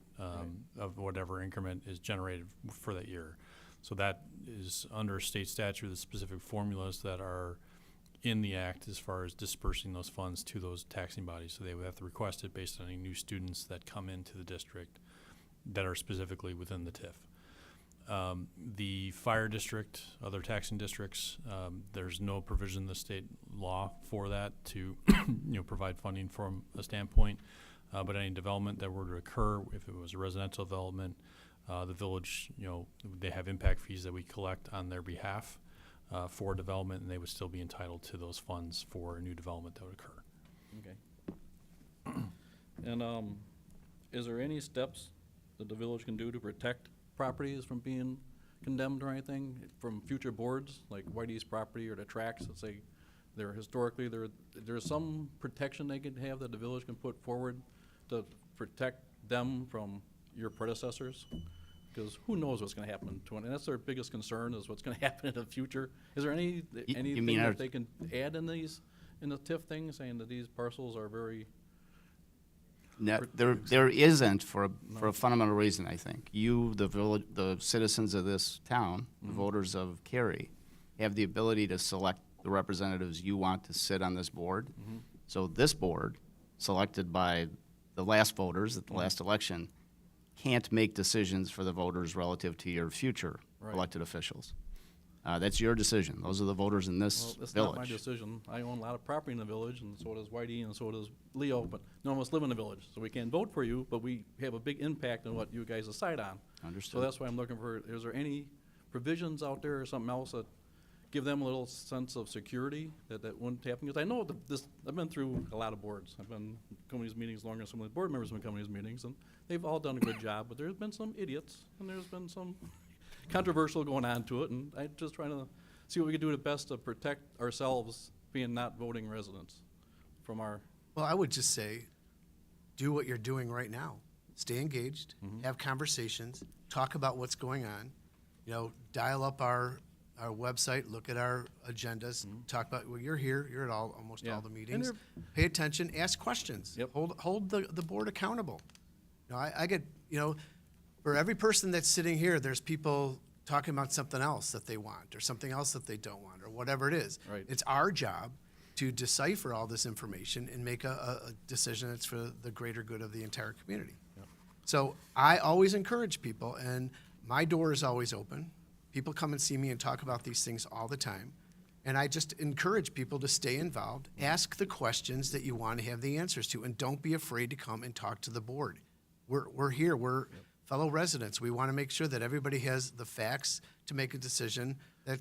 of whatever increment is generated for that year. So that is under state statute, the specific formulas that are in the act as far as dispersing those funds to those taxing bodies. So they would have to request it based on any new students that come into the district that are specifically within the TIF. The fire district, other taxing districts, there's no provision in the state law for that to, provide funding from a standpoint. But any development that were to occur, if it was a residential development, the village, they have impact fees that we collect on their behalf for development, and they would still be entitled to those funds for a new development that would occur. Okay. And, is there any steps that the village can do to protect properties from being condemned or anything from future boards, like Whitey's property or the tracks that say there's some protection they could have that the village can put forward to protect them from your predecessors? Because who knows what's gonna happen to it, and that's their biggest concern, is what's gonna happen in the future. Is there anything mean that they can add in the TIF thing, saying that these parcels are very? No, there isn't, for a fundamental reason, I think. You, the village, the citizens of this town, the voters of Cary, have the ability to select the representatives you want to sit on this board. So this board, selected by the last voters at the last election, can't make decisions for the voters relative to your future elected officials. That's your decision. Those are the voters in this Well, that's village. not my decision. I own a lot of property in the village, and so does Whitey, and so does Leo, but none of us live in the village. So we can't vote for you, but we have a big impact on what you guys decide on. Understood. So that's why I'm looking for, is there any provisions out there or something else that give them a little sense of security that wouldn't happen? Because I know I've been through a lot of boards. I've been coming to these meetings longer than some of the board members have been coming to these meetings, and they've all done a good job, but there's been some idiots, and there's been some controversial going on to it, and I'm just trying to see what we can do the best to protect ourselves being not voting residents from our. Well, I would just say, do what you're doing right now. Stay engaged, have conversations, talk about what's going on. Dial up our website, look at our agendas, talk about, well, you're here, you're at almost all the meetings. Pay attention, ask questions. Yep. Hold the board accountable. I get, for every person that's sitting here, there's people talking about something else that they want, or something else that they don't want, or whatever it is. Right. It's our job to decipher all this information and make a decision that's for the greater good of the entire community. Yep. So I always encourage people, and my door is always open. People come and see me and talk about these things all the time. And I just encourage people to stay involved, ask the questions that you want to have the answers to, and don't be afraid to come and talk to the board. We're here, we're fellow residents. We want to make sure that everybody has the facts to make a decision that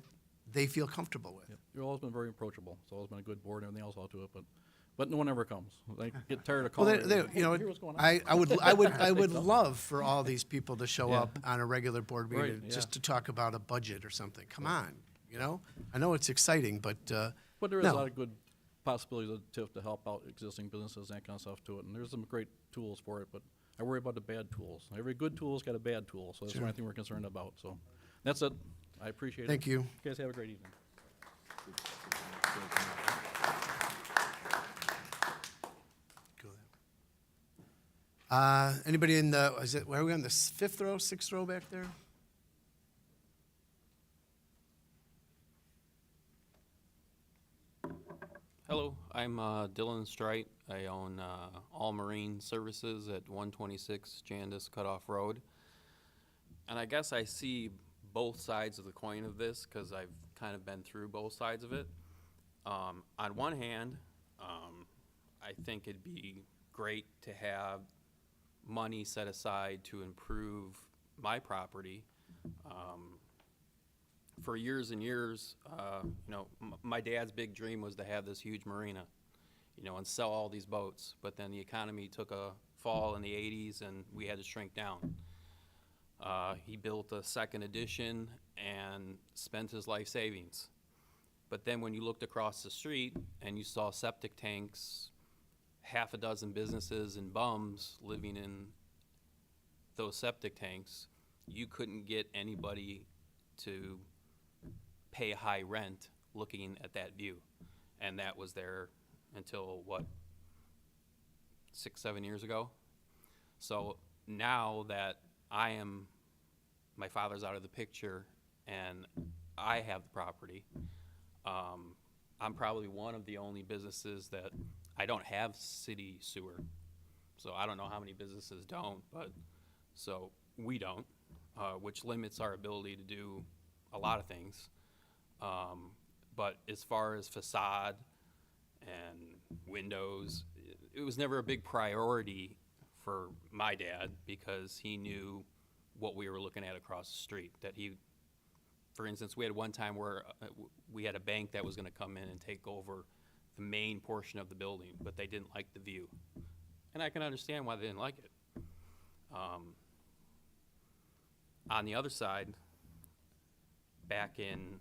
they feel comfortable with. Yep. You've always been very approachable. It's always been a good board and everything else all to it, but no one ever comes. I get tired of Well, calling. Hear what's going on. I would love for all these people to show up on a regular board meeting Right, just to talk about a budget or something. Come on, I know it's exciting, but But there is no. a lot of good possibilities of TIF to help out existing businesses and that kind of stuff to it, and there's some great tools for it, but I worry about the bad tools. Every good tool's got a bad tool, so that's the only thing we're concerned about, so. That's it. I appreciate it. Thank you. You guys have a great evening. Anybody where are we on the fifth row, sixth row back there? Hello, I'm Dylan Strite. I own All Marine Services at 126 Jandis Cutoff Road. And I guess I see both sides of the coin of this because I've kind of been through both sides of it. On one hand, I think it'd be great to have money set aside to improve my property. For years and years, my dad's big dream was to have this huge marina, and sell all these boats. But then the economy took a fall in the 80s and we had to shrink down. He built a second edition and spent his life savings. But then when you looked across the street and you saw septic tanks, half a dozen businesses and bums living in those septic tanks, you couldn't get anybody to pay high rent looking at that view. And that was there until, 6-7 years ago? So now that my father's out of the picture and I have the property, I'm probably one of the only businesses that I don't have city sewer. So I don't know how many businesses don't, but so we don't. which limits our ability to do a lot of things. But as far as facade and windows, it was never a big priority for my dad because he knew what we were looking at across the street. That he, for instance, we had one time where we had a bank that was going to come in and take over the main portion of the building, but they didn't like the view. And I can understand why they didn't like it. On the other side, back in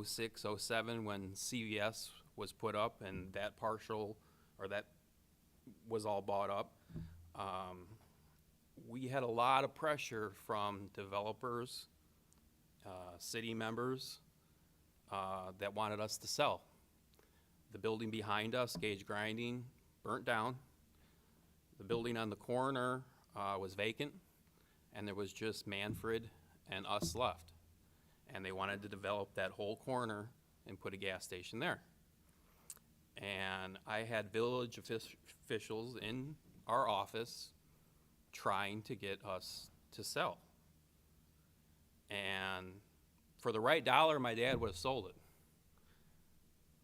06, 07, when CVS was put up and that partial, or that was all bought up, we had a lot of pressure from developers, city members, that wanted us to sell. The building behind us, Gage Grinding, burnt down. The building on the corner was vacant, and there was just Manfred and us left. And they wanted to develop that whole corner and put a gas station there. And I had village officials in our office trying to get us to sell. And for the right dollar, my dad would have sold it.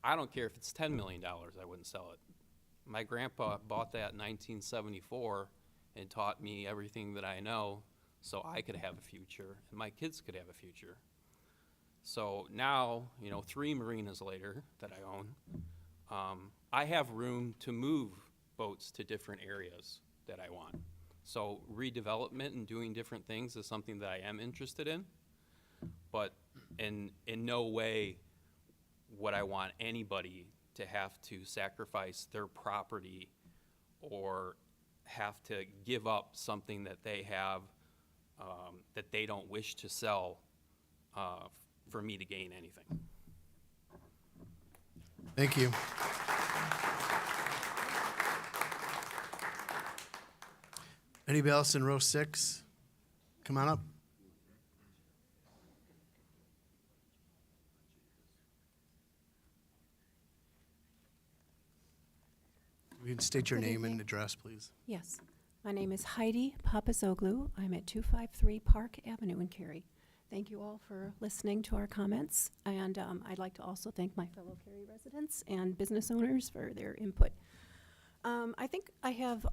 I don't care if it's $10 million, I wouldn't sell it. My grandpa bought that in 1974 and taught me everything that I know so I could have a future and my kids could have a future. So now, 3 marinas later that I own, I have room to move boats to different areas that I want. So redevelopment and doing different things is something that I am interested in, but in no way would I want anybody to have to sacrifice their property or have to give up something that they have that they don't wish to sell for me to gain anything. Thank you. Anybody else in row 6? Come on up. You can state your Good name and evening. address, please. Yes. My name is Heidi Papazoglu. I'm at 253 Park Avenue in Cary. Thank you all for listening to our comments, and I'd like to also thank my fellow Cary residents and business owners for their input. I think I have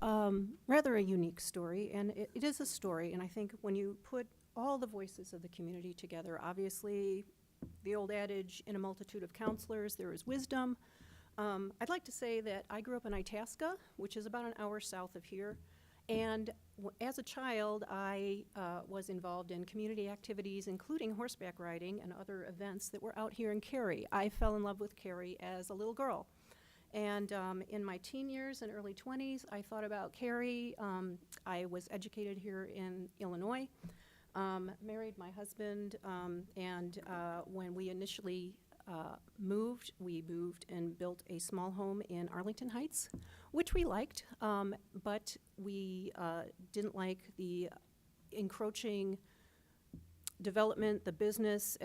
rather a unique story, and it is a story, and I think when you put all the voices of the community together, obviously the old adage, in a multitude of counselors, there is wisdom. I'd like to say that I grew up in Itasca, which is about an hour south of here. And as a child, I was involved in community activities, including horseback riding and other events that were out here in Cary. I fell in love with Cary as a little girl. And in my teen years and early 20s, I thought about Cary. I was educated here in Illinois, married my husband, and when we initially moved, we moved and built a small home in Arlington Heights, which we liked, but we didn't like the encroaching development, the business.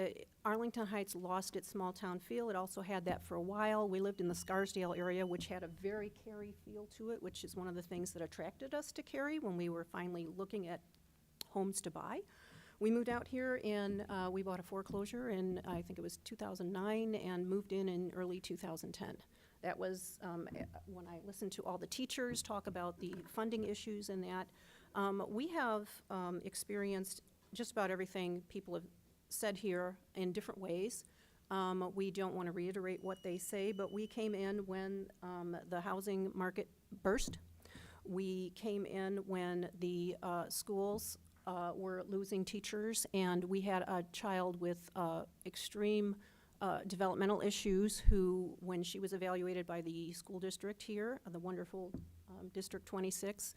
Arlington Heights lost its small town feel. It also had that for a while. We lived in the Scarsdale area, which had a very Cary feel to it, which is one of the things that attracted us to Cary when we were finally looking at homes to buy. We moved out here and we bought a foreclosure in, I think it was 2009, and moved in early 2010. That was when I listened to all the teachers talk about the funding issues and that. We have experienced just about everything people have said here in different ways. We don't want to reiterate what they say, but we came in when the housing market burst. We came in when the schools were losing teachers, and we had a child with extreme developmental issues who, when she was evaluated by the school district here, the wonderful District 26,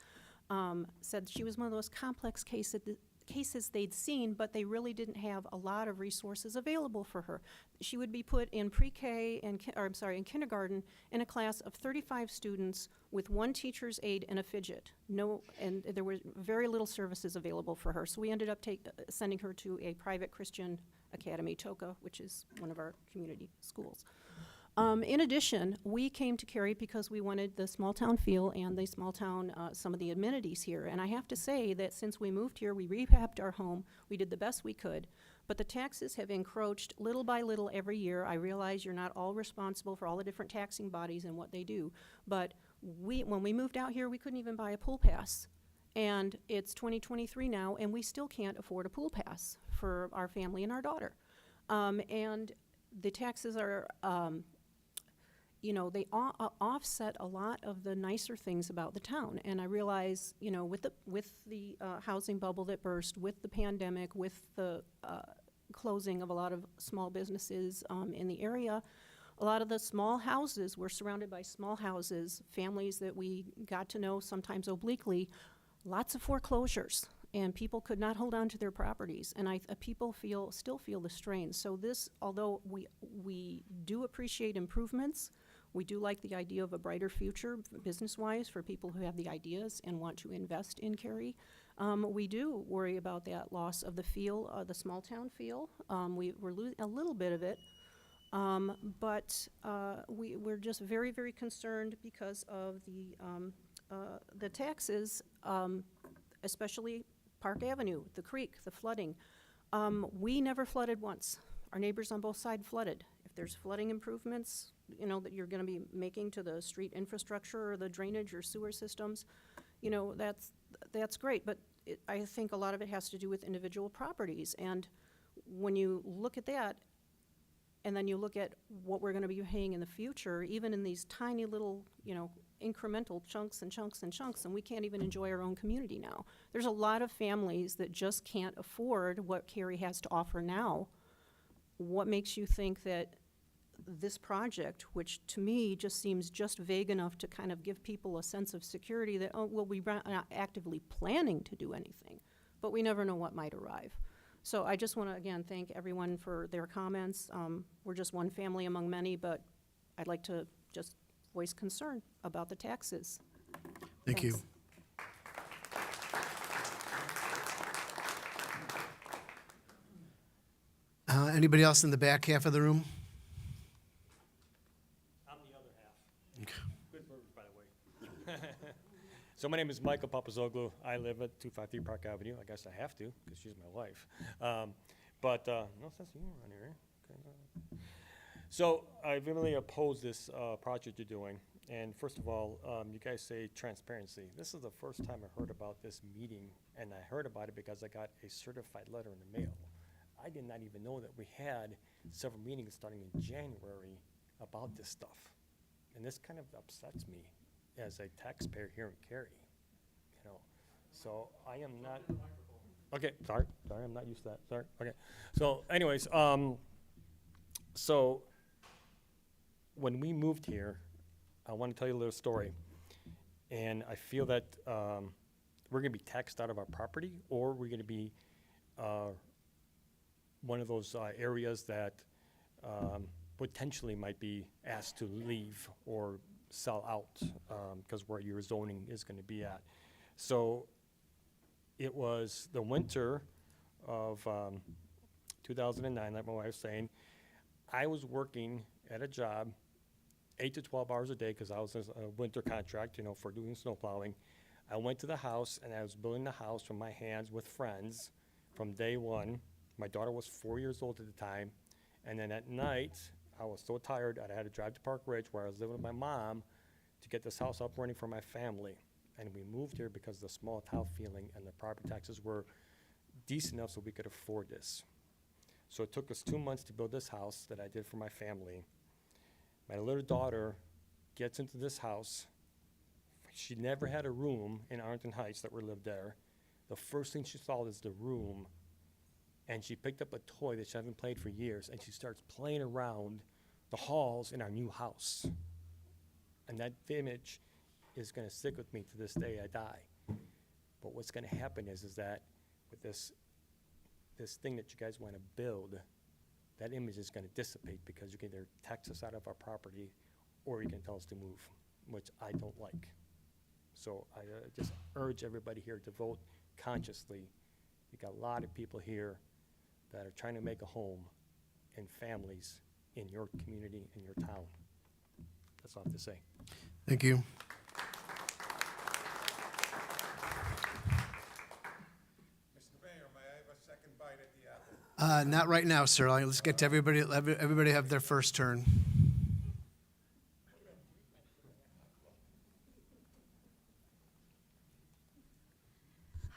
said she was one of those complex cases they'd seen, but they really didn't have a lot of resources available for her. She would be put in pre-K and, in kindergarten in a class of 35 students with one teacher's aide and a fidget. And there were very little services available for her. So we ended up sending her to a private Christian academy, TOCA, which is one of our community schools. In addition, we came to Cary because we wanted the small town feel and the small town, some of the amenities here. And I have to say that since we moved here, we rehabbed our home. We did the best we could. But the taxes have encroached little by little every year. I realize you're not all responsible for all the different taxing bodies and what they do. But when we moved out here, we couldn't even buy a pool pass. And it's 2023 now, and we still can't afford a pool pass for our family and our daughter. And the taxes are, you know, they offset a lot of the nicer things about the town. And I realize, you know, with the housing bubble that burst, with the pandemic, with the closing of a lot of small businesses in the area, a lot of the small houses, we're surrounded by small houses, families that we got to know sometimes obliquely, lots of foreclosures. And people could not hold on to their properties, and people still feel the strain. So this, although we do appreciate improvements, we do like the idea of a brighter future business-wise for people who have the ideas and want to invest in Cary. We do worry about that loss of the feel, the small town feel. We're losing a little bit of it, but we're just very, very concerned because of the taxes, especially Park Avenue, the creek, the flooding. We never flooded once. Our neighbors on both sides flooded. If there's flooding improvements, you know, that you're gonna be making to the street infrastructure or the drainage or sewer systems, you know, that's great. But I think a lot of it has to do with individual properties. And when you look at that, and then you look at what we're gonna be paying in the future, even in these tiny little, you know, incremental chunks and chunks and chunks, and we can't even enjoy our own community now. There's a lot of families that just can't afford what Cary has to offer now. What makes you think that this project, which to me just seems just vague enough to kind of give people a sense of security that, oh, well, we're not actively planning to do anything, but we never know what might arrive. So I just want to, again, thank everyone for their comments. We're just one family among many, but I'd like to just voice concern about the taxes. Thank you. Anybody else in the back half of the room? I'm the other half. Okay. Good burgers, by the way. So my name is Michael Papazoglu. I live at 253 Park Avenue. I guess I have to, because she's my wife. No sense of humor on here. Okay. So I vehemently oppose this project you're doing. And first of all, you guys say transparency. This is the first time I heard about this meeting, and I heard about it because I got a certified letter in the mail. I did not even know that we had several meetings starting in January about this stuff. And this kind of upsets me as a taxpayer here in Cary, you know. So I am not, okay, sorry, I'm not used to that, sorry, okay. So anyways, so when we moved here, I want to tell you a little story. And I feel that we're gonna be taxed out of our property, or we're gonna be one of those areas that potentially might be asked to leave or sell out because where your zoning is going to be at. So it was the winter of 2009, like my wife was saying. I was working at a job 8 to 12 hours a day because I was in a winter contract, you know, for doing snow plowing. I went to the house and I was building the house from my hands with friends from day one. My daughter was 4 years old at the time. And then at night, I was so tired, I had to drive to Park Ridge where I was living with my mom to get this house up running for my family. And we moved here because of the small town feeling and the property taxes were decent enough so we could afford this. So it took us 2 months to build this house that I did for my family. My little daughter gets into this house. She never had a room in Arlington Heights that we lived there. The first thing she saw is the room. And she picked up a toy that she hasn't played for years, and she starts playing around the halls in our new house. And that image is going to stick with me to this day I die. But what's going to happen is that with this thing that you guys want to build, that image is going to dissipate because you can either tax us out of our property or you can tell us to move, which I don't like. So I just urge everybody here to vote consciously. You got a lot of people here that are trying to make a home and families in your community, in your town. That's all I have to say. Thank you. Mr. Mayor, may I have a second bite at the apple? Not right now, sir. Let's get to everybody, let everybody have their first turn.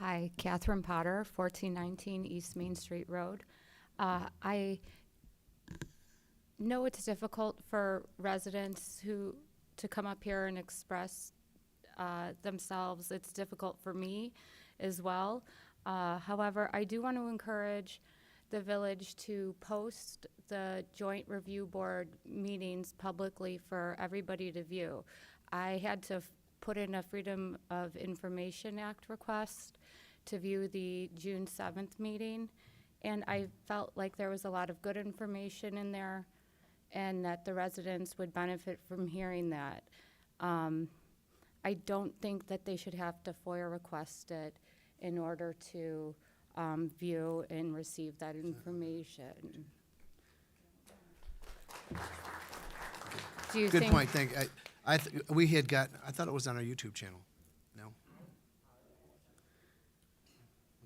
Hi, Catherine Potter, 1419 East Main Street Road. I know it's difficult for residents to come up here and express themselves. It's difficult for me as well. However, I do want to encourage the village to post the joint review board meetings publicly for everybody to view. I had to put in a Freedom of Information Act request to view the June 7th meeting, and I felt like there was a lot of good information in there and that the residents would benefit from hearing that. I don't think that they should have to FOIA request it in order to view and receive that information. Do you Good think? point, thank you. I thought it was on our YouTube channel. No?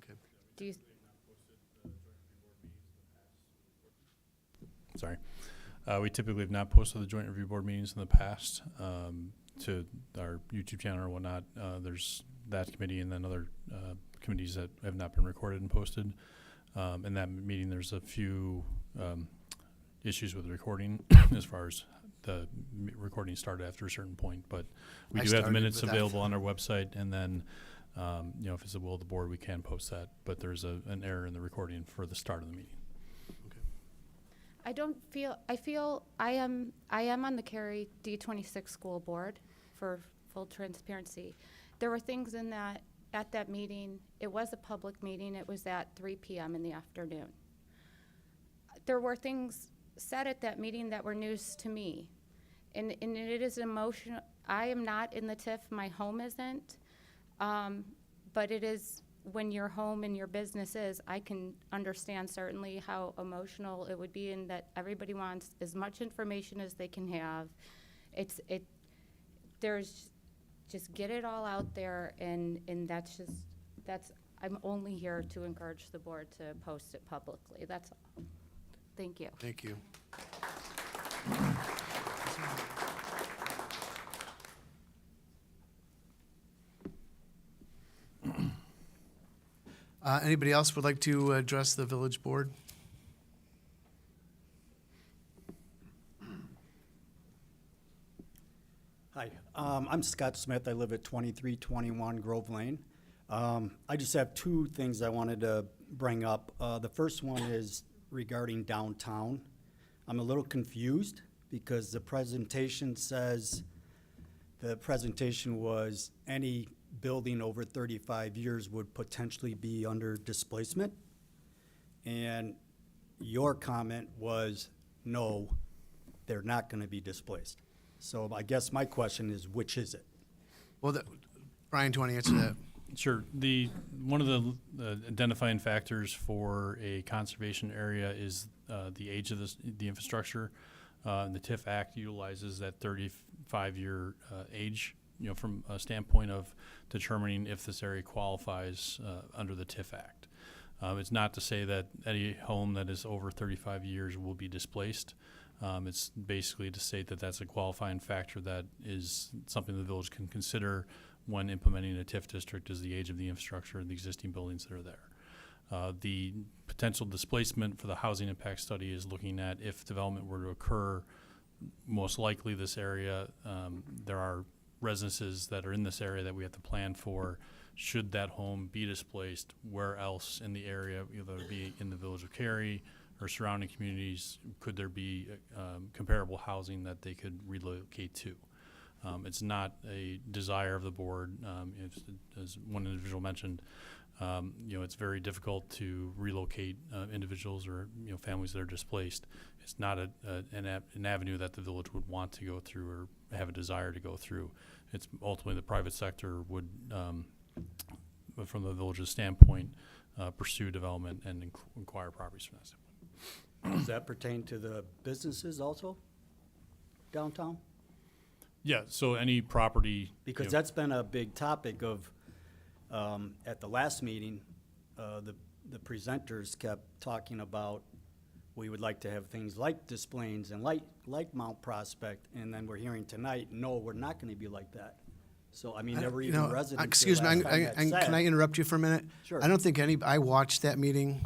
Okay. Do you? Sorry. We typically have not posted the joint review board meetings in the past to our YouTube channel or whatnot. There's that committee and then other committees that have not been recorded and posted. In that meeting, there's a few issues with the recording as far as the recording started after a certain point. But we do have the minutes available on our website, and then if it's the will of the board, we can post that. But there's an error in the recording for the start of the meeting. I am on the Cary D26 school board for full transparency. There were things at that meeting. It was a public meeting. It was at 3 p.m. in the afternoon. There were things said at that meeting that were news to me. And it is emotional. I am not in the TIF. My home isn't. But it is when your home and your business is. I can understand certainly how emotional it would be, and that everybody wants as much information as they can have. There's just get it all out there, and that's I'm only here to encourage the board to post it publicly. That's all. Thank you. Thank you. Anybody else would like to address the village board? Hi, I'm Scott Smith. I live at 2321 Grove Lane. I just have two things I wanted to bring up. The first one is regarding downtown. I'm a little confused because the presentation was any building over 35 years would potentially be under displacement. And your comment was, no, they're not going to be displaced. So I guess my question is, which is it? Well, Brian, do you want to answer that? Sure. One of the identifying factors for a conservation area is the age of the infrastructure. The TIF Act utilizes that 35-year age, from a standpoint of determining if this area qualifies under the TIF Act. It's not to say that any home that is over 35 years will be displaced. It's basically to state that that's a qualifying factor that is something the village can consider when implementing a TIF district, is the age of the infrastructure and the existing buildings that are there. The potential displacement for the housing impact study is looking at if development were to occur. Most likely this area, there are residences that are in this area that we have to plan for. Should that home be displaced, where else in the area, whether it be in the village of Cary or surrounding communities, could there be comparable housing that they could relocate to? It's not a desire of the board. As one individual mentioned, it's very difficult to relocate individuals or families that are displaced. It's not an avenue that the village would want to go through or have a desire to go through. It's ultimately the private sector would, from the village's standpoint, pursue development and acquire properties from that standpoint. Does that pertain to the businesses also downtown? Yeah, so any property. Because you know, that's been a big topic of, at the last meeting, the presenters kept talking about, we would like to have things like Des Plaines and like Mount Prospect, and then we're hearing tonight, no, we're not gonna be like that. So, I mean, there were You even know, residents excuse me, there last time that can I said- interrupt you for a minute? Sure. I don't think I watched that meeting.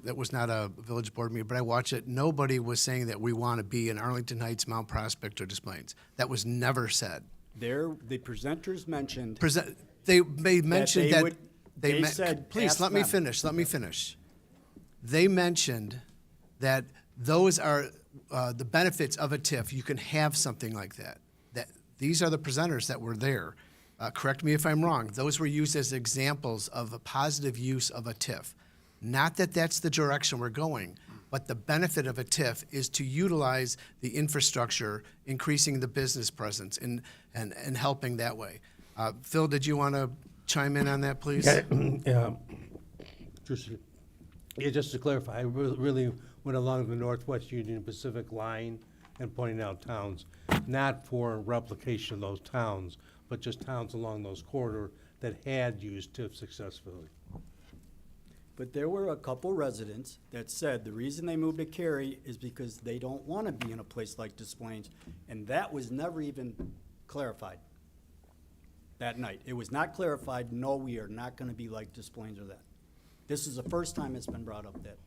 That was not a village board meeting, but I watched it. Nobody was saying that we want to be in Arlington Heights, Mount Prospect, or Des Plaines. That was never said. The presenters mentioned. They mentioned they that. would- they said, Please, ask let me them. finish, let me finish. They mentioned that those are the benefits of a TIF. You can have something like that. These are the presenters that were there. Correct me if I'm wrong. Those were used as examples of a positive use of a TIF. Not that that's the direction we're going, but the benefit of a TIF is to utilize the infrastructure, increasing the business presence and helping that way. Phil, did you want to chime in on that, please? Yeah, just to clarify, I really went along the Northwest Union Pacific line and pointing out towns, not for replication of those towns, but just towns along those corridors that had used TIF successfully. But there were a couple residents that said the reason they moved to Cary is because they don't want to be in a place like Des Plaines, and that was never even clarified that night. It was not clarified, no, we are not going to be like Des Plaines or that. This is the first time it's been brought up that.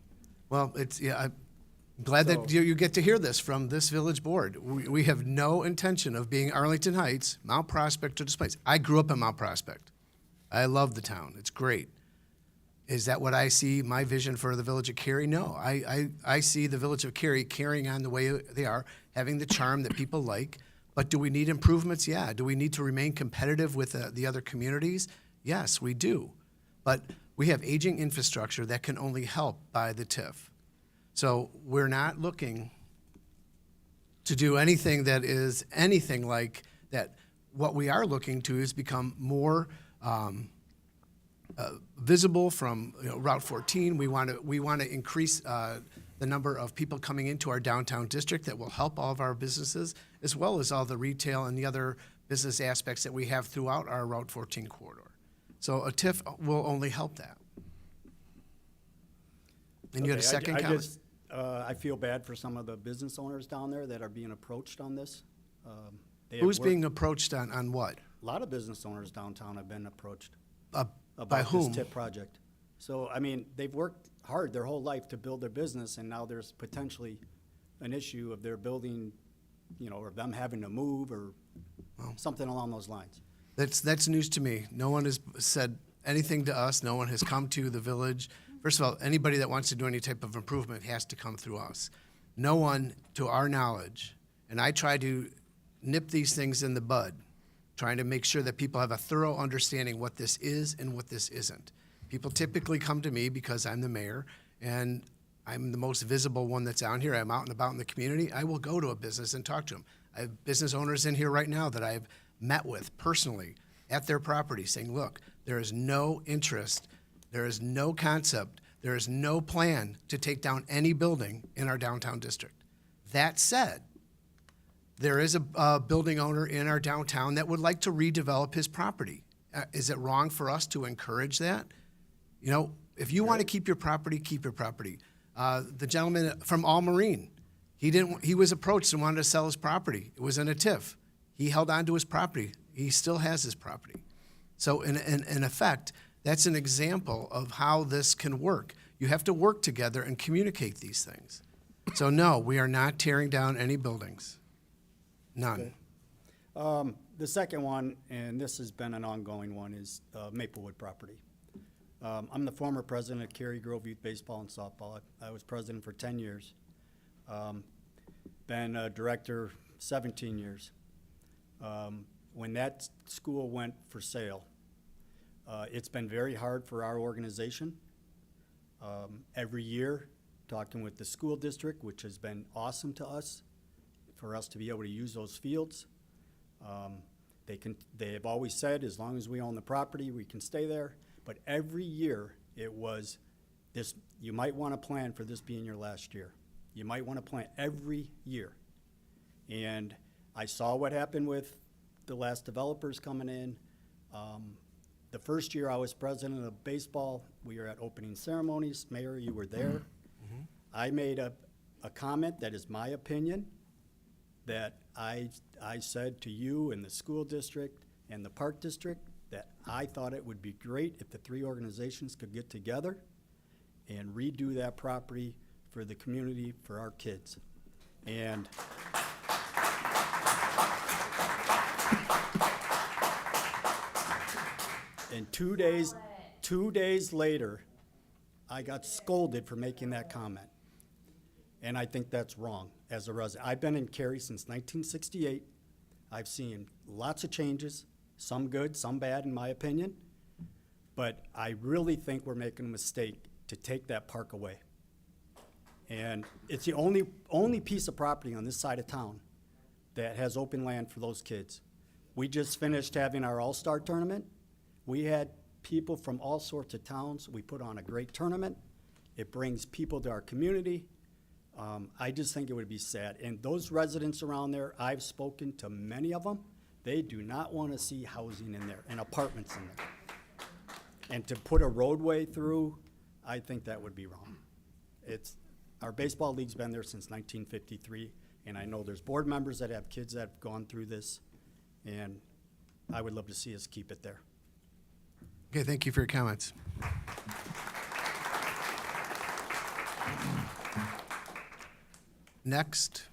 Well, I'm glad that you get to hear this from this village board. We have no intention of being Arlington Heights, Mount Prospect, or Des Plaines. I grew up in Mount Prospect. I love the town. It's great. Is that what I see, my vision for the village of Cary? No. I see the village of Cary carrying on the way they are, having the charm that people like. But do we need improvements? Yeah. Do we need to remain competitive with the other communities? Yes, we do. But we have aging infrastructure that can only help by the TIF. So we're not looking to do anything that is anything like that. What we are looking to is become more visible from Route 14. We want to increase the number of people coming into our downtown district that will help all of our businesses, as well as all the retail and the other business aspects that we have throughout our Route 14 corridor. So a TIF will only help that. And you had a second comment? I feel bad for some of the business owners down there that are being approached on this. Who's being approached on what? A lot of business owners downtown have been approached. By About whom? this TIP project. So, I mean, they've worked hard their whole life to build their business, and now there's potentially an issue of their building, or them having to move or something along those lines. That's news to me. No one has said anything to us. No one has come to the village. First of all, anybody that wants to do any type of improvement has to come through us. No one, to our knowledge, and I try to nip these things in the bud, trying to make sure that people have a thorough understanding what this is and what this isn't. People typically come to me because I'm the mayor and I'm the most visible one that's out here. I'm out and about in the community. I will go to a business and talk to them. I have business owners in here right now that I've met with personally at their property saying, look, there is no interest, there is no concept, there is no plan to take down any building in our downtown district. That said, there is a building owner in our downtown that would like to redevelop his property. Is it wrong for us to encourage that? If you want to keep your property, keep your property. The gentleman from All Marine, he was approached and wanted to sell his property. It was in a TIF. He held on to his property. He still has his property. So in effect, that's an example of how this can work. You have to work together and communicate these things. So no, we are not tearing down any buildings. None. Okay. The second one, and this has been an ongoing one, is Maplewood property. I'm the former president of Cary Grove Youth Baseball and Softball. I was president for 10 years. Been a director 17 years. When that school went for sale, it's been very hard for our organization. Every year, talking with the school district, which has been awesome to us, for us to be able to use those fields. They have always said, as long as we own the property, we can stay there. But every year, it was this, you might want to plan for this being your last year. You might want to plan every year. And I saw what happened with the last developers coming in. The first year I was president of baseball, we were at opening ceremonies. Mayor, you were there. I made a comment that is my opinion, that I said to you and the school district and the park district that I thought it would be great if the three organizations could get together and redo that property for the community, for our kids. And and 2 days later, I got scolded for making that comment. And I think that's wrong as a resident. I've been in Cary since 1968. I've seen lots of changes, some good, some bad in my opinion. But I really think we're making a mistake to take that park away. And it's the only piece of property on this side of town that has open land for those kids. We just finished having our All-Star tournament. We had people from all sorts of towns. We put on a great tournament. It brings people to our community. I just think it would be sad. And those residents around there, I've spoken to many of them. They do not want to see housing in there and apartments in there. And to put a roadway through, I think that would be wrong. Our baseball league's been there since 1953, and I know there's board members that have kids that have gone through this, and I would love to see us keep it there. Okay, thank you for your comments. Next.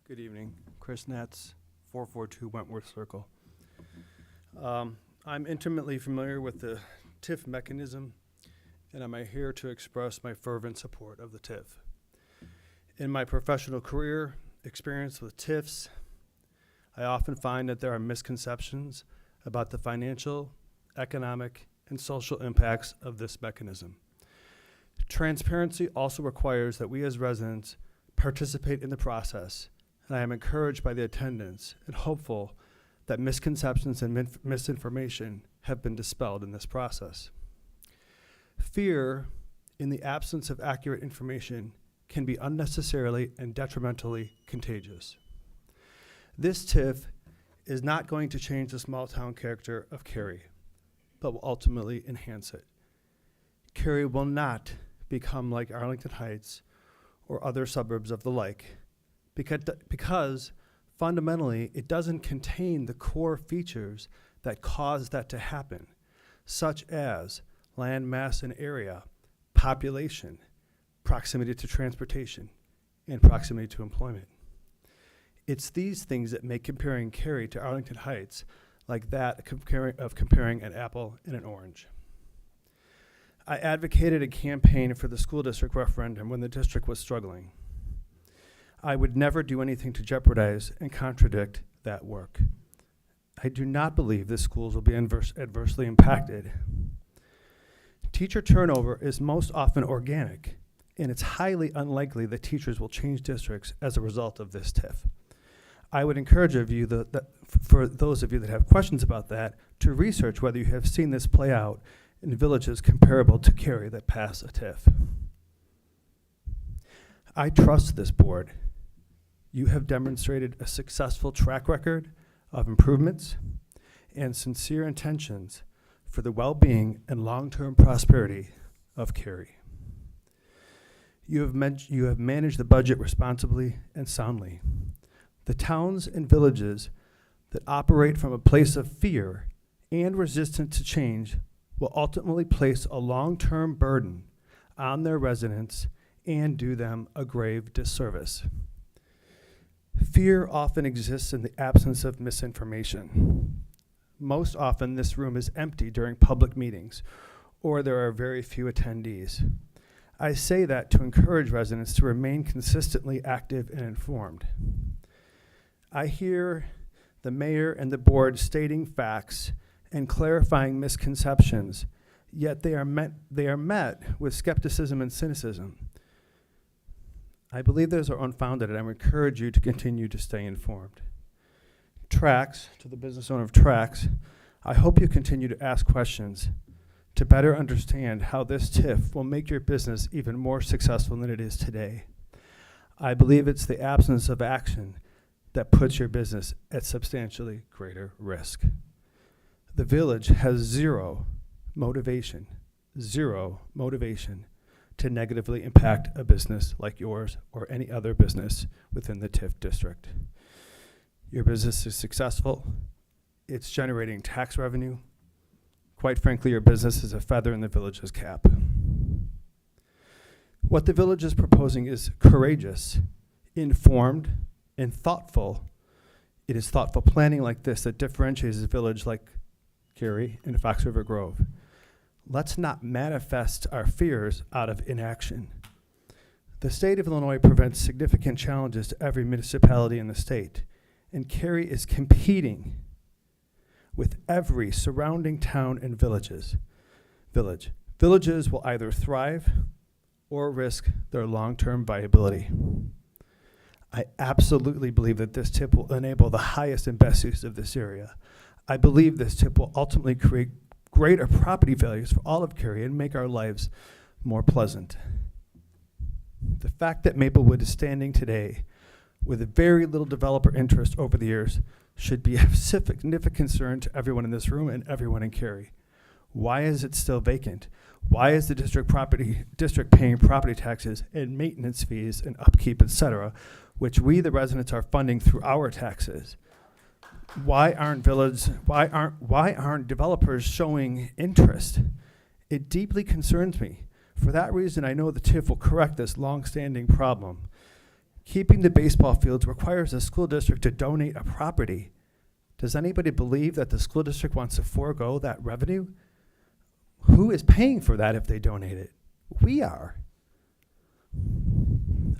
Good evening. Chris Netz, 442 Wentworth Circle. I'm intimately familiar with the TIF mechanism, and I'm here to express my fervent support of the TIF. In my professional career experience with TIFs, I often find that there are misconceptions about the financial, economic, and social impacts of this mechanism. Transparency also requires that we as residents participate in the process, and I am encouraged by the attendance and hopeful that misconceptions and misinformation have been dispelled in this process. Fear, in the absence of accurate information, can be unnecessarily and detrimentally contagious. This TIF is not going to change the small town character of Cary, but will ultimately enhance it. Cary will not become like Arlington Heights or other suburbs of the like, because fundamentally it doesn't contain the core features that cause that to happen, such as land mass and area, population, proximity to transportation, and proximity to employment. It's these things that make comparing Cary to Arlington Heights like that of comparing an apple and an orange. I advocated a campaign for the school district referendum when the district was struggling. I would never do anything to jeopardize and contradict that work. I do not believe the schools will be adversely impacted. Teacher turnover is most often organic, and it's highly unlikely that teachers will change districts as a result of this TIF. I would encourage you for those of you that have questions about that, to research whether you have seen this play out in villages comparable to Cary that pass a TIF. I trust this board. You have demonstrated a successful track record of improvements and sincere intentions for the well-being and long-term prosperity of Cary. You have managed the budget responsibly and soundly. The towns and villages that operate from a place of fear and resistance to change will ultimately place a long-term burden on their residents and do them a grave disservice. Fear often exists in the absence of misinformation. Most often, this room is empty during public meetings, or there are very few attendees. I say that to encourage residents to remain consistently active and informed. I hear the mayor and the board stating facts and clarifying misconceptions, yet they are met with skepticism and cynicism. I believe those are unfounded, and I encourage you to continue to stay informed. Trax, to the business owner of Trax, I hope you continue to ask questions, to better understand how this TIF will make your business even more successful than it is today. I believe it's the absence of action that puts your business at substantially greater risk. The village has zero motivation to negatively impact a business like yours or any other business within the TIF district. Your business is successful. It's generating tax revenue. Quite frankly, your business is a feather in the village's cap. What the village is proposing is courageous, informed, and thoughtful. It is thoughtful planning like this that differentiates a village like Cary and Fox River Grove. Let's not manifest our fears out of inaction. The state of Illinois presents significant challenges to every municipality in the state, and Cary is competing with every surrounding town and village. Villages will either thrive or risk their long-term viability. I absolutely believe that this TIP will enable the highest and best use of this area. I believe this TIP will ultimately create greater property values for all of Cary and make our lives more pleasant. The fact that Maplewood is standing today with very little developer interest over the years should be of significant concern to everyone in this room and everyone in Cary. Why is it still vacant? Why is the district paying property taxes and maintenance fees and upkeep, etc., which we, the residents, are funding through our taxes? Why aren't developers showing interest? It deeply concerns me. For that reason, I know the TIF will correct this long-standing problem. Keeping the baseball fields requires the school district to donate a property. Does anybody believe that the school district wants to forego that revenue? Who is paying for that if they donate it? We are.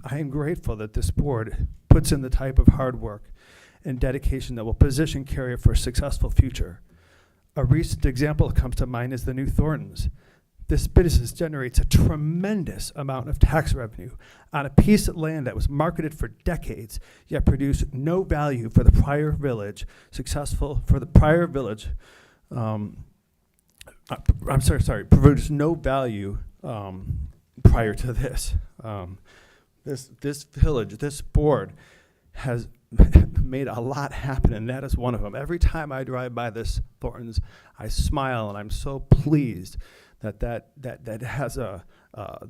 I am grateful that this board puts in the type of hard work and dedication that will position Cary for a successful future. A recent example that comes to mind is the new Thorntons. This business generates a tremendous amount of tax revenue on a piece of land that was marketed for decades, yet produced no value for the prior village, produced no value prior to this. This village, this board has made a lot happen, and that is one of them. Every time I drive by this Thorntons, I smile, and I'm so pleased that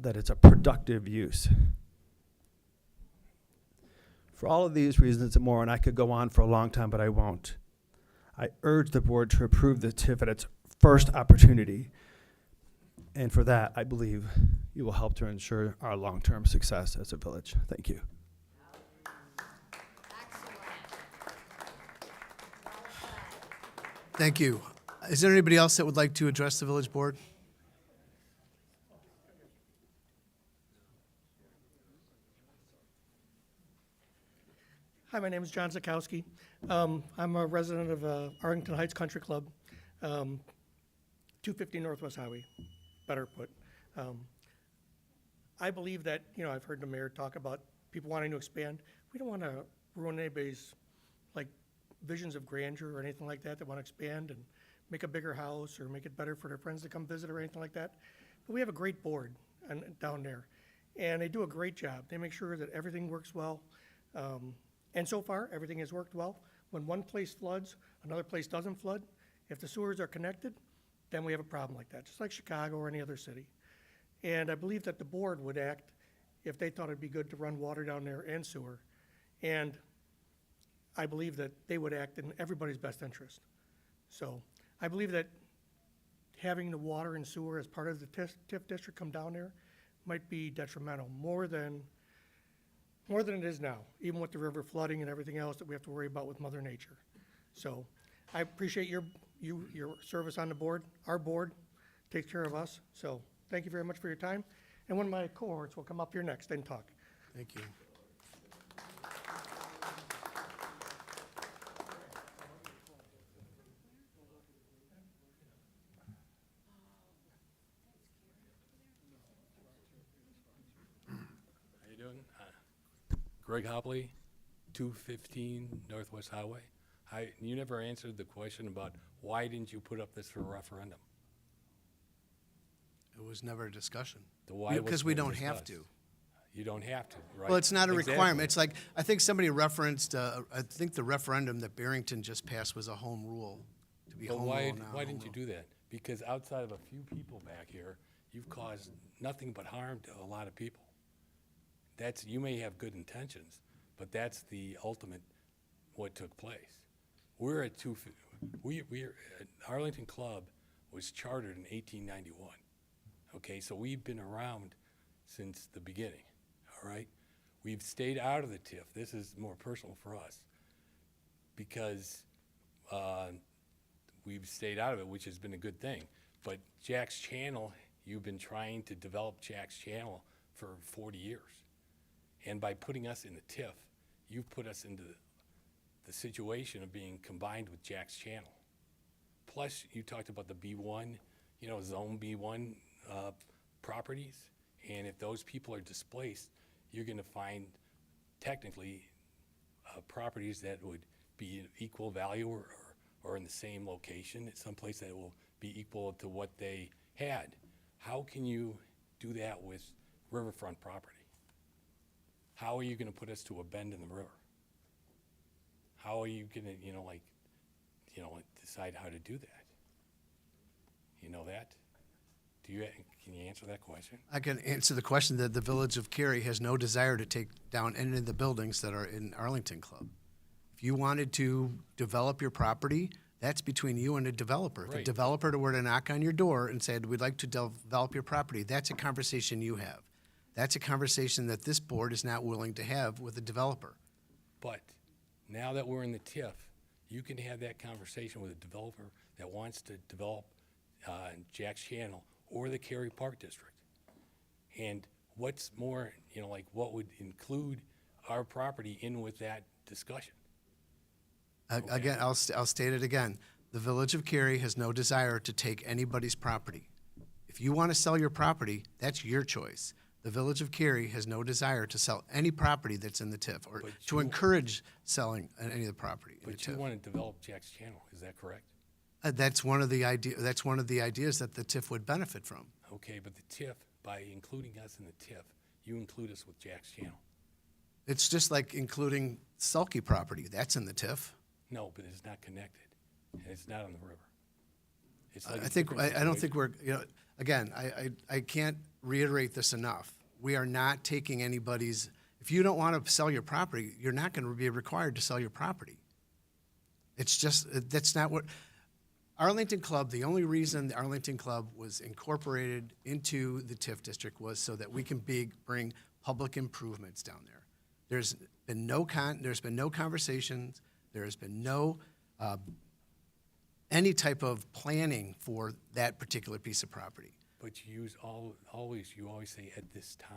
it's a productive use. For all of these reasons and more, and I could go on for a long time, but I won't, I urge the board to approve the TIF at its first opportunity. And for that, I believe you will help to ensure our long-term success as a village. Thank you. Thank you. Is there anybody else that would like to address the village board? Hi, my name is John Zakowski. I'm a resident of Arlington Heights Country Club, 250 Northwest Highway, better put. I believe that, I've heard the mayor talk about people wanting to expand. We don't want to ruin anybody's visions of grandeur or anything like that want to expand and make a bigger house or make it better for their friends to come visit or anything like that. But we have a great board down there, and they do a great job. They make sure that everything works well. And so far, everything has worked well. When one place floods, another place doesn't flood. If the sewers are connected, then we have a problem like that, just like Chicago or any other city. And I believe that the board would act if they thought it'd be good to run water down there and sewer. And I believe that they would act in everybody's best interest. So I believe that having the water and sewer as part of the TIF district come down there might be detrimental, more than it is now, even with the river flooding and everything else that we have to worry about with Mother Nature. So I appreciate your service on the board. Our board takes care of us. So thank you very much for your time. And one of my cohorts will come up here next and talk. Thank you. How you doing? Greg Hopley, 215 Northwest Highway. You never answered the question about why didn't you put up this for a referendum? It was never a discussion. The why wasn't Because we ever don't have discussed. to. You don't have to, right? Well, it's not a Exactly. requirement. It's like, I think somebody referenced, I think the referendum that Barrington just passed was a home rule, to be But home why, rule, not why home didn't you rule. do that? Because outside of a few people back here, you've caused nothing but harm to a lot of people. That's, you may have good intentions, but that's the ultimate what took place. We're at Arlington Club was chartered in 1891. Okay, so we've been around since the beginning, all right? We've stayed out of the TIF. This is more personal for us because we've stayed out of it, which has been a good thing. But Jack's Channel, you've been trying to develop Jack's Channel for 40 years. And by putting us in the TIF, you've put us into the situation of being combined with Jack's Channel. Plus, you talked about the B1, zone B1 properties. And if those people are displaced, you're going to find technically properties that would be equal value or in the same location at some place that will be equal to what they had. How can you do that with riverfront property? How are you going to put us to a bend in the river? How are you going to, decide how to do that? You know that? Can you answer that question? I can answer the question that the Village of Cary has no desire to take down any of the buildings that are in Arlington Club. If you wanted to develop your property, that's between you and a developer. If a Right. developer were to knock on your door and said, we'd like to develop your property, that's a conversation you have. That's a conversation that this board is not willing to have with a developer. But now that we're in the TIF, you can have that conversation with a developer that wants to develop Jack's Channel or the Cary Park District. And what's more, what would include our property in with that discussion? Again, I'll state it again. The Village of Cary has no desire to take anybody's property. If you want to sell your property, that's your choice. The Village of Cary has no desire to sell any property that's in the TIF or But to you- encourage selling any of the property in the But you TIF. want to develop Jack's Channel, is that correct? That's one of the ideas that the TIF would benefit from. Okay, but the TIF, by including us in the TIF, you include us with Jack's Channel. It's just like including sulky property. That's in the TIF. No, but it's not connected, and it's not on the river. It's I like a think, different I don't think situation. again, I can't reiterate this enough. We are not taking anybody's, if you don't want to sell your property, you're not going to be required to sell your property. It's just, that's not what, Arlington Club, the only reason the Arlington Club was incorporated into the TIF district was so that we can bring public improvements down there. There's been no conversations, there has been no, any type of planning for that particular piece of property. But you always say at this time,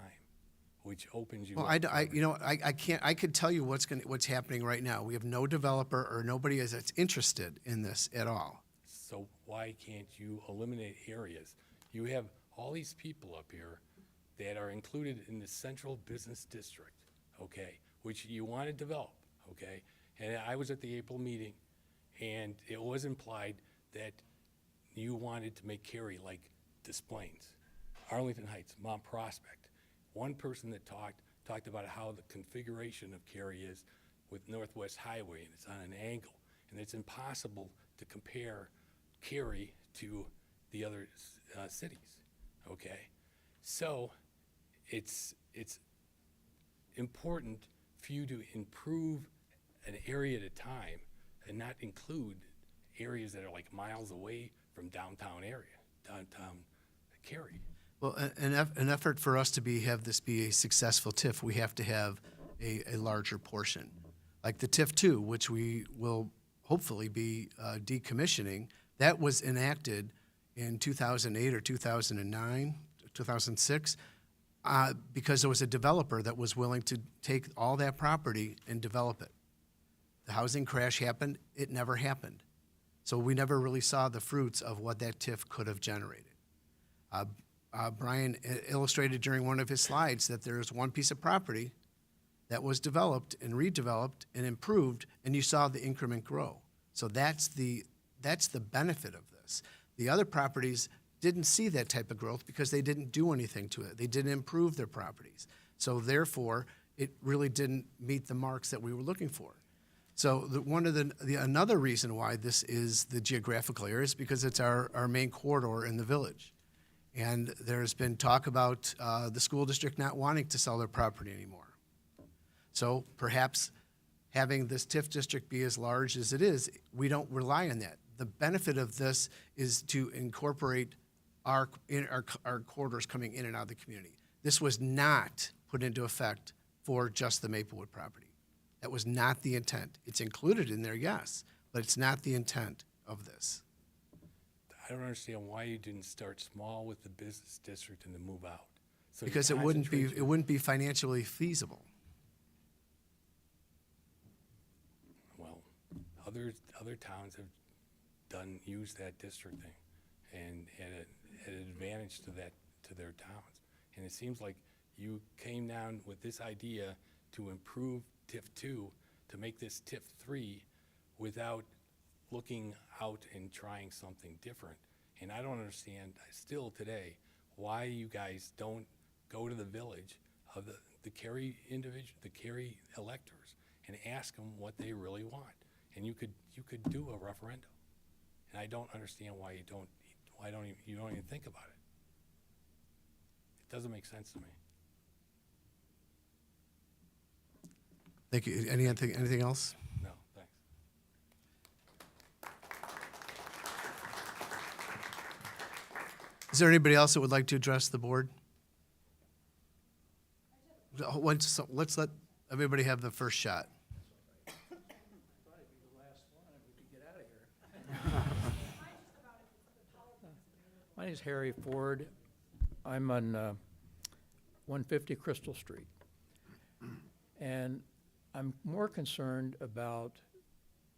which opens you Well, up. I could tell you what's happening right now. We have no developer or nobody that's interested in this at all. So why can't you eliminate areas? You have all these people up here that are included in the central business district, okay, which you want to develop, okay? And I was at the April meeting, and it was implied that you wanted to make Cary like Des Plaines, Arlington Heights, Mount Prospect. One person that talked about how the configuration of Cary is with Northwest Highway, and it's on an angle, and it's impossible to compare Cary to the other cities, okay? So it's important for you to improve an area at a time and not include areas that are like miles away from downtown Cary. Well, an effort for us to have this be a successful TIF, we have to have a larger portion. Like the TIF 2, which we will hopefully be decommissioning, that was enacted in 2008 or 2009, 2006, because there was a developer that was willing to take all that property and develop it. The housing crash happened, it never happened. So we never really saw the fruits of what that TIF could have generated. Brian illustrated during one of his slides that there's one piece of property that was developed and redeveloped and improved, and you saw the increment grow. So that's the benefit of this. The other properties didn't see that type of growth because they didn't do anything to it. They didn't improve their properties. So therefore, it really didn't meet the marks that we were looking for. So another reason why this is the geographical area is because it's our main corridor in the village. And there's been talk about the school district not wanting to sell their property anymore. So perhaps having this TIF district be as large as it is, we don't rely on that. The benefit of this is to incorporate our corridors coming in and out of the community. This was not put into effect for just the Maplewood property. That was not the intent. It's included in there, yes, but it's not the intent of this. I don't understand why you didn't start small with the business district and then move out. So you Because it wouldn't be financially feasible. Well, other towns have used that district thing and had an advantage to their towns. And it seems like you came down with this idea to improve TIF 2 to make this TIF 3 without looking out and trying something different. And I don't understand still today why you guys don't go to the village of the Cary electors and ask them what they really want. And you could do a referendum. And I don't understand why you don't even think about it. It doesn't make sense to me. Thank you. Anything else? No, thanks. Is there anybody else that would like to address the board? Let's let everybody have the first shot. My name is Harry Ford. I'm on 150 Crystal Street. And I'm more concerned about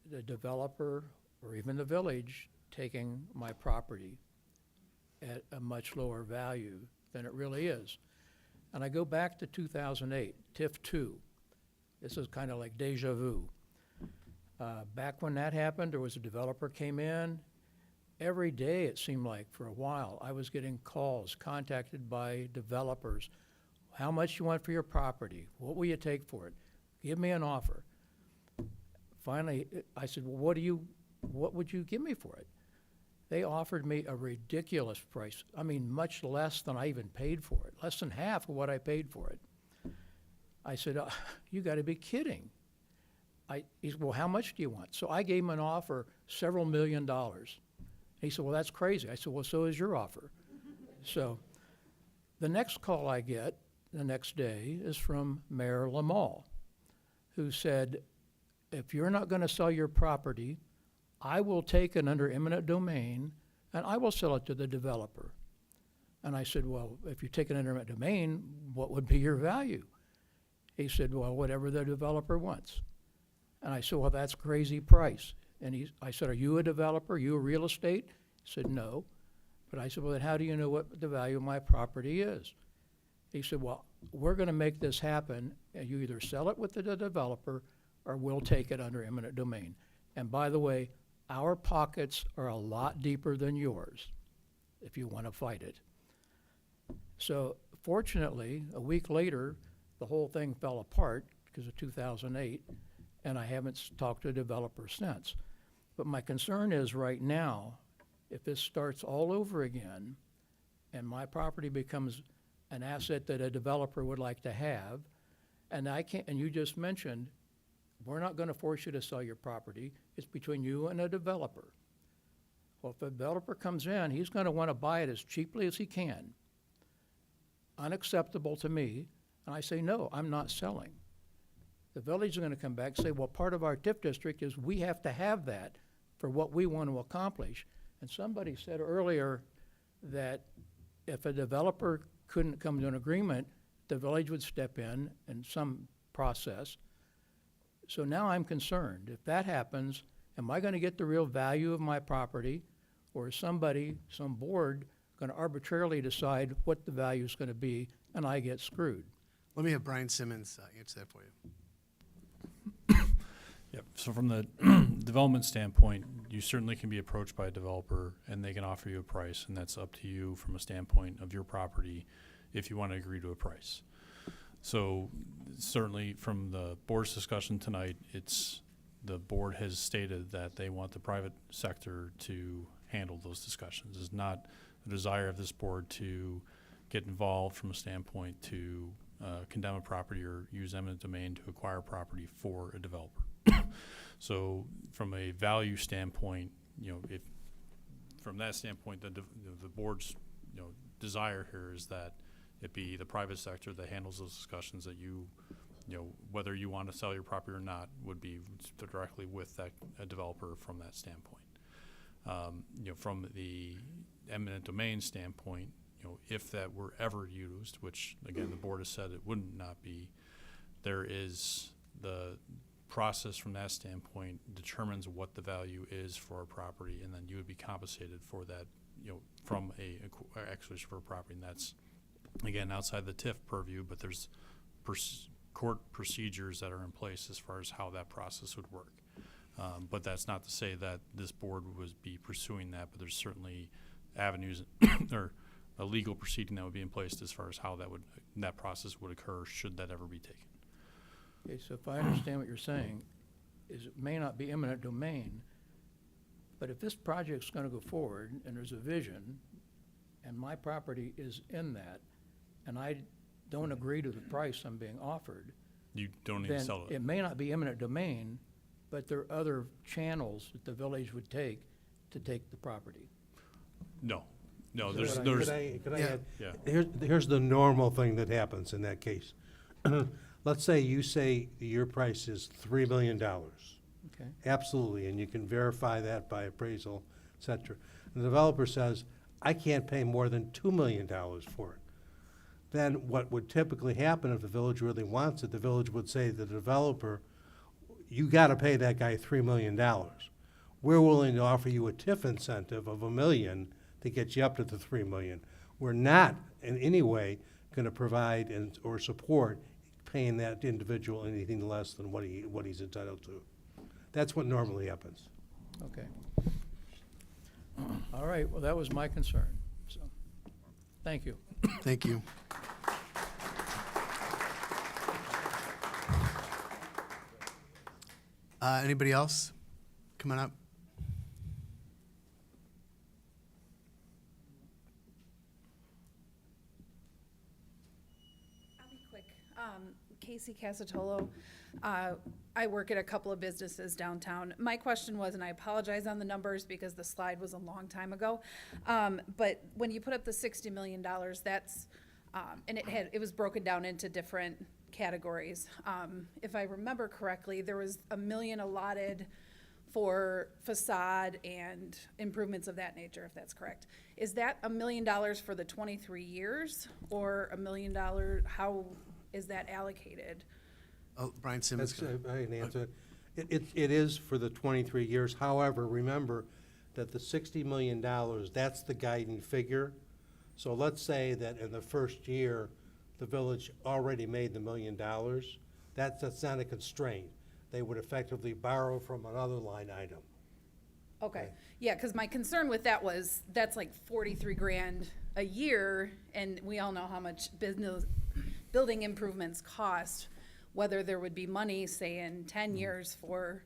the developer or even the village taking my property at a much lower value than it really is. And I go back to 2008, TIF 2. This is kind of like deja vu. Back when that happened, there was a developer came in. Every day, it seemed like, for a while, I was getting calls, contacted by developers. How much you want for your property? What will you take for it? Give me an offer. Finally, I said, well, what would you give me for it? They offered me a ridiculous price. I mean, much less than I even paid for it, less than half of what I paid for it. I said, you got to be kidding. He said, well, how much do you want? So I gave him an offer, several $1 million. He said, well, that's crazy. I said, well, so is your offer. So the next call I get the next day is from Mayor Lamal, who said, if you're not going to sell your property, I will take it under eminent domain and I will sell it to the developer. And I said, well, if you take it under eminent domain, what would be your value? He said, well, whatever the developer wants. And I said, well, that's a crazy price. And I said, are you a developer? Are you a real estate? He said, no. But I said, well, then how do you know what the value of my property is? He said, well, we're going to make this happen, and you either sell it with the developer or we'll take it under eminent domain. And by the way, our pockets are a lot deeper than yours if you want to fight it. So fortunately, a week later, the whole thing fell apart because of 2008, and I haven't talked to a developer since. But my concern is right now, if this starts all over again and my property becomes an asset that a developer would like to have, and you just mentioned, we're not going to force you to sell your property. It's between you and a developer. Well, if a developer comes in, he's going to want to buy it as cheaply as he can. Unacceptable to me. And I say, no, I'm not selling. The village is going to come back and say, well, part of our TIF district is we have to have that for what we want to accomplish. And somebody said earlier that if a developer couldn't come to an agreement, the village would step in some process. So now I'm concerned. If that happens, am I going to get the real value of my property, or is some board going to arbitrarily decide what the value is going to be and I get screwed? Let me have Brian Simmons answer that for you. Yep. So from the development standpoint, you certainly can be approached by a developer and they can offer you a price, and that's up to you from a standpoint of your property if you want to agree to a price. So certainly from the board's discussion tonight, the board has stated that they want the private sector to handle those discussions. It's not a desire of this board to get involved from a standpoint to condemn a property or use eminent domain to acquire property for a developer. So from a value standpoint, if from that standpoint, the board's desire here is that it be the private sector that handles those discussions, that whether you want to sell your property or not would be directly with a developer from that standpoint. From the eminent domain standpoint, if that were ever used, which again the board has said it wouldn't not be, there is the process from that standpoint determines what the value is for a property, and then you would be compensated for that, from a acquisition for a property, and that's again outside the TIF purview, but there's court procedures that are in place as far as how that process would work. But that's not to say that this board would be pursuing that, but there's certainly avenues or a legal proceeding that would be in place as far as how that process would occur should that ever be taken. Okay, so if I understand what you're saying, is it may not be eminent domain, but if this project's gonna go forward and there's a vision and my property is in that, and I don't agree to the price I'm being offered, You don't need to then sell it. it may not be eminent domain, but there are other channels that the village would take to take the property. No, Could there's, I yeah. add? Yeah. Here's the normal thing that happens in that case. Let's say you say your price is $3 million. Okay. Absolutely, and you can verify that by appraisal, et cetera. The developer says, I can't pay more than $2 million for it. Then what would typically happen if the village really wants it, the village would say to the developer, you gotta pay that guy $3 million. We're willing to offer you a TIF incentive of $1 million to get you up to the $3 million. We're not in any way gonna provide or support paying that individual anything less than what he's entitled to. That's what normally happens. Okay. All right, well, that was my concern, so, thank you. Thank you. Anybody else coming up? I'll be quick. Casey Casatolo. I work at a couple of businesses downtown. My question was, and I apologize on the numbers because the slide was a long time ago, but when you put up the $60 million, that's, and it was broken down into different categories. If I remember correctly, there was $1 million allotted for facade and improvements of that nature, if that's correct. Is that $1 million for the 23 years, or $1 million, how is that allocated? Oh, Brian Simmons. I can answer it. It is for the 23 years. However, remember that the $60 million, that's the guiding figure. So let's say that in the first year, the village already made the $1 million. That's not a constraint. They would effectively borrow from another line item. Okay, yeah, because my concern with that was, that's like 43 grand a year, and we all know how much building improvements cost, whether there would be money, say, in 10 years for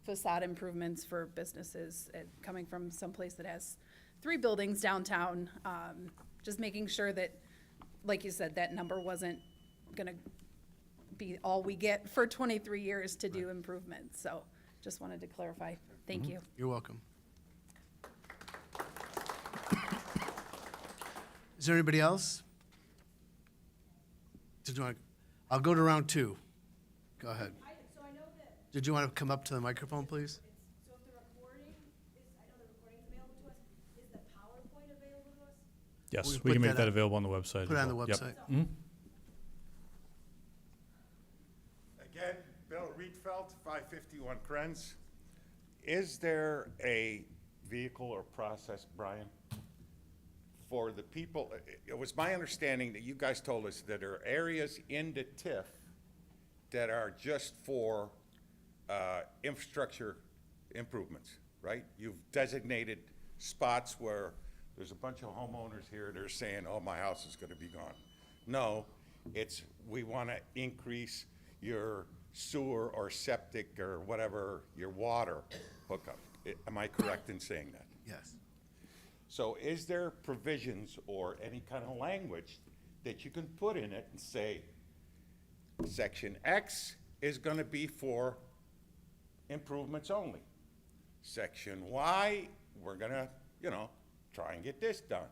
facade improvements for businesses coming from someplace that has 3 buildings downtown, just making sure that, like you said, that number wasn't gonna be all we get for 23 years to do improvements. So just wanted to clarify. Thank you. You're welcome. Is there anybody else? I'll go to round 2. Go ahead. Did you want to come up to the microphone, please? So if the recording is, I know the recording's available to us, is the PowerPoint available to us? Yes, We we can put make that that up. available on the website. Put it as on the well. Yep. website. Mhm. Again, Bill Rietveld, 551 Krenz. Is there a vehicle or process, Brian, for the people? It was my understanding that you guys told us that there are areas in the TIF that are just for infrastructure improvements, right? You've designated spots where there's a bunch of homeowners here that are saying, oh, my house is gonna be gone. No, it's, we wanna increase your sewer or septic or whatever, your water hookup. Am I correct in saying that? Yes. So is there provisions or any kind of language that you can put in it and say, section X is gonna be for improvements only. Section Y, we're gonna, you know, try and get this done.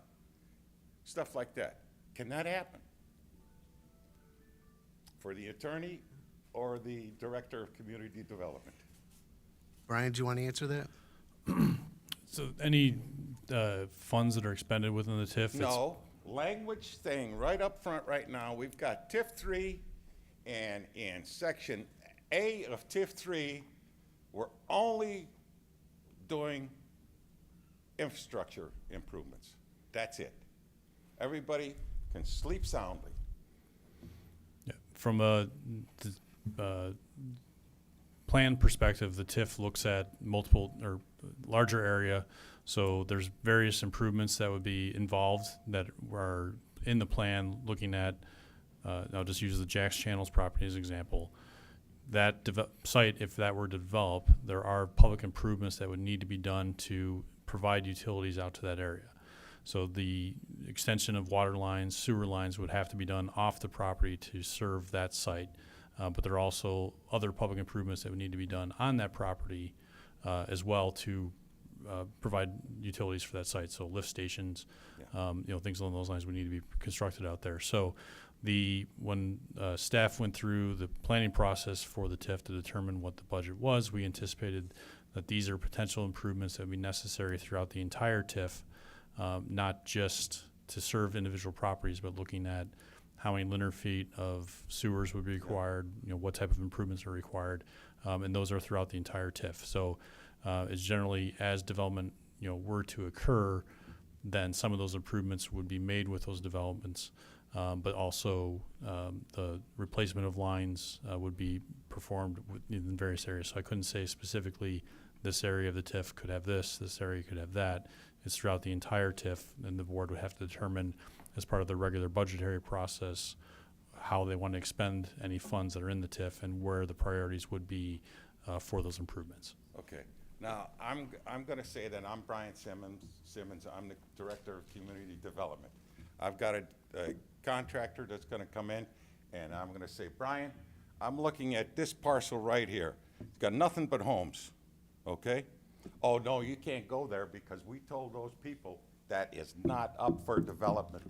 Stuff like that. Can that happen? For the attorney or the director of community development? Brian, do you want to answer that? So any funds that are expended within the TIF? No, language thing right up front right now, we've got TIF 3, and in section A of TIF 3, we're only doing infrastructure improvements. That's it. Everybody can sleep soundly. Yeah. From a plan perspective, the TIF looks at multiple or larger area. So there's various improvements that would be involved that are in the plan looking at, I'll just use the Jack's Channels property as an example. That site, if that were to develop, there are public improvements that would need to be done to provide utilities out to that area. So the extension of water lines, sewer lines would have to be done off the property to serve that site. But there are also other public improvements that would need to be done on that property as well to provide utilities for that site. So lift stations, things along those lines would need to be constructed out there. So when staff went through the planning process for the TIF to determine what the budget was, we anticipated that these are potential improvements that would be necessary throughout the entire TIF, not just to serve individual properties, but looking at how many linear feet of sewers would be required, what type of improvements are required, and those are throughout the entire TIF. So it's generally as development were to occur, then some of those improvements would be made with those developments, but also the replacement of lines would be performed in various areas. So I couldn't say specifically this area of the TIF could have this area could have that. It's throughout the entire TIF, and the board would have to determine as part of the regular budgetary process how they want to expend any funds that are in the TIF and where the priorities would be for those improvements. Okay. Now, I'm going to say that I'm Brian Simmons. I'm the Director of Community Development. I've got a contractor that's going to come in, and I'm going to say, Brian, I'm looking at this parcel right here. It's got nothing but homes, okay? Oh, no, you can't go there because we told those people that is not up for development.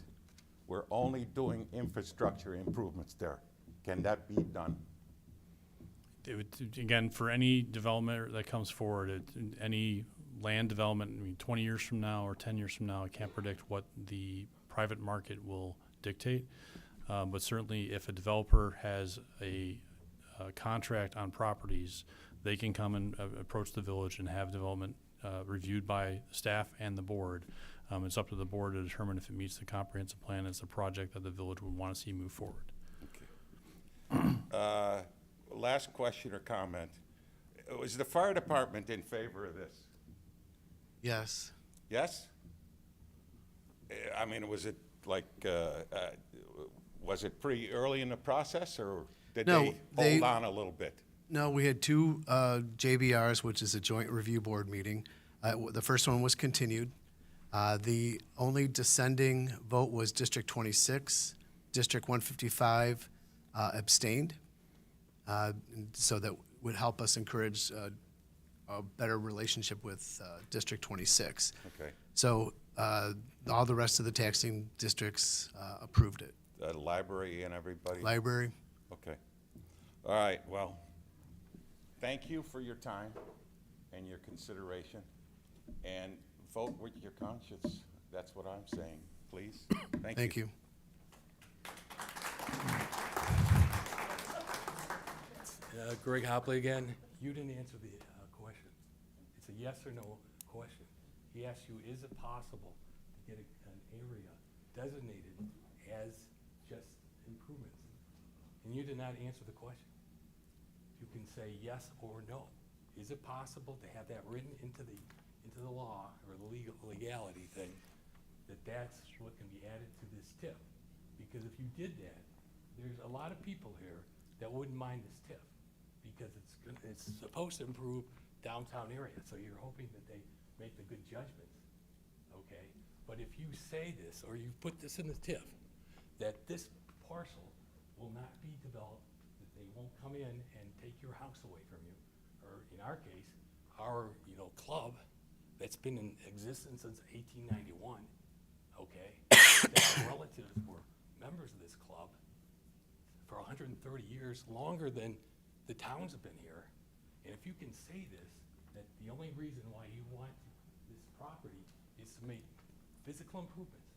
We're only doing infrastructure improvements there. Can that be done? It would, again, for any development that comes forward, any land development, 20 years from now or 10 years from now, I can't predict what the private market will dictate. But certainly if a developer has a contract on properties, they can come and approach the village and have development reviewed by staff and the board. It's up to the board to determine if it meets the comprehensive plan as a project that the village would want to see move forward. Okay. Last question or comment. Was the fire department in favor of this? Yes. Yes? I mean, was it like, was it pretty early in the process, or did No, they hold on a little bit? No, we had two JBRs, which is a joint review board meeting. The first one was continued. The only dissenting vote was District 26. District 155 abstained. So that would help us encourage a better relationship with District 26. Okay. So all the rest of the taxing districts approved it. The library and everybody? Library. Okay. All right, well, thank you for your time and your consideration. And vote with your conscience. That's what I'm saying. Please. Thank you. Greg Hopley again. You didn't answer the question. It's a yes or no question. He asked you, is it possible to get an area designated as just improvements? And you did not answer the question. You can say yes or no. is it possible to have that written into the law or the legality thing, that that's what can be added to this TIF? Because if you did that, there's a lot of people here that wouldn't mind this TIF, because it's supposed to improve downtown area, so you're hoping that they make the good judgments, okay? But if you say this, or you put this in the TIF, that this parcel will not be developed, that they won't come in and take your house away from you, or in our case, our, club that's been in existence since 1891, okay? That relatives were members of this club for 130 years, longer than the towns have been here. And if you can say this, that the only reason why you want this property is to make physical improvements,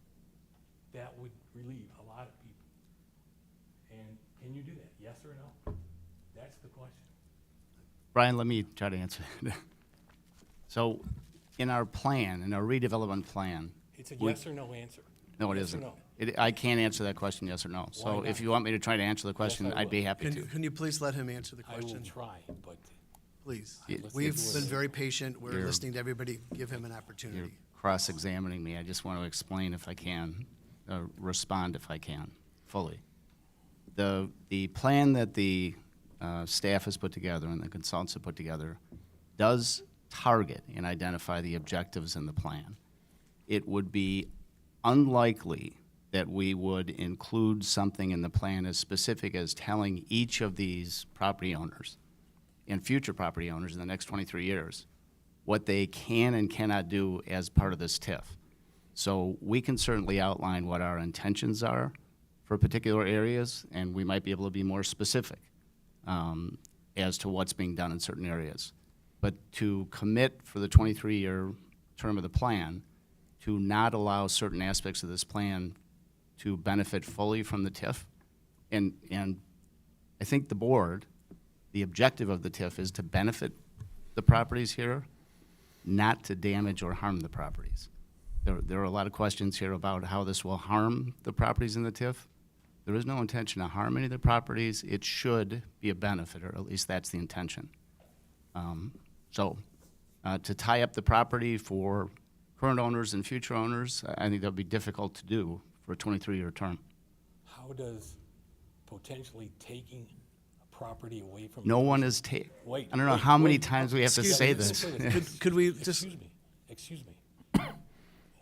that would relieve a lot of people. And can you do that, yes or no? That's the question. Brian, let me try to answer that. So, in our plan, in our redevelopment plan. It's a yes or no answer. No, it Yes or isn't. no? I can't answer that question, yes or no. So Why if not? you want me to try to answer the question, I I'd be will. happy to. Can you please let him answer the I will question? try, but Please. Yeah. We've Listen to been it. very patient. We're You're- listening to everybody. Give him an You're opportunity. cross-examining me. I just want to explain if I can, respond if I can, fully. The plan that the staff has put together and the consultants have put together does target and identify the objectives in the plan. It would be unlikely that we would include something in the plan as specific as telling each of these property owners and future property owners in the next 23 years what they can and cannot do as part of this TIF. So we can certainly outline what our intentions are for particular areas, and we might be able to be more specific as to what's being done in certain areas. But to commit for the 23-year term of the plan to not allow certain aspects of this plan to benefit fully from the TIF, and I think the board, the objective of the TIF is to benefit the properties here, not to damage or harm the properties. There are a lot of questions here about how this will harm the properties in the TIF. There is no intention to harm any of the properties. It should be a benefit, or at least that's the intention. To tie up the property for current owners and future owners, I think that would be difficult to do for a 23-year term. how does potentially taking a property away from? No one is Wait, I don't know wait, how many wait. times we have to Excuse say me, this. listen to this. Could we just, Excuse me.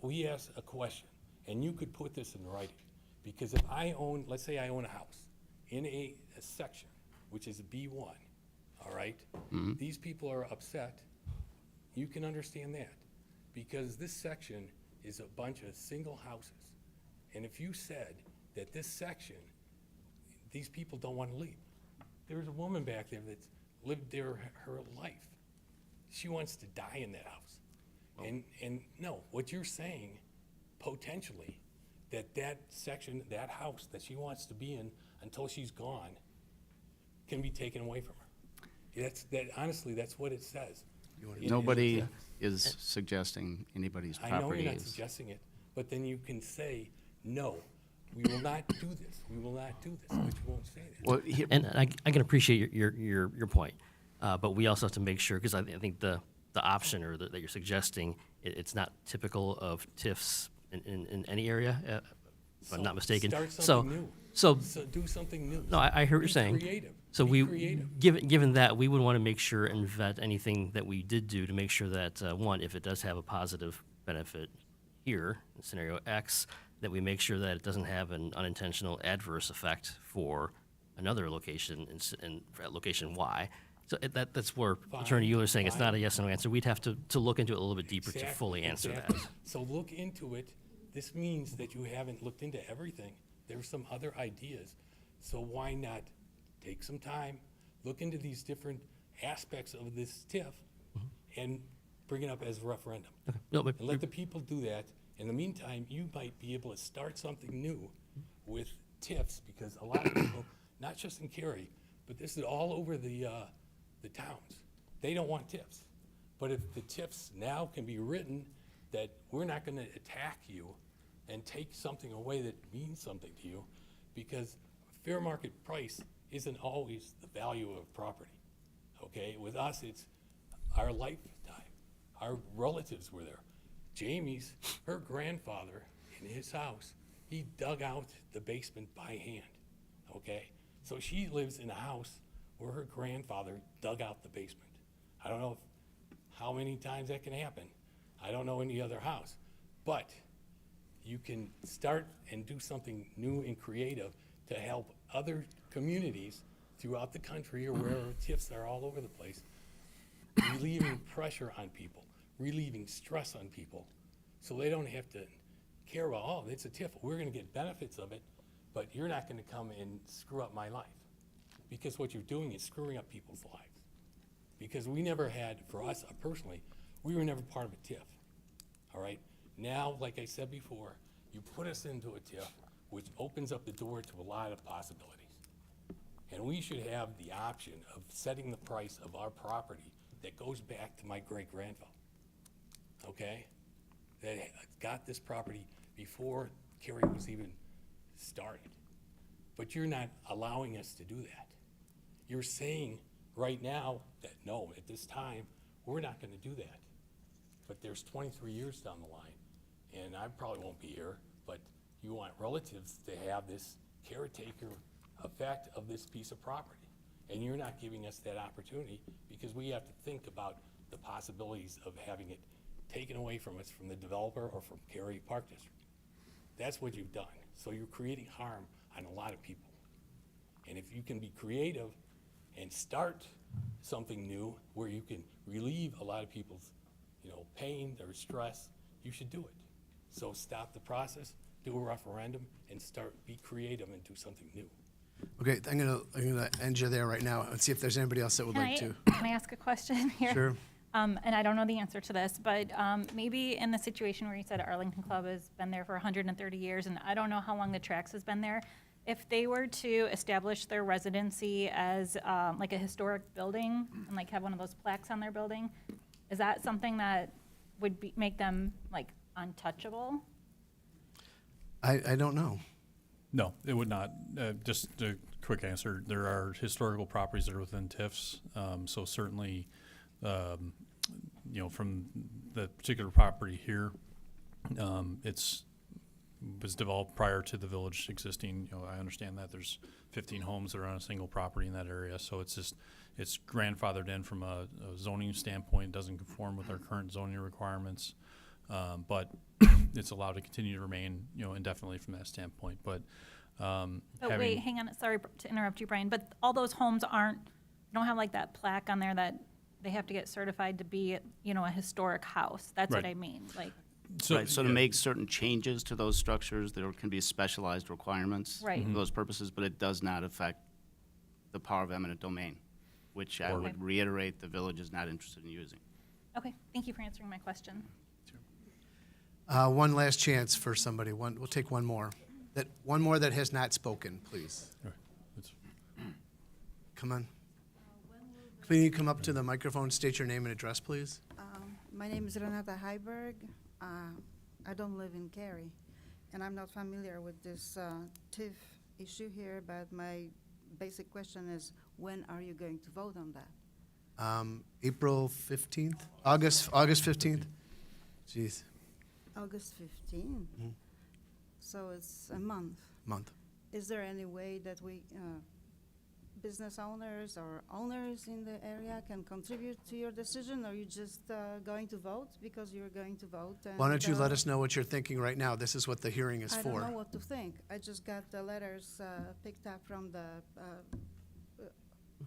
We asked a question, and you could put this in writing, because if I own, let's say I own a house in a section, which is B1, all right? These people are upset. You can understand that, because this section is a bunch of single houses. And if you said that this section, these people don't want to leave. There's a woman back there that's lived there her life. She wants to die in that house. And no, what you're saying, potentially, that section, that house that she wants to be in until she's gone, can be taken away from her. Honestly, that's what it says. Nobody is suggesting anybody's I know property you're not is. suggesting it, but then you can say, no, we will not do this, we will not do this, but you won't say that. Well, And I can appreciate your point, but we also have to make sure, because I think the option that you're suggesting, it's not typical of TIFs in any area, if I'm not mistaken. Start So- something new. So, do something new. no, I hear what you're saying. Be creative. So Be creative. given that, we would want to make sure and vet anything that we did do to make sure that, one, if it does have a positive benefit here, in scenario X, that we make sure that it doesn't have an unintentional adverse effect for another location and at location Y. So that's where Attorney Euler is saying it's not a yes or no answer. We'd have to look into it a little bit deeper to fully answer Exactly. that. So look into it. This means that you haven't looked into everything. There's some other ideas. So why not take some time, look into these different aspects of this TIF, and bring it up as a referendum. No, but And let the people do that. In the meantime, you might be able to start something new with TIFs, because a lot of people, not just in Cary, but this is all over the towns. They don't want TIFs. But if the TIFs now can be written that we're not gonna attack you and take something away that means something to you, because fair market price isn't always the value of property, okay? With us, it's our lifetime. Our relatives were there. Jamie's, her grandfather, in his house, he dug out the basement by hand, okay? So she lives in a house where her grandfather dug out the basement. I don't know how many times that can happen. I don't know any other house. But you can start and do something new and creative to help other communities throughout the country or wherever TIFs are all over the place, relieving pressure on people, relieving stress on people, so they don't have to care about, oh, it's a TIF, we're gonna get benefits of it, but you're not gonna come and screw up my life. Because what you're doing is screwing up people's lives. Because we never had, for us personally, we were never part of a TIF, all right? Now, like I said before, you put us into a TIF, which opens up the door to a lot of possibilities. And we should have the option of setting the price of our property that goes back to my great-grandfather, okay? That got this property before Kerry was even started. But you're not allowing us to do that. You're saying right now that no, at this time, we're not gonna do that. But there's 23 years down the line, and I probably won't be here, but you want relatives to have this caretaker effect of this piece of property. And you're not giving us that opportunity because we have to think about the possibilities of having it taken away from us from the developer or from Cary Park District. That's what you've done. So you're creating harm on a lot of people. And if you can be creative and start something new where you can relieve a lot of people's, pain, their stress, you should do it. So stop the process, do a referendum, and be creative and do something new. Okay, I'm gonna end you there right now and see if there's anybody else that would like to. Can I ask a question here? Sure. And I don't know the answer to this, but maybe in the situation where you said Arlington Club has been there for 130 years, and I don't know how long the Tracks has been there, if they were to establish their residency as like a historic building and like have one of those plaques on their building, is that something that would make them like untouchable? I don't know. No, it would not. Just a quick answer, there are historical properties that are within TIFs, so certainly, from the particular property here, was developed prior to the village existing. I understand that there's 15 homes that are on a single property in that area, so it's grandfathered in from a zoning standpoint, doesn't conform with our current zoning requirements, but it's allowed to continue to remain, indefinitely from that standpoint. But Wait, hang on, sorry to interrupt you, Brian, but all those homes don't have like that plaque on there that they have to get certified to be, a historic house. That's Right. what I mean, like. So to make certain changes to those structures, there can be specialized requirements Right. for those purposes, but it does not affect the power of eminent domain, which I would reiterate the village is not interested in using. Okay, thank you for answering my question. One last chance for somebody. We'll take one more. One more that has not spoken, please. Come on. Can you come up to the microphone, state your name and address, please? My name is Renata Heiberg. I don't live in Cary, and I'm not familiar with this TIF issue here, but my basic question is, when are you going to vote on that? April 15th? August 15th? Jeez. August 15th? So it's a month. Is there any way that we, business owners or owners in the area can contribute to your decision, or are you just going to vote because you're going to vote? And, Why don't you let us know what you're thinking right now? This is what the hearing is I for. don't know what to think. I just got the letters picked up from the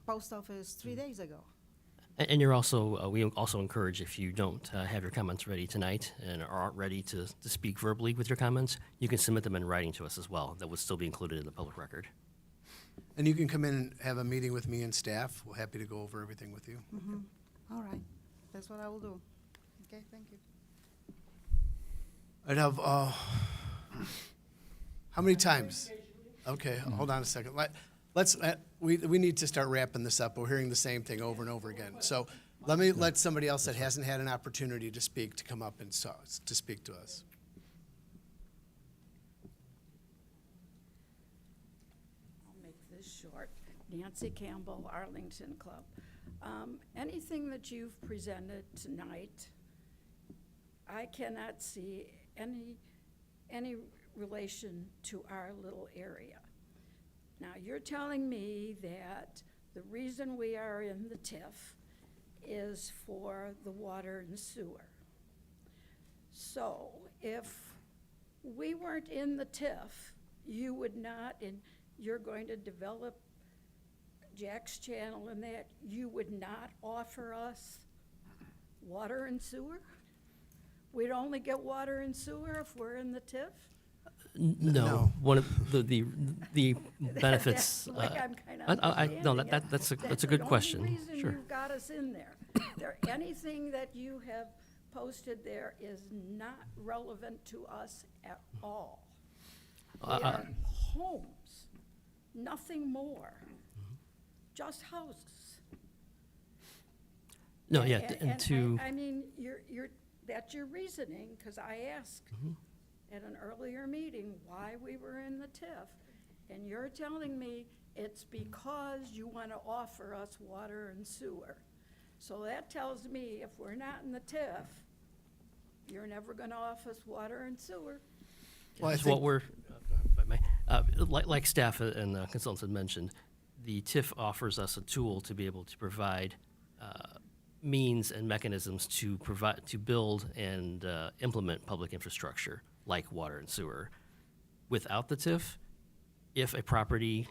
post office 3 days ago. And you're also, we also encourage, if you don't have your comments ready tonight and aren't ready to speak verbally with your comments, you can submit them in writing to us as well. That would still be included in the public record. And you can come in and have a meeting with me and staff. We're happy to go over everything with you. All right. That's what I will do. Okay, thank you. I'd have, how many times? Okay, hold on a second. We need to start wrapping this up. We're hearing the same thing over and over again. So let me let somebody else that hasn't had an opportunity to speak to come up and to speak to us. I'll make this short. Nancy Campbell, Arlington Club. Anything that you've presented tonight, I cannot see any relation to our little area. Now, you're telling me that the reason we are in the TIF is for the water and sewer. So if we weren't in the TIF, you would not, and you're going to develop Jack's Channel and that, you would not offer us water and sewer? We'd only get water and sewer if we're in the TIF? No, one of the benefits. Like I'm kind of no, understanding it. that's a good question. The only reason Sure. you've got us in there, anything that you have posted there is not relevant to us at all. They are homes, nothing more, just houses. No, yeah, and to. I mean, that's your reasoning, because I asked at an earlier meeting why we were in the TIF, and you're telling me it's because you want to offer us water and sewer. So that tells me if we're not in the TIF, you're never going to offer us water and sewer. Well, I So think- what we're, if I may, like staff and consultants had mentioned, the TIF offers us a tool to be able to provide means and mechanisms to build and implement public infrastructure like water and sewer. Without the TIF, if a property,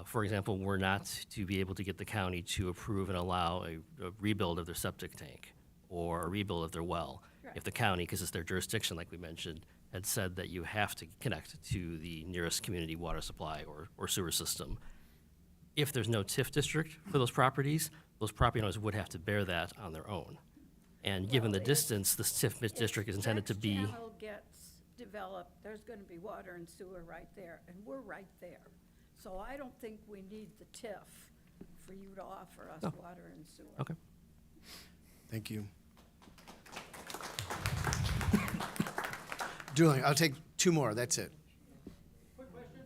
for example, were not to be able to get the county to approve and allow a rebuild of their septic tank or a rebuild of their well, if the county, because it's their jurisdiction, like we mentioned, had said that you have to connect to the nearest community water supply or sewer system, if there's no TIF district for those property owners would have to bear that on their own. And given the distance, this TIF district is intended to be. If Channel gets developed, there's going to be water and sewer right there, and we're right there. So I don't think we need the TIF for you to offer us water and sewer. Okay. Thank you. Julie, I'll take two more, that's it. Quick question.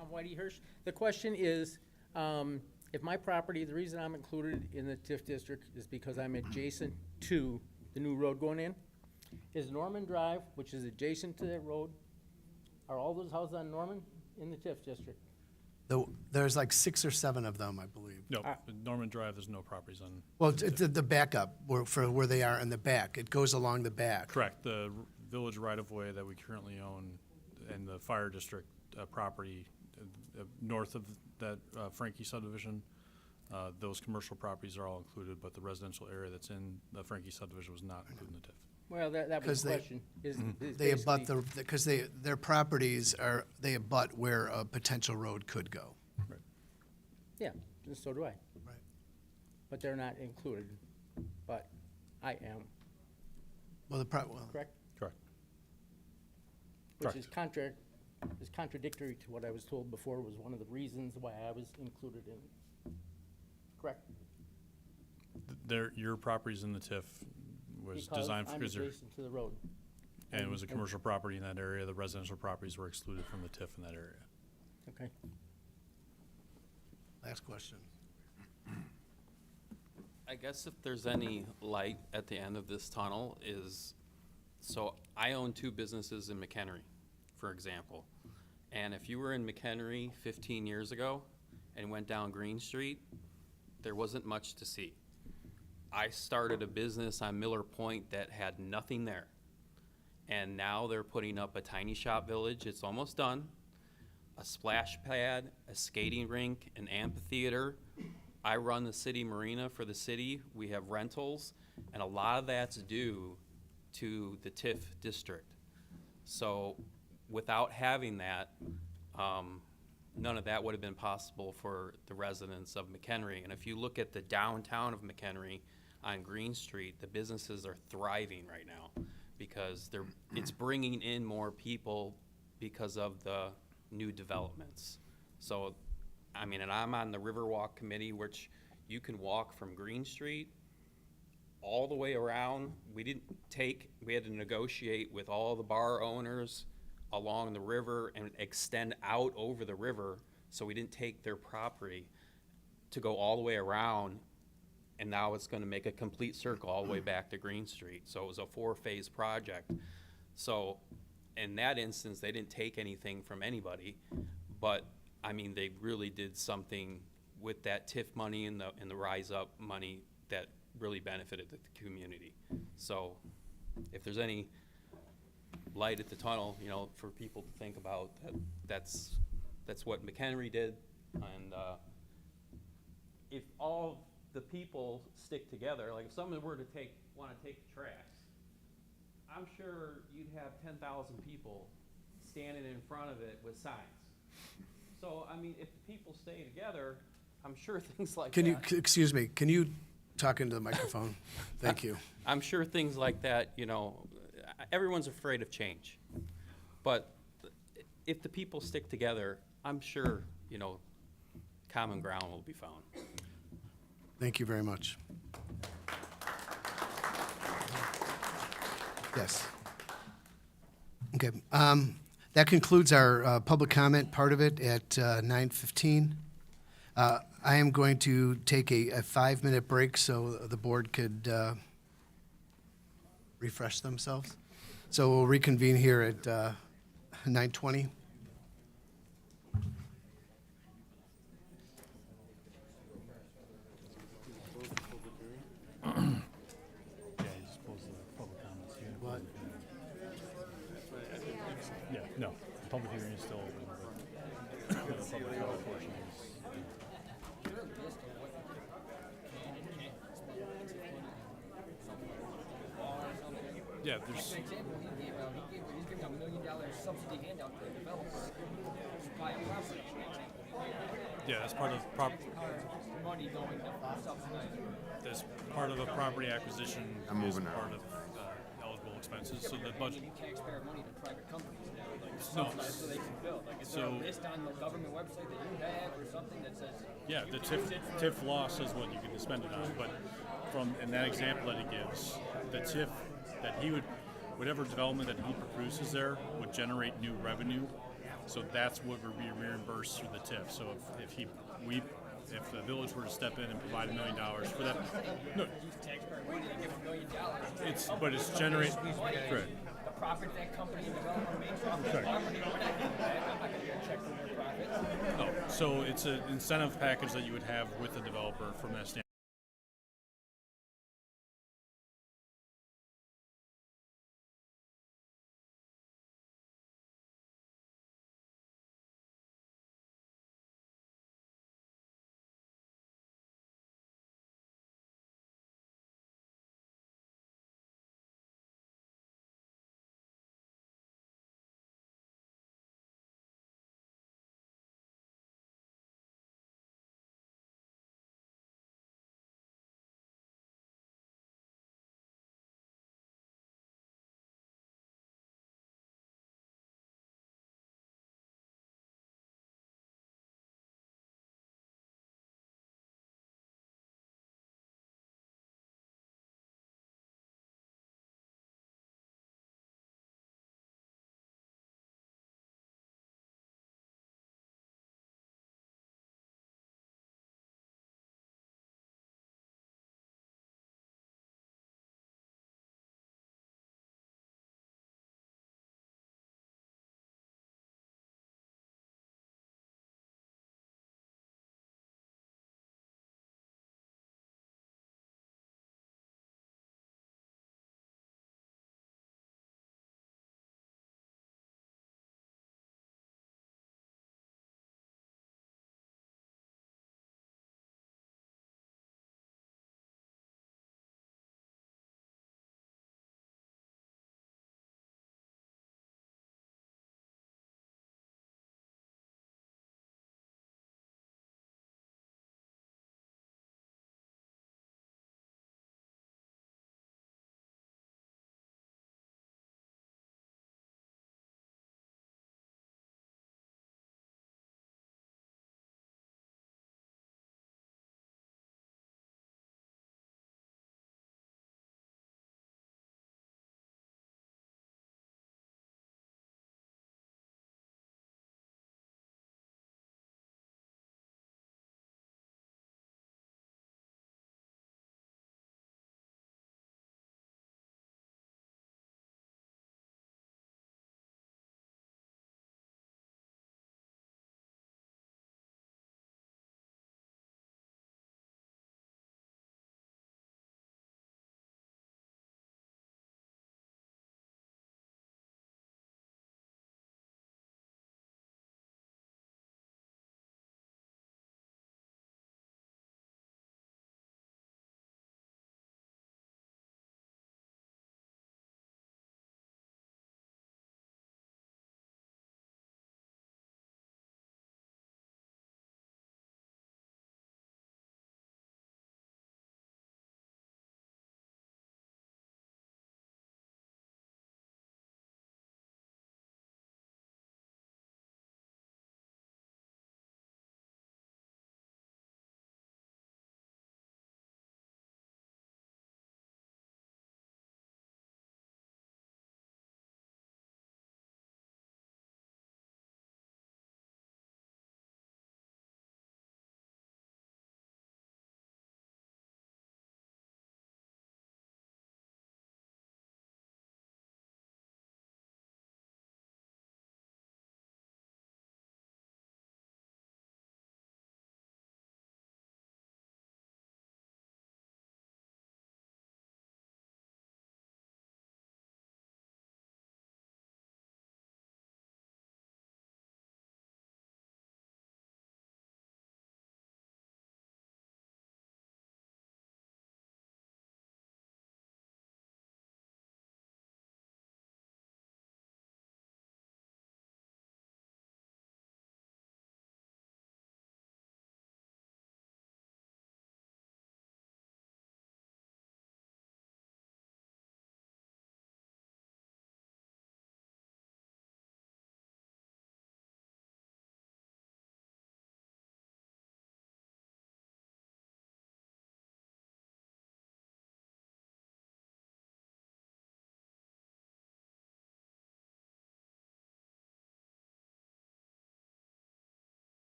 I'm Whitey Hirsch. The question is, if my property, the reason I'm included in the TIF district is because I'm adjacent to the new road going in. Is Norman Drive, which is adjacent to that road, are all those houses on Norman in the TIF district? There's like 6 or 7 of them, I believe. No, Norman Drive, there's no properties on. Well, the backup, for where they are in the back, it goes along the back. Correct, the village right-of-way that we currently own and the fire district property north of that Frankie subdivision, those commercial properties are all included, but the residential area that's in the Frankie subdivision was not included in the TIF. Well, that was the question. They abut because their properties they abut where a potential road could go. Right. Yeah, and so do I. Right. But they're not included, but I am, Well, correct? Correct. Which Correct. is contradictory to what I was told before was one of the reasons why I was included in it. Correct? Your property's in the TIF was Because designed for I'm cruiser. adjacent to the road. And it was a commercial property in that area. The residential properties were excluded from the TIF in that area. Okay. Last question. I guess if there's any light at the end of this tunnel is, so I own 2 businesses in McHenry, for example. And if you were in McHenry 15 years ago and went down Green Street, there wasn't much to see. I started a business on Miller Point that had nothing there. And now they're putting up a tiny shop village. It's almost done. A splash pad, a skating rink, an amphitheater. I run the city marina for the city. We have rentals, and a lot of that's due to the TIF district. So without having that, none of that would have been possible for the residents of McHenry. And if you look at the downtown of McHenry on Green Street, the businesses are thriving right now because it's bringing in more people because of the new developments. So, I mean, and I'm on the Riverwalk Committee, which you can walk from Green Street all the way around. We had to negotiate with all the bar owners along the river and extend out over the river, so we didn't take their property to go all the way around, and now it's gonna make a complete circle all the way back to Green Street. So it was a 4-phase project. So in that instance, they didn't take anything from anybody, but, I mean, they really did something with that TIF money and the Rise Up money that really benefited the community. So if there's any light at the tunnel, you know, for people to think about, that's what McHenry did. And if all the people stick together, like if someone were to want to take the tracks, I'm sure you'd have 10,000 people standing in front of it with signs. So, I mean, if the people stay together, I'm sure things like Can you, that. excuse me, can you talk into the microphone? Thank you. I'm sure things like that, you know, everyone's afraid of change. But if the people stick together, I'm sure, you know, common ground will be found. Thank you very much. Yes. Okay. That concludes our public comment part of it at 9:15. I am going to take a 5-minute break so the board could refresh themselves. So we'll reconvene here at 9:20. What? Yeah, no, the public hearing is still open, but the public comment portion is. Yeah, there's. He's giving a $1 million subsidy handout to the developer to buy a property. Yeah, that's part of Money going to subsidize. That's part of a property acquisition. I'm is moving on. part of eligible expenses, so the budget. You taxpayer money to private companies now, like No. subsidize so they can build. Like, is there a list on the government website that you have or something that says? Yeah, the TIF law says what you can spend it on, but from, in that example that he gives, the TIF that he would, whatever development that he produces there would generate new revenue, so that's what would be reimbursed through the TIF. So if the village were to step in and provide $1 million for that, no, Use taxpayer money to give $1 million. it's generate, correct. The profit that company and developer makes off that property, I'm not gonna get a check from their profits. No, so it's an incentive package that you would have with the developer from that standpoint.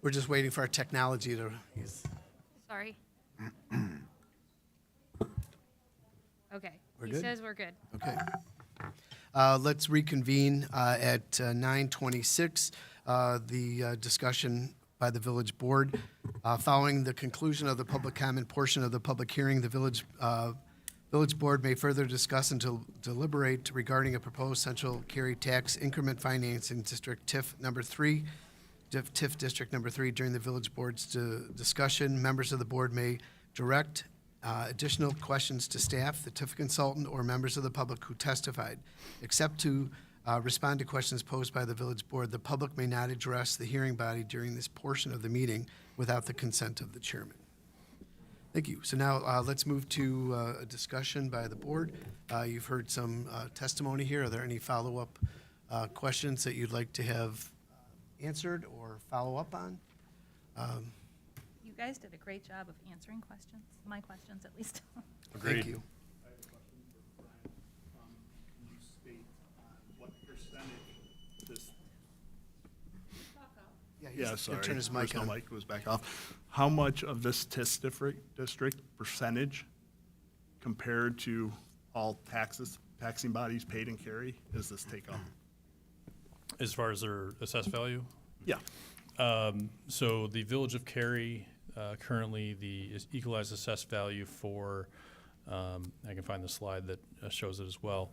We're just waiting for our technology to, Sorry. Okay. We're He good? says we're good. okay. Let's reconvene at 9:26, the discussion by the village board. Following the conclusion of the public comment portion of the public hearing, the village board may further discuss and deliberate regarding a proposed central carry tax increment financing district TIF number 3, TIF district number 3. During the village board's discussion, members of the board may direct additional questions to staff, the TIF consultant, or members of the public who testified. Except to respond to questions posed by the village board, the public may not address the hearing body during this portion of the meeting without the consent of the chairman. Thank you. So now let's move to a discussion by the board. You've heard some testimony here. Are there any follow-up questions that you'd like to have answered or follow up on? You guys did a great job of answering questions, my questions at least. Thank you. I have a question for Brian. Can you state what percentage this? Yeah, sorry. Turn his mic Personal on. mic was back off. How much of this TIF district percentage compared to all taxing bodies paid in carry is this take up? As far as their assessed value? Yeah. So the Village of Cary, currently the equalized assessed value for, I can find the slide that shows it as well.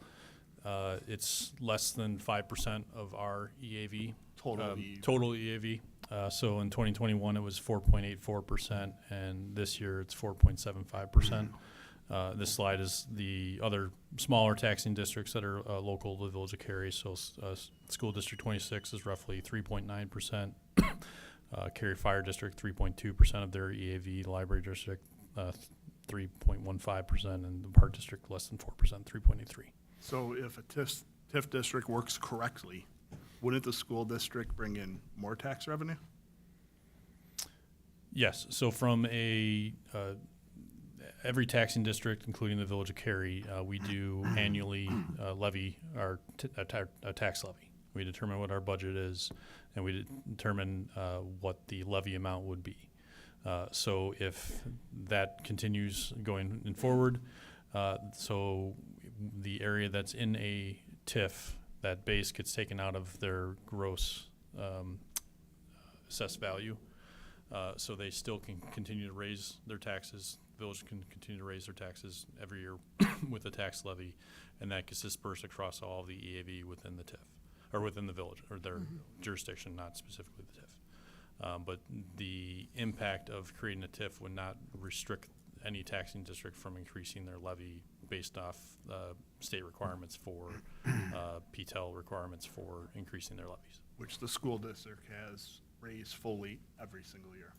It's less than 5% of our EAV. Total EAV. So in 2021, it was 4.84%, and this year it's 4.75%. This slide is the other smaller taxing districts that are local to the Village of Cary. So School District 26 is roughly 3.9%. Cary Fire District, 3.2% of their EAV. The Library District, 3.15%, and the Park District less than 4%, 3.83%. So if a TIF district works correctly, wouldn't the school district bring in more tax revenue? Yes. So from every taxing district, including the Village of Cary, we do annually levy our tax levy. We determine what our budget is, and we determine what the levy amount would be. So if that continues going forward, so the area that's in a TIF, that base gets taken out of their gross assessed value. So they still can continue to raise their taxes. The village can continue to raise their taxes every year with the tax levy, and that gets dispersed across all of the EAV within the TIF, or within the village, or their jurisdiction, not specifically the TIF. But the impact of creating a TIF would not restrict any taxing district from increasing their levy based off state requirements for PTEL requirements for increasing their levies. Which the school district has raised fully every single year.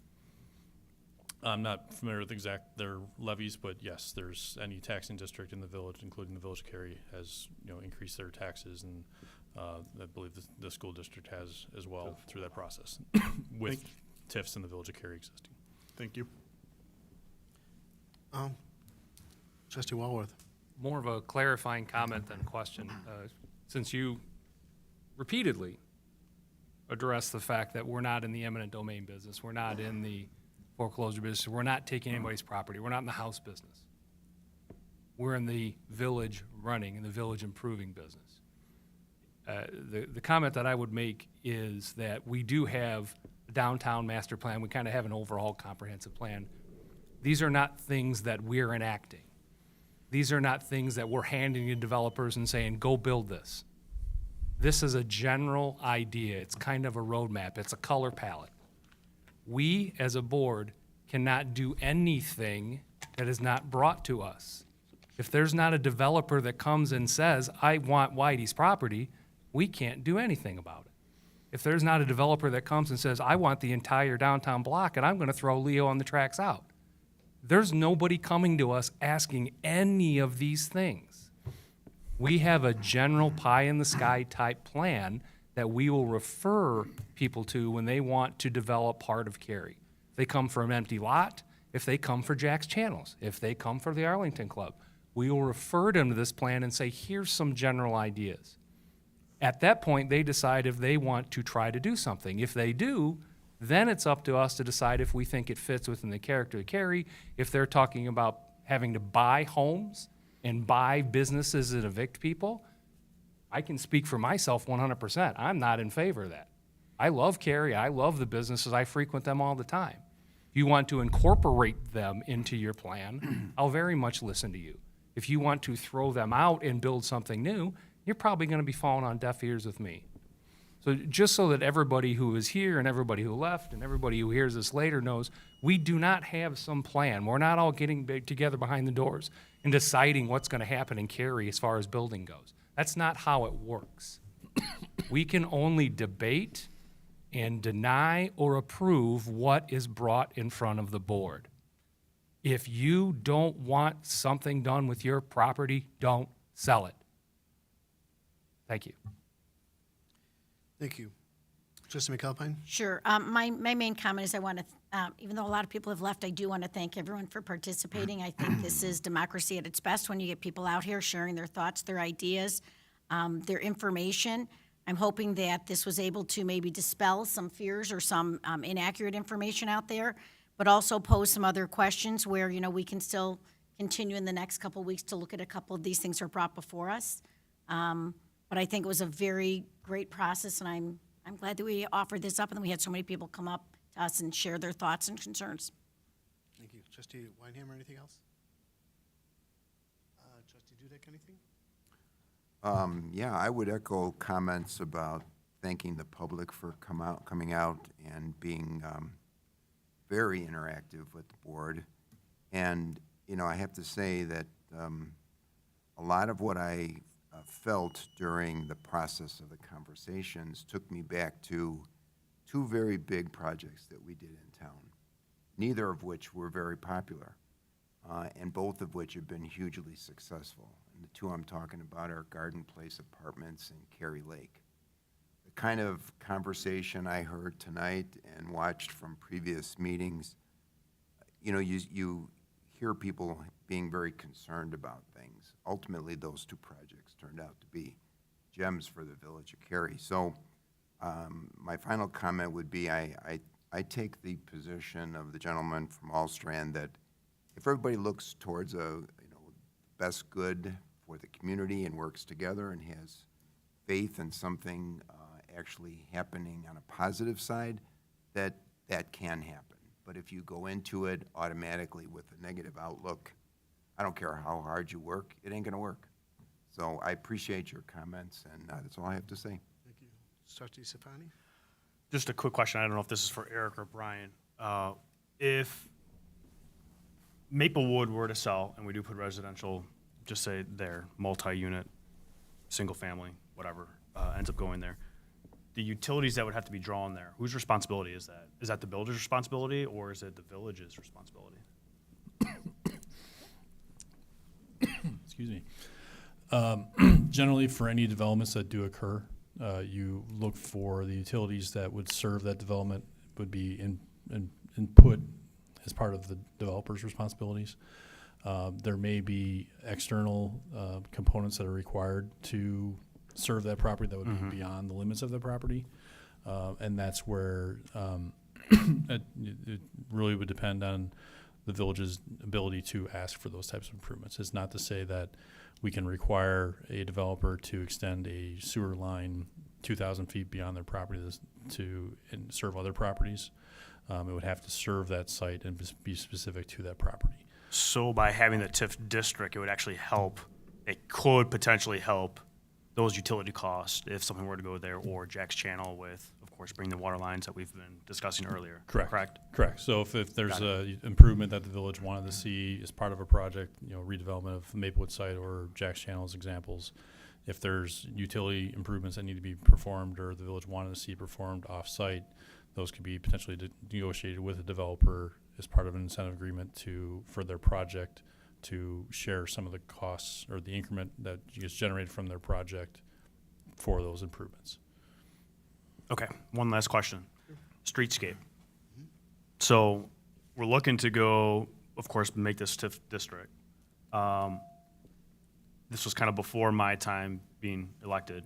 I'm not familiar with their levies, but yes, there's any taxing district in the village, including the Village of Cary, has increased their taxes, and I believe the school district has as well through that process with TIFs in the Village of Cary existing. Thank you. Trustee Walworth. More of a clarifying comment than question. Since you repeatedly addressed the fact that we're not in the eminent domain business, we're not in the foreclosure business, we're not taking anybody's property, we're not in the house business. We're in the village running and the village improving business. The comment that I would make is that we do have a downtown master plan. We kind of have an overall comprehensive plan. These are not things that we're enacting. These are not things that we're handing to developers and saying, go build this. This is a general idea. It's kind of a roadmap. It's a color palette. We, as a board, cannot do anything that is not brought to us. If there's not a developer that comes and says, I want Whitey's property, we can't do anything about it. If there's not a developer that comes and says, I want the entire downtown block and I'm going to throw Leo on the tracks out, there's nobody coming to us asking any of these things. We have a general pie-in-the-sky type plan that we will refer people to when they want to develop part of Cary. If they come for an empty lot, if they come for Jack's Channels, if they come for the Arlington Club, we will refer them to this plan and say, here's some general ideas. At that point, they decide if they want to try to do something. If they do, Then it's up to us to decide if we think it fits within the character of Cary. If they're talking about having to buy homes and buy businesses and evict people, I can speak for myself 100%. I'm not in favor of that. I love Cary. I love the businesses. I frequent them all the time. If you want to incorporate them into your plan, I'll very much listen to you. If you want to throw them out and build something new, you're probably going to be falling on deaf ears with me. So just so that everybody who is here and everybody who left and everybody who hears this later knows, we do not have some plan. We're not all getting together behind the doors and deciding what's going to happen in Cary as far as building goes. That's not how it works. We can only debate and deny or approve what is brought in front of the board. If you don't want something done with your property, don't sell it. Thank you. Thank you. Trustee McAlpine? Sure. My main comment is I want to, even though a lot of people have left, I do want to thank everyone for participating. I think this is democracy at its best when you get people out here sharing their thoughts, their ideas, their information. I'm hoping that this was able to maybe dispel some fears or some inaccurate information out there, but also pose some other questions where, you know, we can still continue in the next couple of weeks to look at a couple of these things that are brought before us. But I think it was a very great process, and I'm glad that we offered this up and that we had so many people come up to us and share their thoughts and concerns. Thank you. Trustee Weinhammer, anything else? Trustee Dudek, anything? Yeah, I would echo comments about thanking the public for coming out and being very interactive with the board. And, you know, I have to say that a lot of what I felt during the process of the conversations took me back to two very big projects that we did in town, neither of which were very popular, and both of which have been hugely successful. And the two I'm talking about are Garden Place Apartments and Cary Lake. The kind of conversation I heard tonight and watched from previous meetings, you know, you hear people being very concerned about things. Ultimately, those two projects turned out to be gems for the village of Cary. So my final comment would be I take the position of the gentleman from Allstrand that if everybody looks towards a best good for the community and works together and has faith in something actually happening on a positive side, that can happen. But if you go into it automatically with a negative outlook, I don't care how hard you work, it ain't gonna work. So I appreciate your comments, and that's all I have to say. Thank you. Trustee Sifani? Just a quick question. I don't know if this is for Eric or Brian. If Maplewood were to sell, and we do put residential, just say there, multi-unit, single family, whatever, ends up going there, the utilities that would have to be drawn there, whose responsibility is that? Is that the builder's responsibility, or is it the village's responsibility? Excuse me. Generally, for any developments that do occur, you look for the utilities that would serve that development would be input as part of the developer's responsibilities. There may be external components that are required to serve that property that would be beyond the limits of the property, and that's where it really would depend on the village's ability to ask for those types of improvements. It's not to say that we can require a developer to extend a sewer line 2,000 feet beyond their property to serve other properties. It would have to serve that site and be specific to that property. So by having the TIF district, it would actually help, it could potentially help those utility costs if something were to go there, or Jack's Channel with, of course, bring the water lines that we've been discussing earlier. Correct? Correct. So if there's a improvement that the village wanted to see as part of a project, you know, redevelopment of Maplewood site or Jack's Channel as examples, if there's utility improvements that need to be performed or the village wanted to see performed off-site, those could be potentially negotiated with a developer as part of an incentive agreement for their project to share some of the costs or the increment that gets generated from their project for those improvements. Okay, one last question. Streetscape. So we're looking to go, of course, make this TIF district. This was kind of before my time being elected.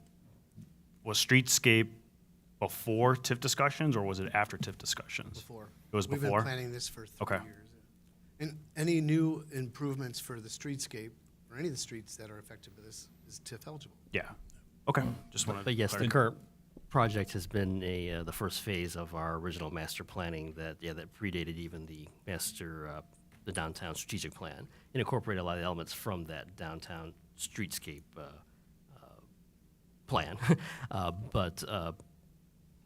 Was Streetscape before TIF discussions, or was it after TIF discussions? Before. It was We've before? been planning this for 3 Okay. years. And any new improvements for the streetscape, or any of the streets that are affected by this, is TIF eligible. Yeah. Okay. Just want to. But yes, the current project has been the first phase of our original master planning that predated even the the downtown strategic plan. It incorporated a lot of the elements from that downtown streetscape plan.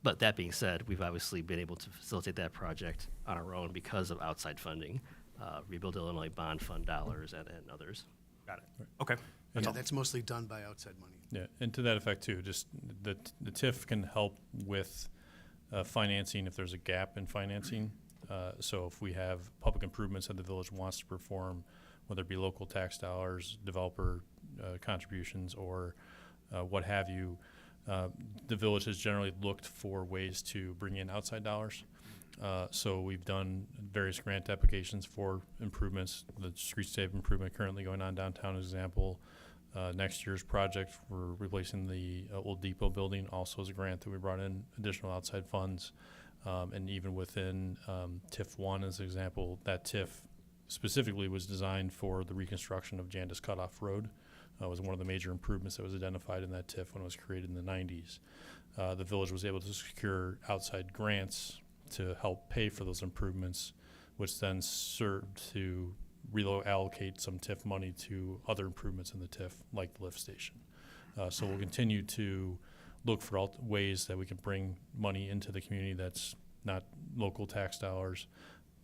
But that being said, we've obviously been able to facilitate that project on our own because of outside funding, Rebuild Illinois Bond Fund dollars and others. Got it. Okay. Yeah, that's mostly done by outside money. Yeah, and to that effect too, just the TIF can help with financing if there's a gap in financing. So if we have public improvements that the village wants to perform, whether it be local tax dollars, developer contributions, or what have you, the village has generally looked for ways to bring in outside dollars. So we've done various grant applications for improvements. The streetscape improvement currently going on downtown, as an example. Next year's project, we're replacing the old depot building, also as a grant that we brought in additional outside funds. And even within TIF 1, as an example, that TIF specifically was designed for the reconstruction of Jandis Cutoff Road. It was one of the major improvements that was identified in that TIF when it was created in the 90s. The village was able to secure outside grants to help pay for those improvements, which then served to reallocate some TIF money to other improvements in the TIF, like the lift station. So we'll continue to look for ways that we can bring money into the community that's not local tax dollars,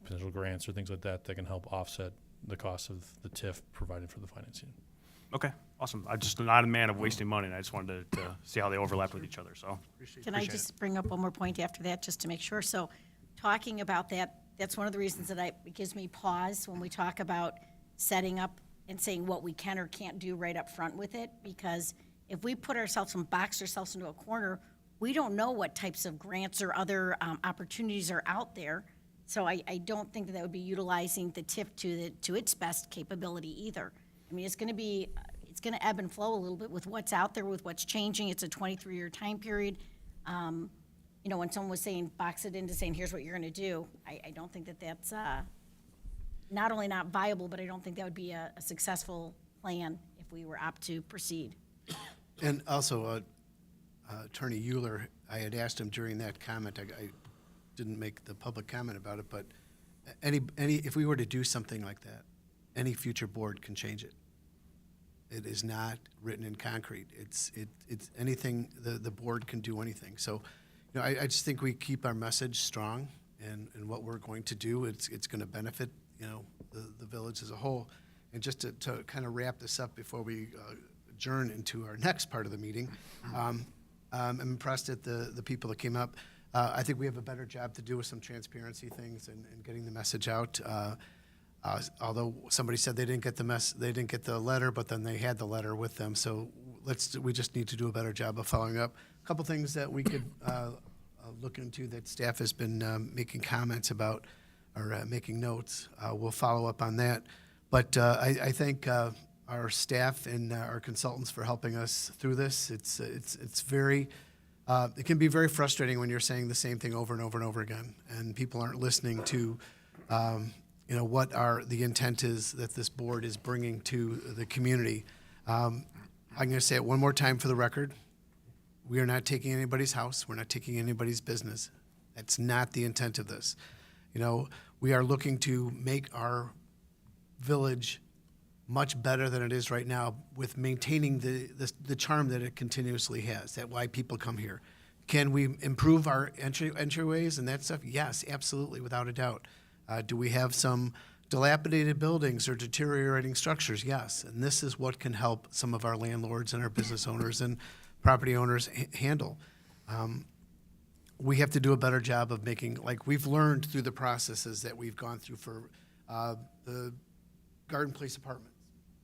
potential grants or things like that that can help offset the cost of the TIF provided for the financing. Okay. Awesome. I'm just not a man of wasting money, and I just wanted to see how they overlap with each other. So. Can I just bring up one more point after that, just to make sure? So, talking about that, that's one of the reasons that it gives me pause when we talk about setting up and saying what we can or can't do right up front with it, because if we put ourselves and box ourselves into a corner, we don't know what types of grants or other opportunities are out there. So I don't think that would be utilizing the TIF to its best capability either. I mean, it's going to ebb and flow a little bit with what's out there, with what's changing. It's a 23-year time period. You know, when someone was saying, box it into saying, here's what you're going to do, I don't think that that's not only not viable, but I don't think that would be a successful plan if we were apt to proceed. And also, Attorney Euler, I had asked him during that comment, I didn't make the public comment about it, but if we were to do something like that, any future board can change it. It is not written in concrete. It's anything, the board can do anything. So, you know, I just think we keep our message strong and what we're going to do, it's going to benefit, you know, the village as a whole. And just to kind of wrap this up before we adjourn into our next part of the meeting, I'm impressed at the people that came up. I think we have a better job to do with some transparency things and getting the message out. Although somebody said they didn't get the letter, but then they had the letter with them. So we just need to do a better job of following up. A couple things that we could look into that staff has been making comments about or making notes. We'll follow up on that. But I thank our staff and our consultants for helping us through this. It's very. It can be very frustrating when you're saying the same thing over and over and over again, and people aren't listening to. You know, what the intent is that this board is bringing to the community. I'm going to say it one more time for the record. We are not taking anybody's house. We're not taking anybody's business. That's not the intent of this. You know, we are looking to make our village much better than it is right now with maintaining the charm that it continuously has. That's why people come here. Can we improve our entryways and that stuff? Yes, absolutely, without a doubt. Do we have some dilapidated buildings or deteriorating structures? Yes, and this is what can help some of our landlords and our business owners and property owners handle. We have to do a better job of making, like we've learned through the processes that we've gone through for the Garden Place Apartments,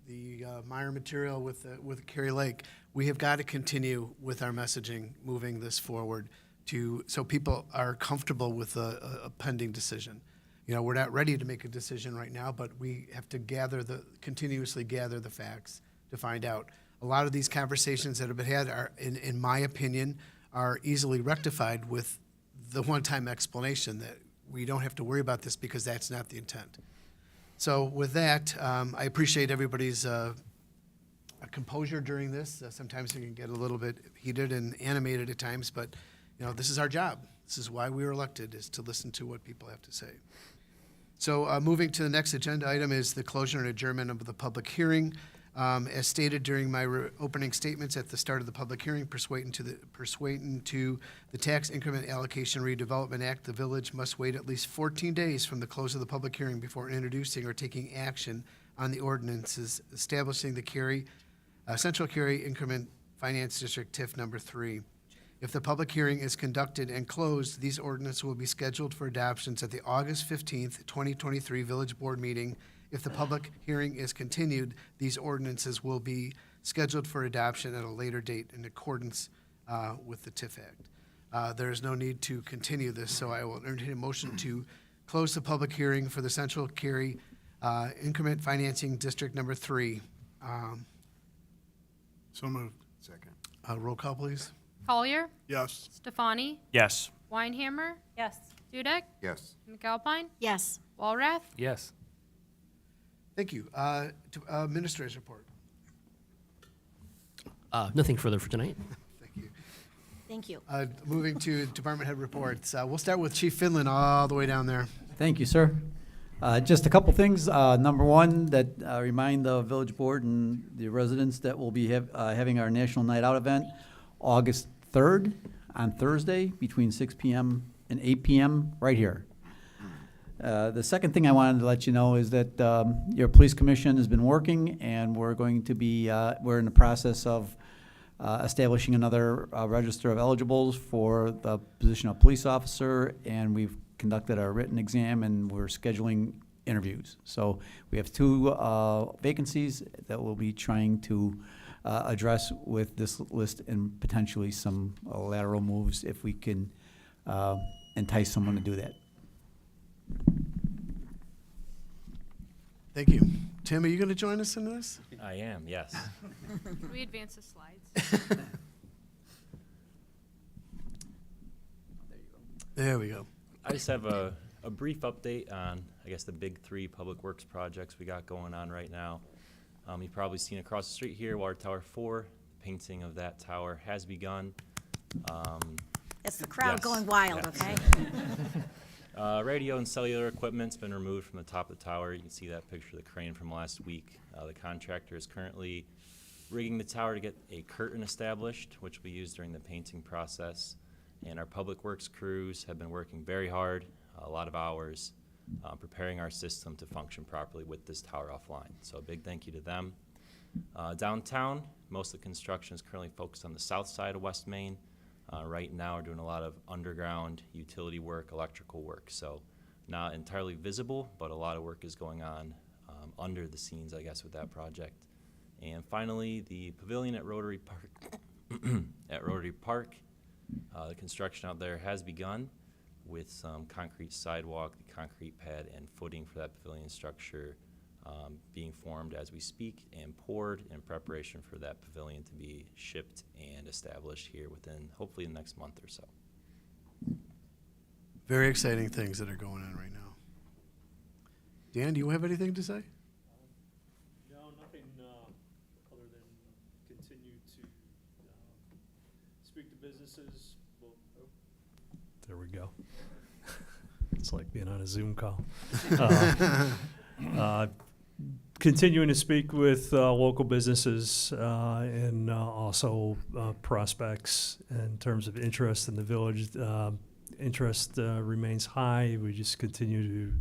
the Meyer material with Cary Lake. We have got to continue with our messaging, moving this forward so people are comfortable with a pending decision. You know, we're not ready to make a decision right now, but we have to continuously gather the facts to find out. A lot of these conversations that have been had are, in my opinion, are easily rectified with the one-time explanation that we don't have to worry about this because that's not the intent. So with that, I appreciate everybody's composure during this. Sometimes it can get a little bit heated and animated at times, but this is our job. This is why we were elected, is to listen to what people have to say. So moving to the next agenda item is the closure and adjournment of the public hearing. As stated during my opening statements at the start of the public hearing, pursuant to the Tax Increment Allocation Redevelopment Act, the village must wait at least 14 days from the close of the public hearing before introducing or taking action on the ordinances establishing the Central Cary Increment Finance District TIF number 3. If the public hearing is conducted and closed, these ordinances will be scheduled for adoptions at the August 15th, 2023 Village Board meeting. If the public hearing is continued, these ordinances will be scheduled for adoption at a later date in accordance with the TIF Act. There is no need to continue this, so I will entertain a motion to close the public hearing for the Central Cary Increment Financing District number 3. So moved. Second. Roll call, please. Collier, Yes. Stefani, Yes. Weinhammer, Yes. Dudek, Yes. McAlpine, Yes. Walrath, Yes. Thank you. Administrator's report. Nothing further for tonight. Thank you. Thank you. Moving to department head reports. We'll start with Chief Finland all the way down there. Thank you, sir. Just a couple things. Number one, that remind the village board and the residents that we'll be having our National Night Out event August 3rd on Thursday between 6 p.m. and 8 p.m. right here. The second thing I wanted to let you know is that your police commission has been working, and we're going to be we're in the process of establishing another register of eligibles for the position of police officer, and we've conducted our written exam, and we're scheduling interviews. So we have 2 vacancies that we'll be trying to address with this list, and potentially some lateral moves if we can entice someone to do that. Thank you. Tim, are you going to join us in this? I am, yes. Can we advance the slides? There we go. I just have a brief update on, I guess, the big 3 public works projects we got going on right now. You've probably seen across the street here, Water Tower 4, painting of that tower has begun. It's the crowd yes, going wild, yes. okay? Radio and cellular equipment's been removed from the top of the tower. You can see that picture of the crane from last week. The contractor is currently rigging the tower to get a curtain established, which will be used during the painting process. And our public works crews have been working very hard, a lot of hours, preparing our system to function properly with this tower offline. So a big thank you to them. Downtown, most of the construction is currently focused on the south side of West Main. Right now, we're doing a lot of underground utility work, electrical work. So not entirely visible, but a lot of work is going on under the scenes, I guess, with that project. And finally, the pavilion at Rotary Park, the construction out there has begun with some concrete sidewalk, the concrete pad, and footing for that pavilion structure being formed as we speak and poured in preparation for that pavilion to be shipped and established here within hopefully the next month or so. Very exciting things that are going on right now. Dan, do you have anything to say? No, nothing other than continue to speak to businesses. There we go. It's like being on a Zoom call. Continuing to speak with local businesses and also prospects in terms of interest in the village. Interest remains high. We just continue to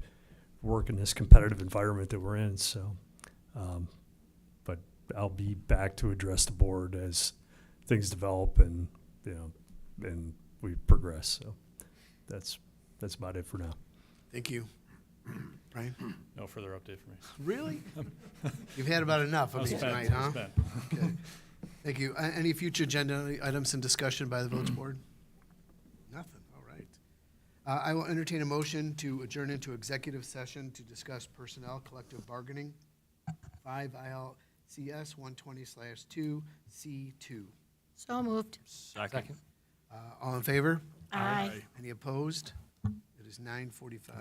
work in this competitive environment that we're in. So, but I'll be back to address the board as things develop and and we progress. So that's about it for now. Thank you. Brian? No further update for me. Really? You've had about enough of me tonight, huh? Okay. Thank you. Any future agenda items in discussion by the village board? Nothing. All right. I will entertain a motion to adjourn into executive session to discuss personnel collective bargaining, 5 ILCS 120/2 C2. So moved. Second. All in favor? Aye. Any opposed? It is 9:45.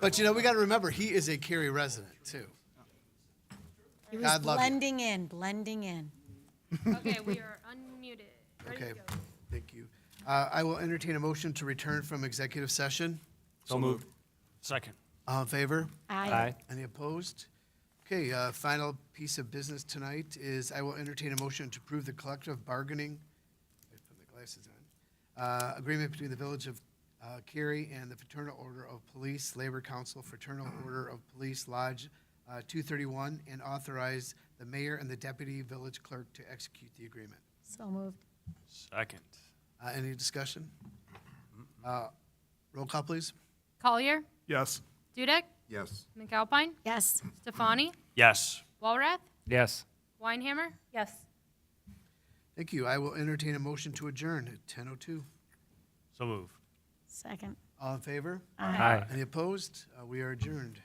But you know, we got to remember, he is a Cary resident, too. He was God love you. blending in. Okay, we are unmuted. Ready to Okay, go. thank you. I will entertain a motion to return from executive session. So moved. Second. All in favor? Aye. Any opposed? Okay, final piece of business tonight is I will entertain a motion to approve the collective bargaining, I put my glasses on, agreement between the Village of Cary and the Fraternal Order of Police, Labor Council, Fraternal Order of Police Lodge 231, and authorize the mayor and the deputy village clerk to execute the agreement. So moved. Second. Any discussion? Roll call, please. Collier, Yes. Dudek, Yes. McAlpine, Yes. Stefani, Yes. Walrath, Yes. Weinhammer, Yes. Thank you. I will entertain a motion to adjourn at 10:02. So moved. Second. All in favor? Aye. Any opposed? We are adjourned.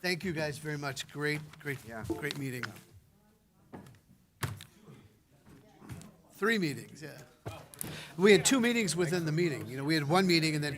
Thank you guys very much. Great meeting. 3 meetings, yeah. We had 2 meetings within the meeting. You know, we had 1 meeting and then